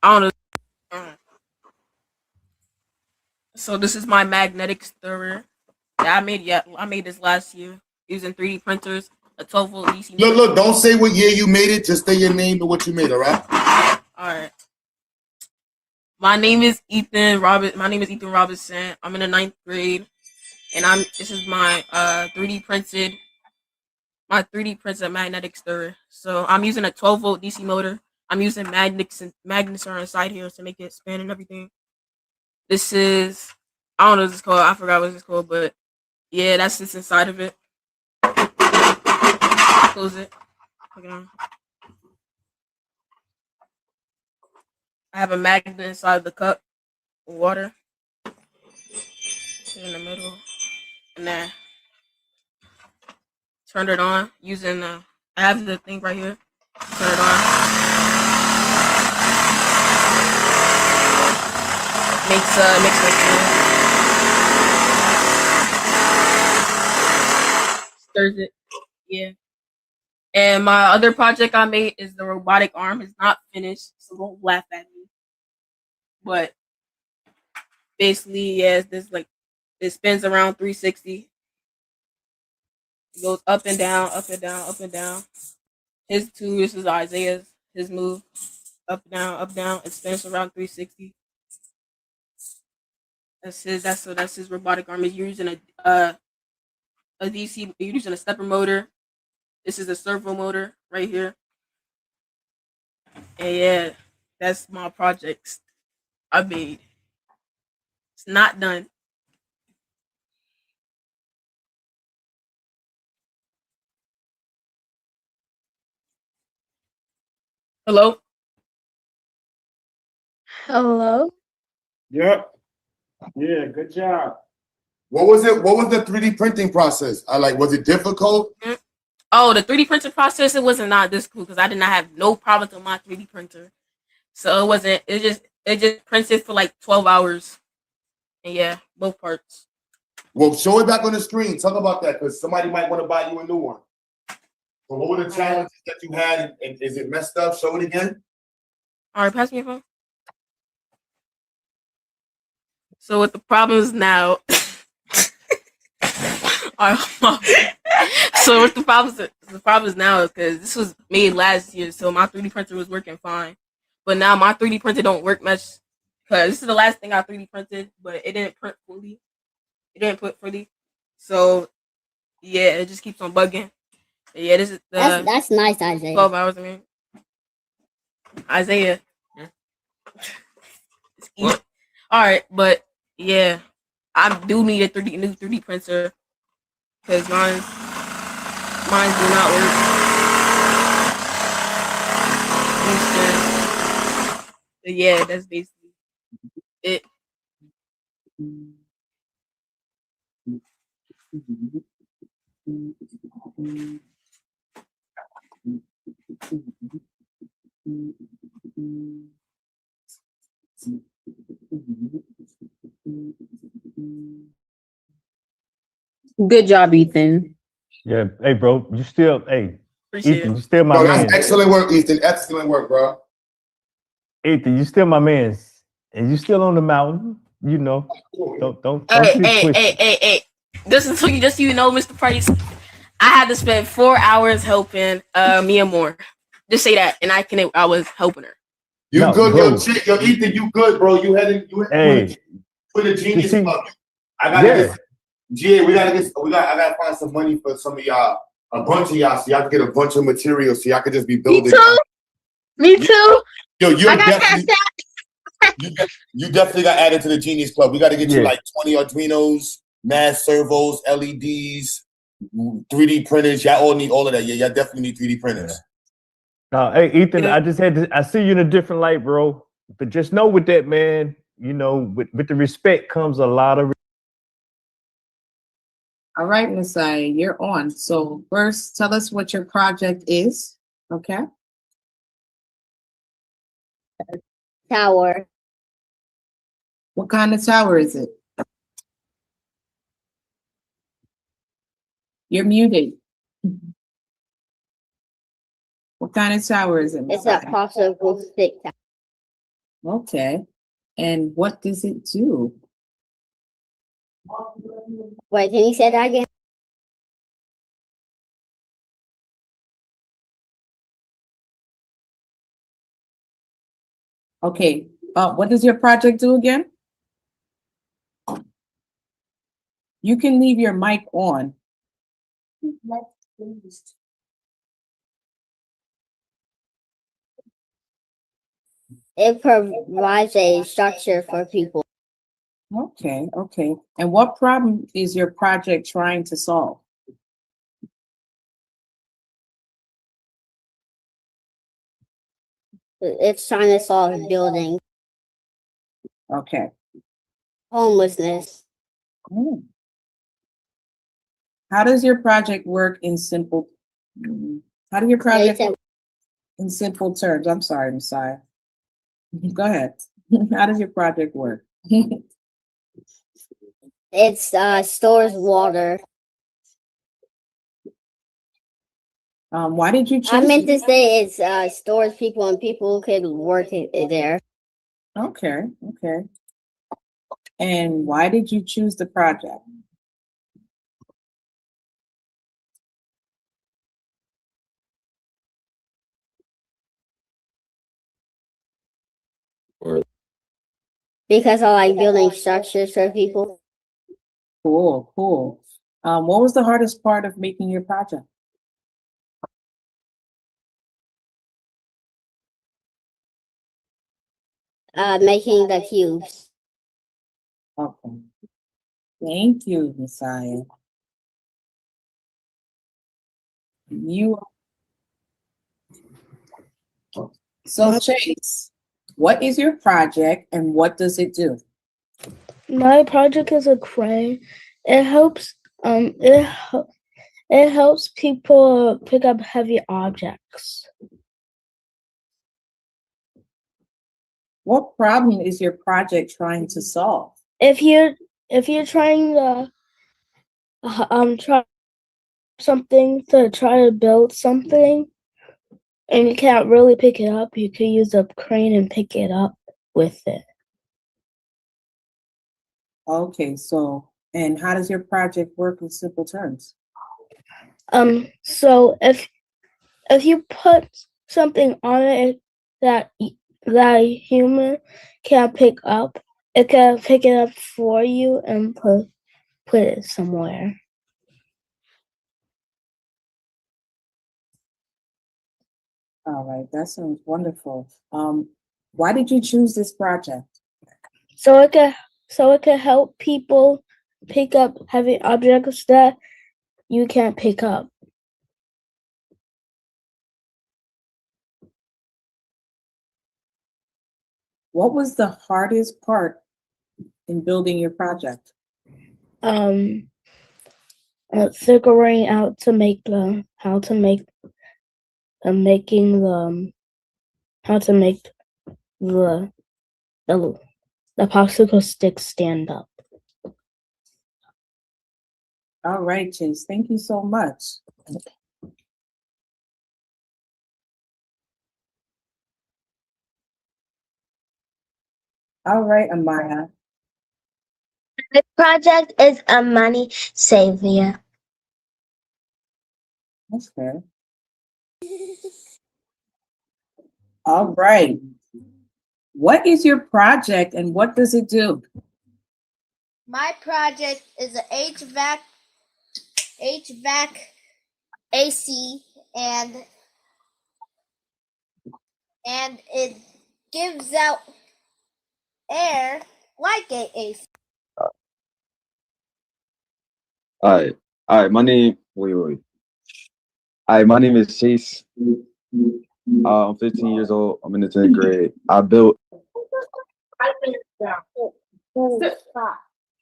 K: I don't know. So this is my magnetic stirrer. Yeah, I made I made this last year using 3D printers, a 12-volt DC.
S: Look, don't say what year you made it, just say your name and what you made, all right?
K: All right. My name is Ethan Robinson. I'm in the 9th grade, and this is my 3D printed magnetic stirrer. So I'm using a 12-volt DC motor. I'm using magnets are inside here to make it spin and everything. This is, I don't know what it's called. I forgot what it's called, but yeah, that's just inside of it. Close it. Put it on. I have a magnet inside the cup of water. Put it in the middle, and then turn it on using I have the thing right here. Turn it on. Makes like stirs it. Yeah. And my other project I made is the robotic arm. It's not finished, so don't laugh at me. But basically, yeah, this like it spins around 360. It goes up and down, up and down, up and down. This is Isaiah's his move. Up down, up down. It spins around 360. That's his robotic arm. You're using a DC. You're using a stepper motor. This is a servo motor right here. And yeah, that's my projects I made. It's not done.
M: Hello?
L: Hello?
C: Yep. Yeah, good job. What was it? What was the 3D printing process? Was it difficult?
M: Oh, the 3D printing process, it wasn't not this cool because I did not have no problems with my 3D printer. So it just prints it for like 12 hours. And yeah, both parts.
C: Well, show it back on the screen. Talk about that because somebody might want to buy you a new one. So what were the challenges that you had and is it messed up? Show it again.
M: All right, pass me your phone. So with the problems now, all right, so with the problems now is because this was made last year, so my 3D printer was working fine, but now my 3D printer don't work much because this is the last thing I 3D printed, but it didn't print fully. It didn't print fully, so yeah, it just keeps on bugging. But yeah, this is the
R: That's nice, Isaiah.
M: 12 hours. I mean, Isaiah. All right, but yeah, I do need a new 3D printer because mine do not work. But yeah, that's basically it.
F: Good job, Ethan.
A: Yeah. Hey, bro, you still, hey,
M: Appreciate
A: Ethan,
M: it.
A: you still my
C: No,
A: man.
C: that's excellent work, Ethan. Excellent work, bro.
A: Ethan, you still my man. And you still on the mountain, you know. Don't
M: Hey,
A: get it
M: hey,
A: twisted.
M: hey, hey, hey. Just so you know, Mr. Price, I had to spend 4 hours helping Mia Moore. Just say that, and I was helping her.
C: You
A: No,
C: good,
A: bro.
C: yo, Ethan, you good, bro. You had
A: Hey,
C: for the Genius
A: see,
C: Club. I gotta
A: yeah.
C: get GA, I gotta find some money for some of y'all, a bunch of y'all, so y'all can get a bunch of materials so y'all can just be building.
Q: Me too.
C: Yo, you're
Q: I got
C: definitely you definitely got added to the Genius Club. We gotta get you
A: Yeah.
C: like 20 Arduinos, mass servos, LEDs, 3D printers. Y'all all need all of that. Yeah, y'all definitely need 3D printers.
A: Hey, Ethan, I see you in a different light, bro. But just know with that, man, you know, with the respect comes a lot of
U: All right, Miss Aya, you're on. So first, tell us what your project is, okay?
R: Tower.
U: What kind of tower is it? You're muted. What kind of tower is it? Miss
R: It's a
U: Aya?
R: possible stick tower.
U: Okay. And what does it do?
R: Wait, can you say that again?
U: Okay. What does your project do again? You can leave your mic on.
R: It provides a structure for people.
U: Okay, okay. And what problem is your project trying to solve?
R: It's trying to solve building
U: Okay.
R: homelessness.
U: Hmm. How does your project work in simple? How do your project work in simple terms? I'm sorry, Messiah. Go ahead. How does your project work?
R: It's stores water.
U: Why did you choose?
R: I meant to say it's stores people and people could work there.
U: Okay, okay. And why did you choose the project?
R: Because I like building structures for people.
U: Cool, cool. What was the hardest part of making your project?
R: Making the cubes.
U: Okay. Thank you, Messiah. You So Chase, what is your project and what does it do?
O: My project is a crane. It helps it helps people pick up heavy objects.
U: What problem is your project trying to solve?
O: If you're trying to try something to try to build something and you can't really pick it up, you could use a crane and pick it up with it.
U: Okay, so and how does your project work in simple terms?
O: So if you put something on it that a human can't pick up, it can pick it up for you and put it somewhere.
U: All right, that sounds wonderful. Why did you choose this project?
O: So it can help people pick up heavy objects that you can't pick up.
U: What was the hardest part in building your project?
O: Figuring out to make the how to make the popsicle stick stand up.
U: All right, Chase, thank you so much. All right, Amaya.
D: The project is a money savior.
U: That's fair. All right. What is your project and what does it do?
R: My project is an HVAC AC and it gives out air like a AC.
W: All right. My name. Wait. Hi, my name is Chase. I'm 15 years old. I'm in the 10th grade. I built.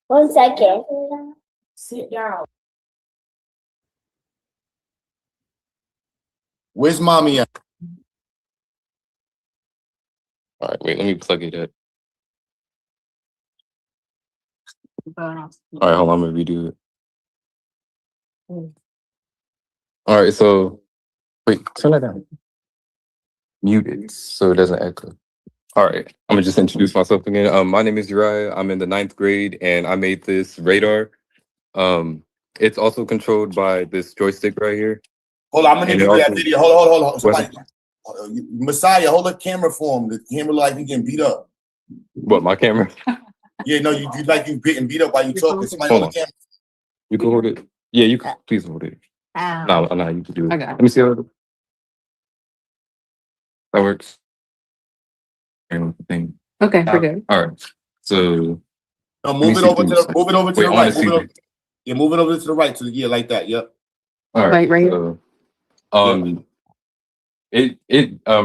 D: 1 second.
U: Sit down.
S: Where's mommy at?
I: All right, wait, let me plug it up. All right, hold on, I'm gonna redo it. All right, so wait, turn that down. Mute it so it doesn't echo. All right, I'm gonna just introduce myself again. My name is Uriah. I'm in the 9th grade, and I made this radar. It's also controlled by this joystick right here.
S: Hold on, I'm gonna
I: And
S: need
I: it
S: to do that
I: also-
S: video. Hold on. Somebody,
I: What?
S: Messiah, hold the camera for him. The camera like he getting beat up.
I: What, my camera?
S: Yeah, no, you like you getting beat up while you talking. Somebody
I: Hold
S: hold the
I: on.
S: camera.
I: You can hold it. Yeah, you can. Please hold it. No, you can do it.
U: I got it.
I: Let me see how that works. Thing.
U: Okay, we're good.
I: All right. So
S: No,
I: let me
S: move it
I: see
S: over
I: through
S: to
I: this.
S: the move it over to
I: Wait,
S: the
I: I wanna
S: right. Move
I: see
S: it over.
I: through.
S: Yeah, move it over to the right. To the like that. Yep.
I: All right.
U: Right here.
I: So, it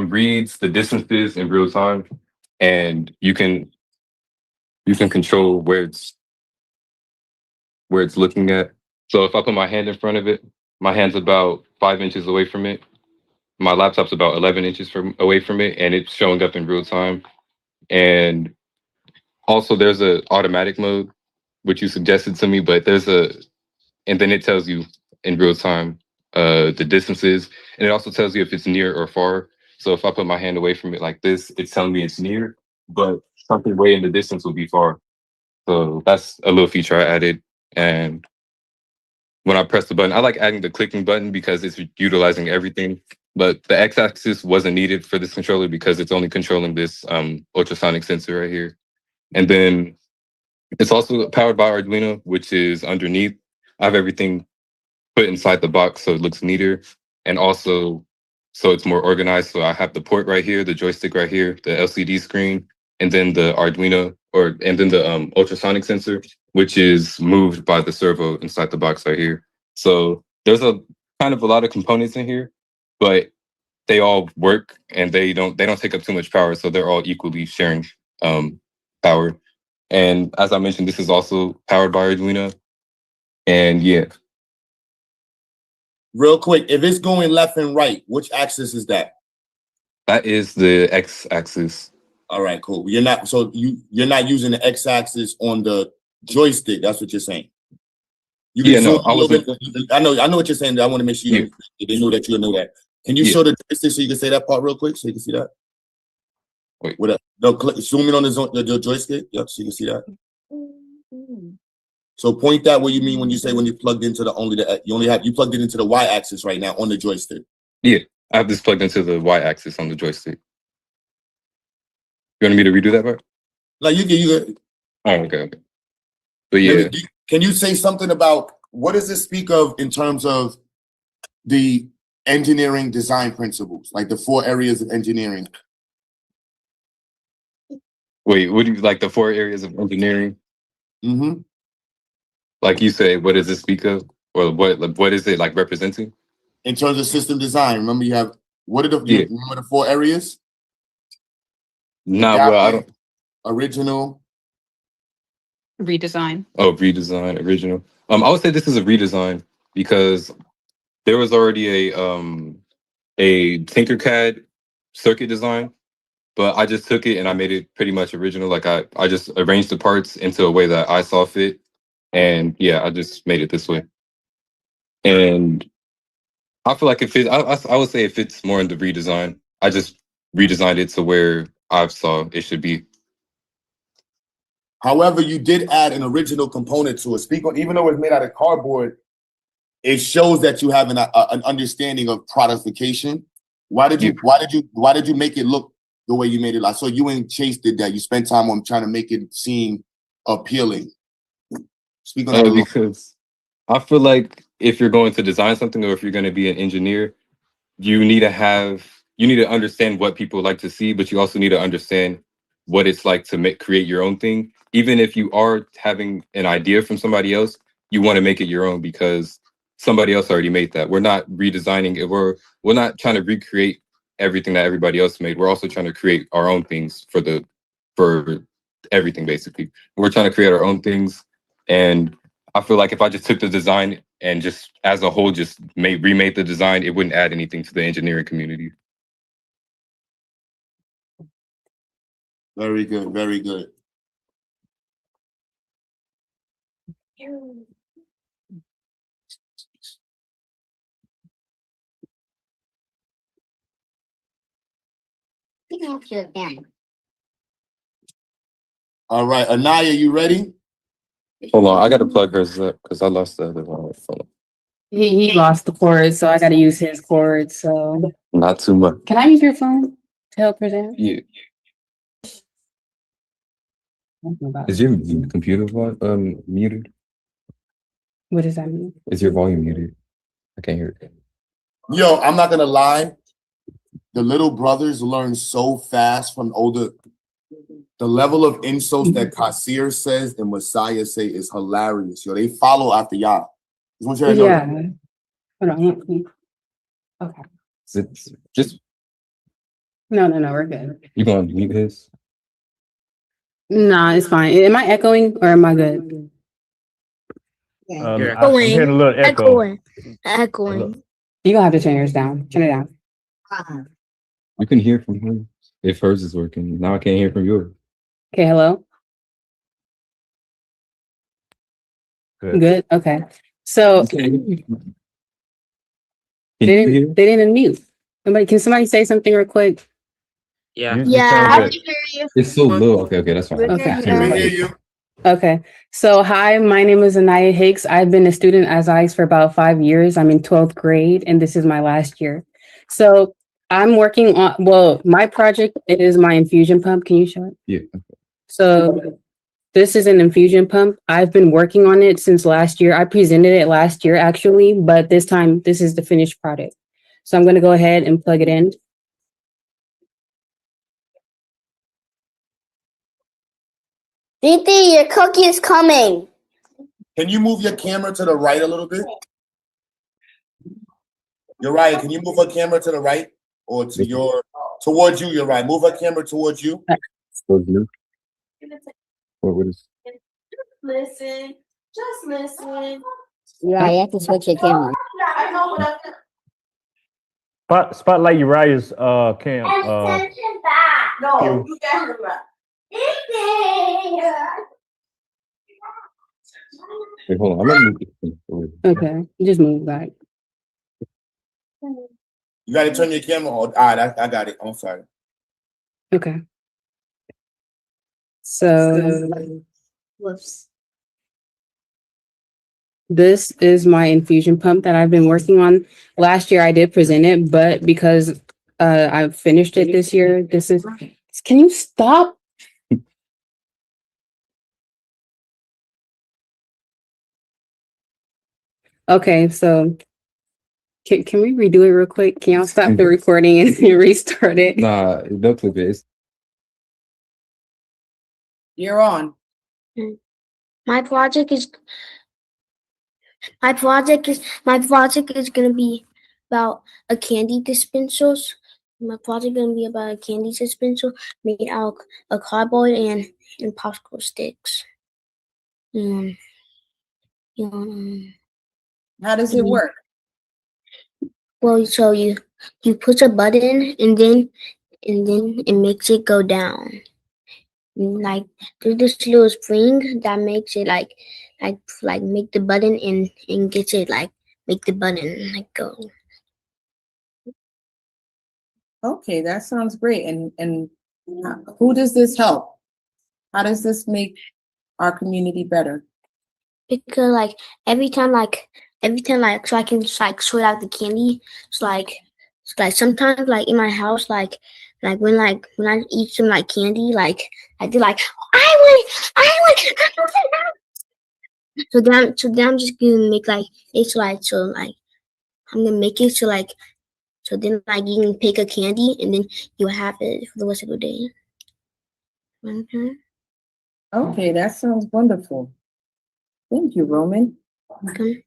I: reads the distances in real time, and you can control where it's looking at. So if I put my hand in front of it, my hand's about 5 inches away from it. My laptop's about 11 inches away from it, and it's showing up in real time. And also, there's a automatic mode, which you suggested to me, but and then it tells you in real time the distances, and it also tells you if it's near or far. So if I put my hand away from it like this, it's telling me it's near, but something way in the distance will be far. So that's a little feature I added. And when I press the button, I like adding the clicking button because it's utilizing everything. But the x-axis wasn't needed for this controller because it's only controlling this ultrasonic sensor right here. And then it's also powered by Arduino, which is underneath. I have everything put inside the box so it looks neater, and also so it's more organized. So I have the port right here, the joystick right here, the LCD screen, and then the Arduino, and then the ultrasonic sensor, which is moved by the servo inside the box right here. So there's a lot of components in here, but they all work and they don't take up too much power, so they're all equally sharing power. And as I mentioned, this is also powered by Arduino. And yeah,
S: Real quick, if it's going left and right, which axis is that?
I: that is the x-axis.
S: All right, cool. You're not you're not using the x-axis on the joystick. That's what you're saying. You can
I: Yeah, no,
S: zoom a little bit. I know what you're saying. I want to make sure they know that you know that. Can you show the joystick so you can say that part real quick so you can see that?
I: Wait.
S: What up? No, zoom in on the joystick. Yep, so you can see that. So point that what you mean when you say when you plugged into you plugged it into the y-axis right now on the joystick.
I: Yeah, I have this plugged into the y-axis on the joystick. You want me to redo that part?
S: No, you can.
I: Oh, okay. But yeah,
S: Can you say something about what does this speak of in terms of the engineering design principles, like the 4 areas of engineering?
I: wait, what do you like the 4 areas of engineering?
S: Mm-hmm.
I: Like you say, what does it speak of? Or what is it like representing?
S: In terms of system design, remember you have remember the 4 areas?
I: Nah, well, I don't.
S: Original.
G: Redesign.
I: Oh, redesign, original. I would say this is a redesign because there was already a Tinkercad circuit design, but I just took it and I made it pretty much original. Like I just arranged the parts into a way that I saw fit, and yeah, I just made it this way. And I feel like it fits. I would say it fits more in the redesign. I just redesigned it to where I saw it should be.
S: However, you did add an original component to it. Even though it's made out of cardboard, it shows that you have an understanding of productification. Why did you make it look the way you made it? So you and Chase did that. You spent time on trying to make it seem appealing. Speak on that
I: Because I feel like if you're going to design something or if you're going to be an engineer, you need to understand what people like to see, but you also need to understand what it's like to create your own thing. Even if you are having an idea from somebody else, you want to make it your own because somebody else already made that. We're not redesigning it. We're not trying to recreate everything that everybody else made. We're also trying to create our own things for everything, basically. We're trying to create our own things. And I feel like if I just took the design and just as a whole just remade the design, it wouldn't add anything to the engineering community.
S: Very good, very good. All right, Anaya, you ready?
I: Hold on, I gotta plug hers up because I lost the other one.
F: He lost the cord, so I got to use his cord. So
I: Not too much.
F: can I use your phone to help present?
I: Yeah. Is your computer muted?
F: What does that mean?
I: Is your volume muted? I can't hear it.
S: Yo, I'm not gonna lie. The little brothers learn so fast from older. The level of insults that Kasir says and Messiah say is hilarious. Yo, they follow after y'all. Just want you to know
F: Yeah.
S: that.
F: Hold on. Okay.
I: Just
F: No, we're good.
I: you gonna mute his?
F: Nah, it's fine. Am I echoing or am I good?
A: I'm hearing a little echo.
R: Echoing.
F: You gonna have to turn yours down. Turn it down.
I: You can hear from her if hers is working. Now I can't hear from yours.
F: Okay, hello. Good. Okay. So they didn't unmute. Can somebody say something real quick?
I: Yeah.
R: Yeah.
I: It's so low. Okay, that's fine.
F: Okay. Okay. So hi, my name is Anaya Hicks. I've been a student at XyayX for about 5 years. I'm in 12th grade and this is my last year. So I'm working on, my project is my infusion pump. Can you show it?
I: Yeah.
F: So this is an infusion pump. I've been working on it since last year. I presented it last year actually, but this time this is the finished product. So I'm going to go ahead and plug it in.
R: Didi, your cookie is coming.
S: Can you move your camera to the right a little bit? You're right. Can you move her camera to the right? or to your towards you. You're right. Move her camera towards you.
W: Towards you. What is?
O: Listen. Just listen.
R: Yeah, you have to switch your camera.
O: I know what
A: Spotlight Uriah's cam.
O: No, you got her back.
W: Wait, hold on. I'm gonna move this forward.
F: Okay, just move back.
S: You got to turn your camera on. All right, I got it. I'm sorry.
F: Okay. So
R: Whoops.
F: this is my infusion pump that I've been working on. Last year I did present it, but because I finished it this year, this is. Can you stop? Okay, so can we redo it real quick? Can y'all stop the recording and restart it?
W: Nah, don't click it.
U: You're on.
D: My project is gonna be about a candy dispenser. My project gonna be about a candy dispenser made out of cardboard and popsicle sticks.
U: How does it work?
D: Well, so you push a button and then it makes it go down. Like there's this little spring that makes it like make the button and gets it like make the button like go.
U: Okay, that sounds great. And who does this help? How does this make our community better?
D: Because like every time so I can just like sort out the candy. It's like sometimes like in my house like when I eat some like candy like I do like I want so then I'm just gonna make like it's like so like I'm gonna make it so like so then like you can pick a candy and then you have it for the rest of the day.
U: Okay, that sounds wonderful. Thank you, Roman.
D: Okay.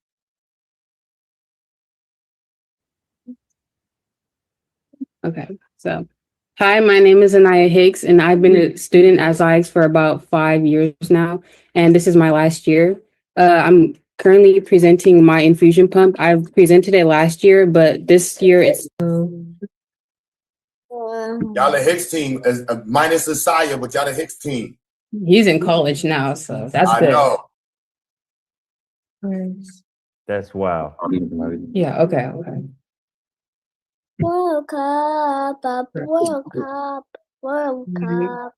F: Okay, so hi, my name is Anaya Hicks, and I've been a student at XyayX for about 5 years now, and this is my last year. I'm currently presenting my infusion pump. I've presented it last year, but this year it's.
S: Y'all the Hicks team, minus Isaiah, but y'all the Hicks team.
F: He's in college now, so that's
S: I
F: good.
S: know.
A: That's wild.
F: Yeah, okay.
D: World Cup, World Cup, World Cup,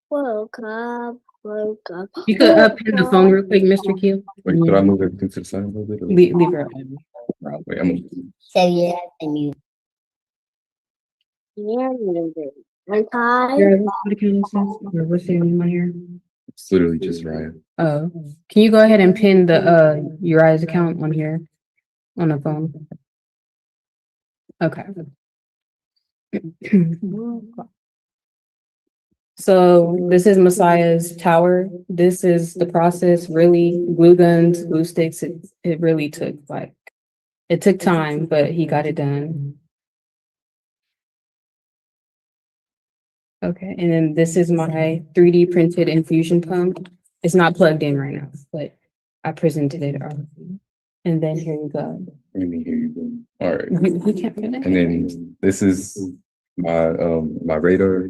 D: World Cup, World Cup.
F: You could pin the phone real quick, Mr. Keel.
W: Wait, could I move everything to the side a little bit?
F: Leave her.
W: Wait, I'm.
R: So yeah, and you.
D: Yeah,
F: What's the name in my hair?
W: It's literally just Ryan.
F: Oh, can you go ahead and pin the Uriah's account on here on the phone? Okay. So this is Messiah's tower. This is the process. Really, glue guns, glue sticks. It really took it took time, but he got it done. Okay, and then this is my 3D printed infusion pump. It's not plugged in right now, but I presented it already. And then here you go.
W: Let me hear you go. All right.
F: We can't finish.
W: And then this is my my radar.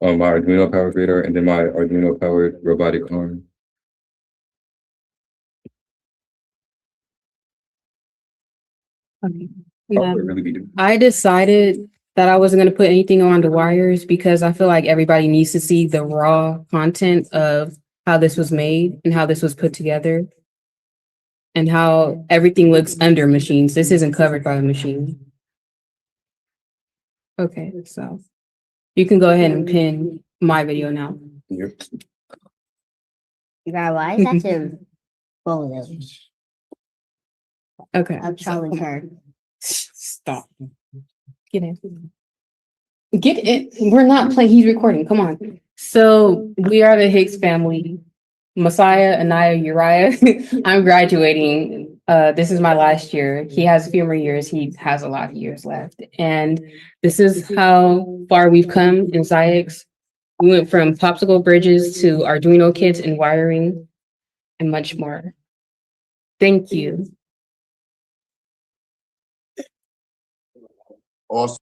W: My Arduino powered radar, and then my Arduino powered robotic arm.
F: Okay.
W: Really
F: I decided that I wasn't going to put anything on the wires because I feel like everybody needs to see the raw content of how this was made and how this was put together and how everything looks under machines. This isn't covered by a machine. Okay, so you can go ahead and pin my video now.
R: You got why is that your photo?
F: Okay.
R: I'm Charlie Kirk.
F: Stop. Get in. Get it. We're not playing. He's recording. Come on. So we are the Hicks family. Messiah, Anaya, Uriah. I'm graduating This is my last year. He has a few more years. He has a lot of years left. And this is how far we've come in XyayX. We went from popsicle bridges to Arduino kits and wiring and much more. Thank you.
S: Awesome.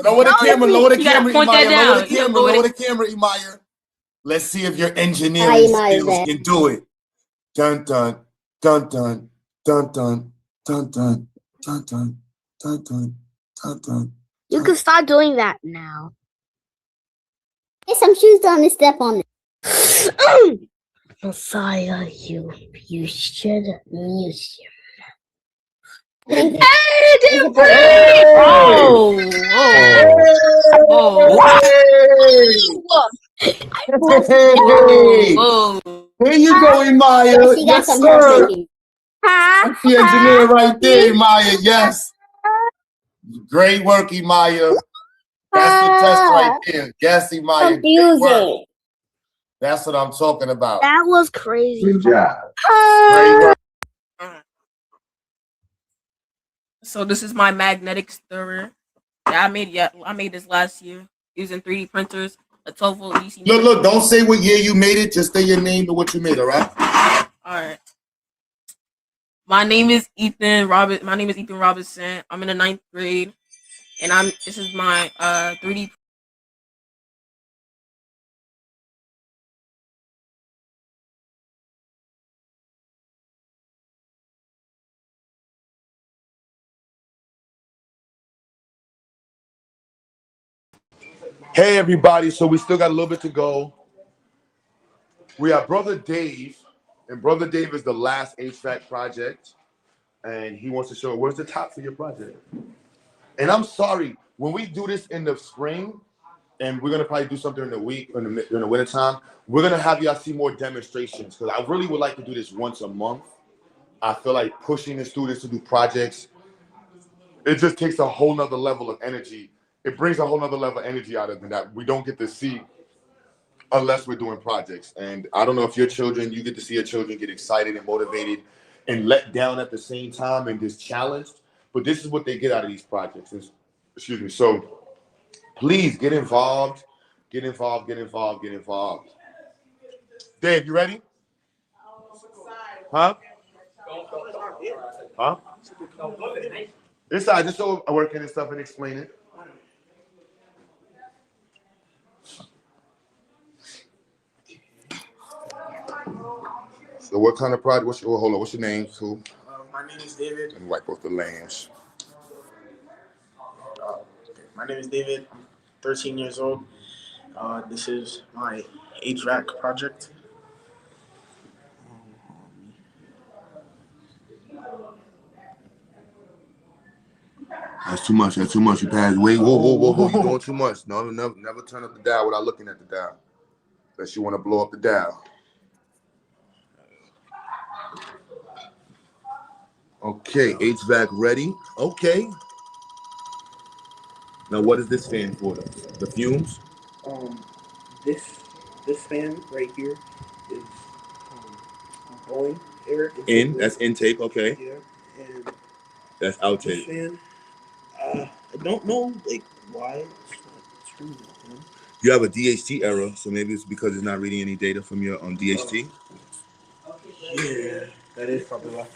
S: Lower the camera, lower the
M: You gotta
S: camera,
M: point that
S: Imaya. Lower
M: down.
S: the
M: You gotta
S: camera,
M: lower
S: lower
M: the-
S: the camera, Imaya. Let's see if your
R: Hi,
S: engineering
R: Imaya.
S: skills can do it. Dun dun dun dun dun dun dun dun dun dun dun dun dun dun.
R: You can start doing that now. Get some shoes on and step on it. Messiah, you should use your. Hey,
M: Oh,
S: Hey, here you go, Imaya. Yes, sir. That's the engineer right there, Imaya. Yes. Great work, Imaya. That's the test right there. Yes, Imaya. Great work. That's what I'm talking about.
R: That was crazy.
S: Good job. Great work.
M: So this is my magnetic stirrer. Yeah, I made this last year using 3D printers, a 12-volt DC.
S: Look, don't say what year you made it. Just say your name and what you made, all right?
M: All right. My name is Ethan Robinson. I'm in the 9th grade, and this is my 3D.
S: Hey, everybody. So we still got a little bit to go. We have Brother Dave, and Brother Dave is the last HVAC project, and he wants to show where's the top for your project. And I'm sorry, when we do this in the spring, and we're gonna probably do something in the week in the winter time, we're gonna have y'all see more demonstrations because I really would like to do this once a month. I feel like pushing the students to do projects, it just takes a whole nother level of energy. It brings a whole nother level of energy out of them that we don't get to see unless we're doing projects. And I don't know if your children, you get to see your children get excited and motivated and let down at the same time and just challenged. But this is what they get out of these projects. Excuse me. So please get involved, get involved, get involved, get involved. Dave, you ready? Huh? Huh? Inside, just show working and stuff and explain it. So what kind of project? Hold on, what's your name? Who?
K: My name is David.
S: And wipe off the lanes.
K: My name is David. I'm 13 years old. This is my HVAC project.
S: That's too much. That's too much. You passed. Wait, whoa. You're doing too much. No, never turn up the dial without looking at the dial. Unless you want to blow up the dial. Okay, HVAC ready. Okay. Now, what is this fan for? The fumes?
K: This fan right here is blowing air
S: In. That's intake. Okay.
K: Yeah, and
S: That's
K: this
S: outtake.
K: fan, I don't know why it's turning on.
S: You have a DHT error, so maybe it's because it's not reading any data from your DHT.
K: Yeah, that is probably why.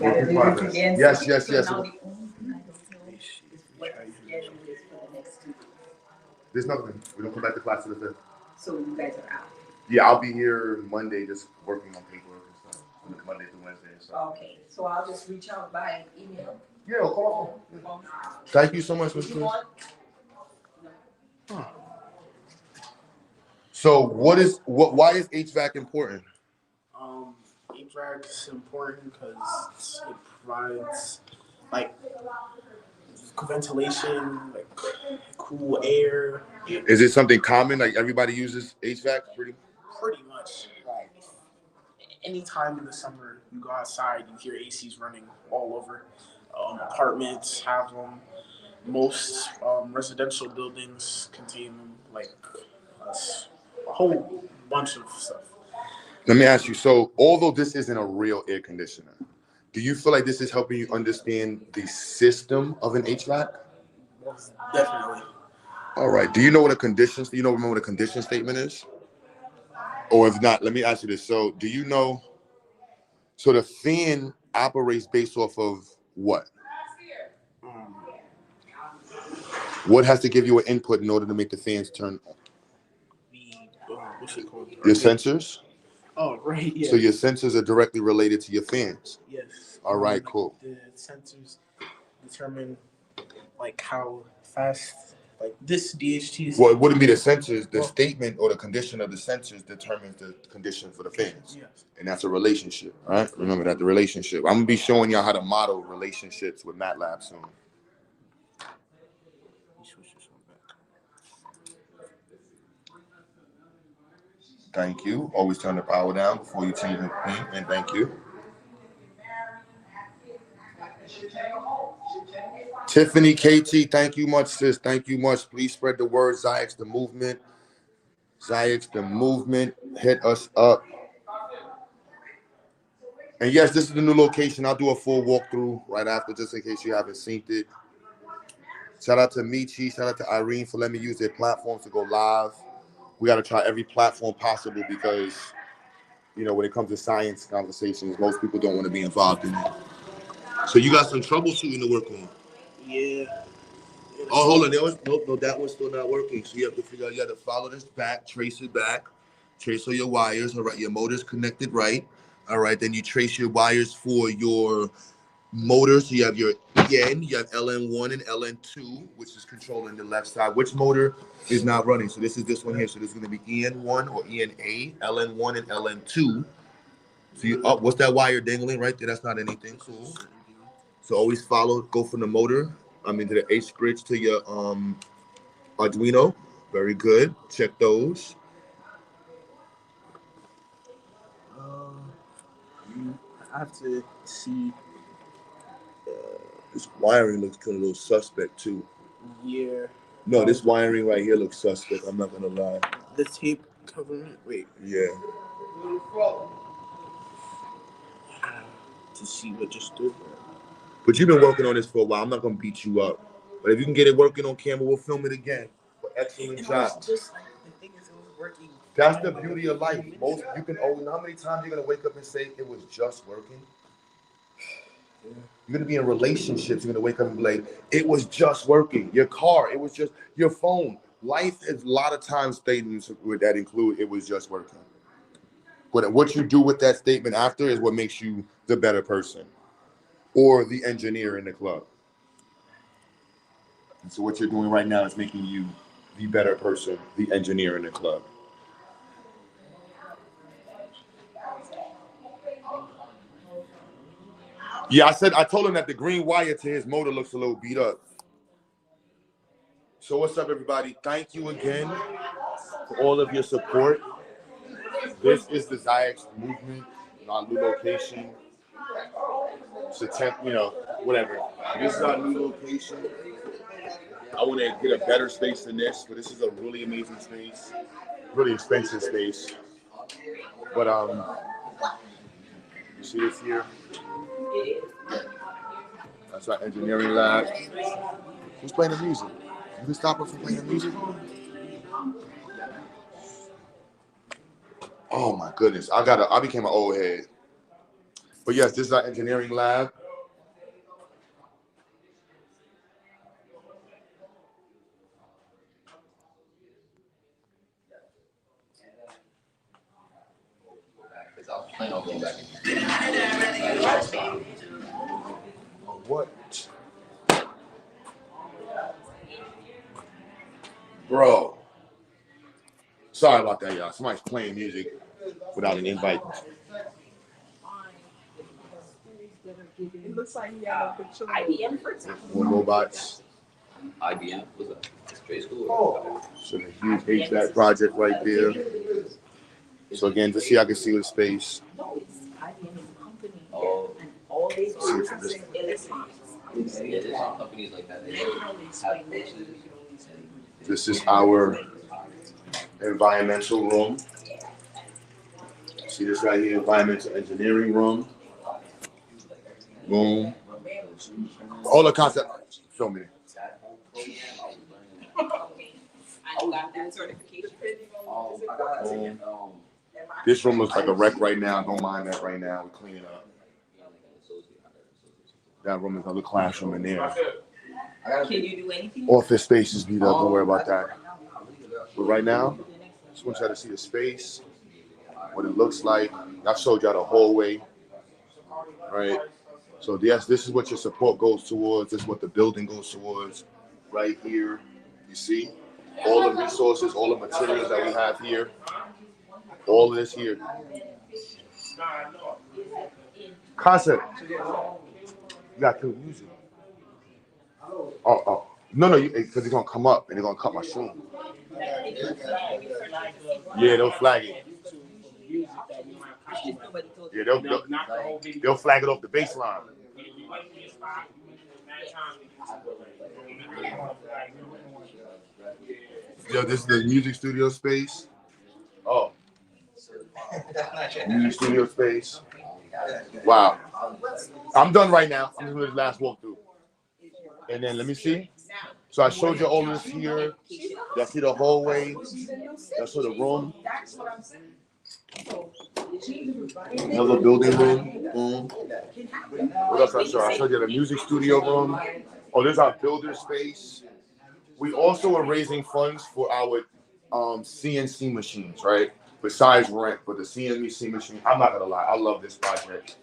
S: Yes. There's nothing. We don't come back to class to the 5th.
U: So you guys are out.
S: Yeah, I'll be here Monday just working on paperwork and stuff. Monday through Wednesday and stuff.
U: Okay, so I'll just reach out by email.
S: Yeah, call. Thank you so much, Mr. Huh. So why is HVAC important?
K: HVAC is important because it provides ventilation, cool air.
S: Is it something common? Like everybody uses HVAC pretty
K: much. Anytime in the summer you go outside, you hear ACs running all over. Apartments have them. Most residential buildings contain them, a whole bunch of stuff.
S: Let me ask you, so although this isn't a real air conditioner, do you feel like this is helping you understand the system of an HVAC?
K: Definitely.
S: All right. Do you know what a condition, remember what a condition statement is? Or if not, let me ask you this. So do you know, so the fan operates based off of what? What has to give you an input in order to make the fans turn on?
K: What's it called?
S: Your sensors?
K: Oh, right, yeah.
S: So your sensors are directly related to your fans?
K: Yes.
S: All right, cool.
K: The sensors determine like how fast, like this DHT is.
S: Well, it wouldn't be the sensors. The statement or the condition of the sensors determines the condition for the fans.
K: Yes.
S: And that's a relationship, all right? Remember that, the relationship. I'm going to be showing y'all how to model relationships with MATLAB soon. Thank you. Always turn the power down before you change the thing, and thank you. Tiffany, KT, thank you much, sis. Thank you much. Please spread the word. XyayX the movement. XyayX the movement. Hit us up. And yes, this is the new location. I'll do a full walkthrough right after, just in case you haven't seen it. Shout out to Michi. Shout out to Irene for letting me use their platforms to go live. We got to try every platform possible because, when it comes to science conversations, most people don't want to be involved in it. So you got some troubleshooting to work on.
K: Yeah.
S: Oh, hold on. No, that one's still not working. So you have to figure out, you have to follow this back, trace it back, trace all your wires. All right, your motor's connected right. All right, then you trace your wires for your motor. So you have your EN, you have LN1 and LN2, which is controlling the left side. Which motor is not running? So this is this one here. So this is going to be EN1 or ENA, LN1 and LN2. So you what's that wire dangling right there? That's not anything. Cool. So always go from the motor, to the H bridge to your Arduino. Very good. Check those.
K: I have to see.
S: This wiring looks kind of a little suspect too.
K: Yeah.
S: No, this wiring right here looks suspect. I'm not gonna lie.
K: The tape covering. Wait.
S: Yeah.
K: To see what just did.
S: But you've been working on this for a while. I'm not gonna beat you up. But if you can get it working on camera, we'll film it again. Excellent job.
K: Just like the thing is, it was working.
S: That's the beauty of life. How many times you're gonna wake up and say it was just working? You're gonna be in relationships. You're gonna wake up and be like, it was just working. Your car, it was just your phone. Life is a lot of times statements that include it was just working. But what you do with that statement after is what makes you the better person or the engineer in the club. And so what you're doing right now is making you the better person, the engineer in the club. Yeah, I told him that the green wire to his motor looks a little beat up. So what's up, everybody? Thank you again for all of your support. This is the XyayX movement, our new location. It's a whatever. This is our new location. I want to get a better space than this, but this is a really amazing space, really expensive space. But you see this here? That's our engineering lab. Who's playing the music? You can stop her from playing the music? Oh my goodness, I became an old head. But yes, this is our engineering lab. What? Bro. Sorry about that, y'all. Somebody's playing music without an invite.
U: It looks like he had a picture. IBM for
S: More robots.
G: IBM was a trade school.
S: So the huge HVAC project right there. So again, just see I can see the space.
G: Oh.
S: See from this.
G: Yeah, there's companies like that. They have courses.
S: This is our environmental room.
C: See this right here, environmental engineering room. Boom. All the concept. Show me. Boom. This room looks like a wreck right now. Don't mind that right now. We're cleaning up. That room is another classroom in there.
G: Can you do anything?
C: Office space is beat up. Don't worry about that. But right now, just want y'all to see the space, what it looks like. I showed y'all the hallway, right? So yes, this is what your support goes towards. This is what the building goes towards. Right here, you see all the resources, all the materials that we have here. All of this here. Concept. You got to use it. Oh. No, because it's going to come up and they're going to cut my shoe. Yeah, they'll flag it. Yeah, they'll flag it off the baseline. Yo, this is the music studio space. Oh. Music studio space. Wow. I'm done right now. I'm just doing this last walkthrough. And then let me see. So I showed you all this here. Y'all see the hallway. Y'all saw the room. Another building room. Boom. What else I showed? I showed you the music studio room. Oh, there's our builder space. We also are raising funds for our CNC machines, right? Besides rent, but the CNC machine, I'm not gonna lie, I love this project.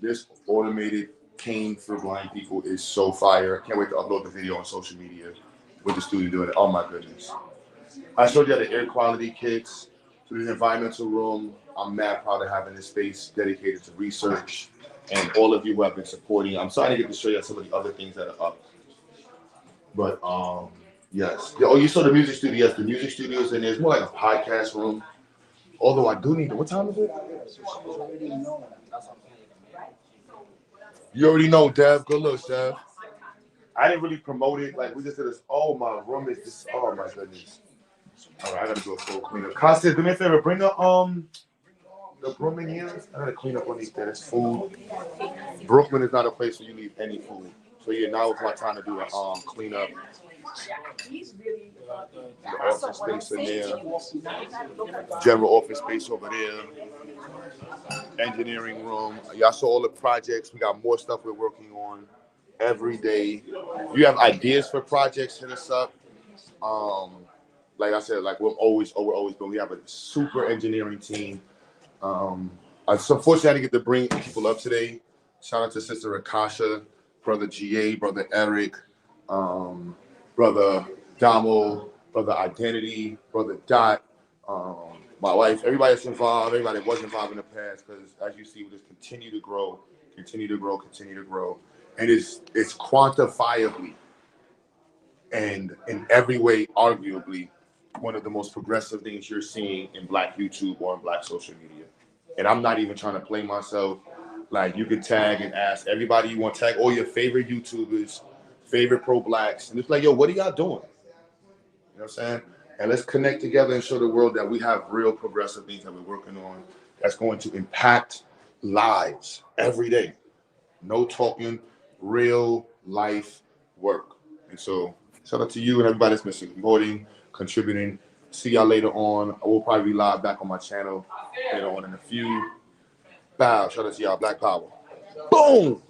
C: This automated cane for blind people is so fire. I can't wait to upload the video on social media with the student doing it. Oh my goodness. I showed you the air quality kits. So this environmental room, I'm mad proud of having this space dedicated to research and all of you who have been supporting. I'm sorry to get to show you some of the other things that are up. But yes. Oh, you saw the music studio. Yes, the music studio is in there. It's more like a podcast room. Although I do need to, what time is it? You already know, Dev. Good looks, Dev. I didn't really promote it. Like, we just did this. Oh, my room is just, oh my goodness. All right, I gotta do a full cleanup. Constance, do me a favor. Bring the broom in here. I gotta clean up on these things. Food. Brooklyn is not a place where you need any food. So yeah, now it's my time to do a cleanup. The office space in there. General office space over there. Engineering room. Y'all saw all the projects. We got more stuff we're working on every day. If you have ideas for projects, hit us up. Like I said, like we're always been. We have a super engineering team. Unfortunately, I didn't get to bring people up today. Shout out to Sister Akasha, Brother GA, Brother Eric, Brother Damo, Brother Identity, Brother Dot, my wife, everybody that's involved, everybody that was involved in the past, because as you see, we just continue to grow. And it's quantifiably and in every way, arguably, one of the most progressive things you're seeing in Black YouTube or in Black social media. And I'm not even trying to play myself. Like, you can tag and ask everybody you want to tag, all your favorite YouTubers, favorite pro-Blacks. And it's like, yo, what are y'all doing? You know what I'm saying? And let's connect together and show the world that we have real progressive things that we're working on that's going to impact lives every day. No talking, real life work. And so shout out to you and everybody that's been supporting, contributing. See y'all later on. I will probably be live back on my channel later on in a few. Bow. Shout out to y'all. Black Power. Boom.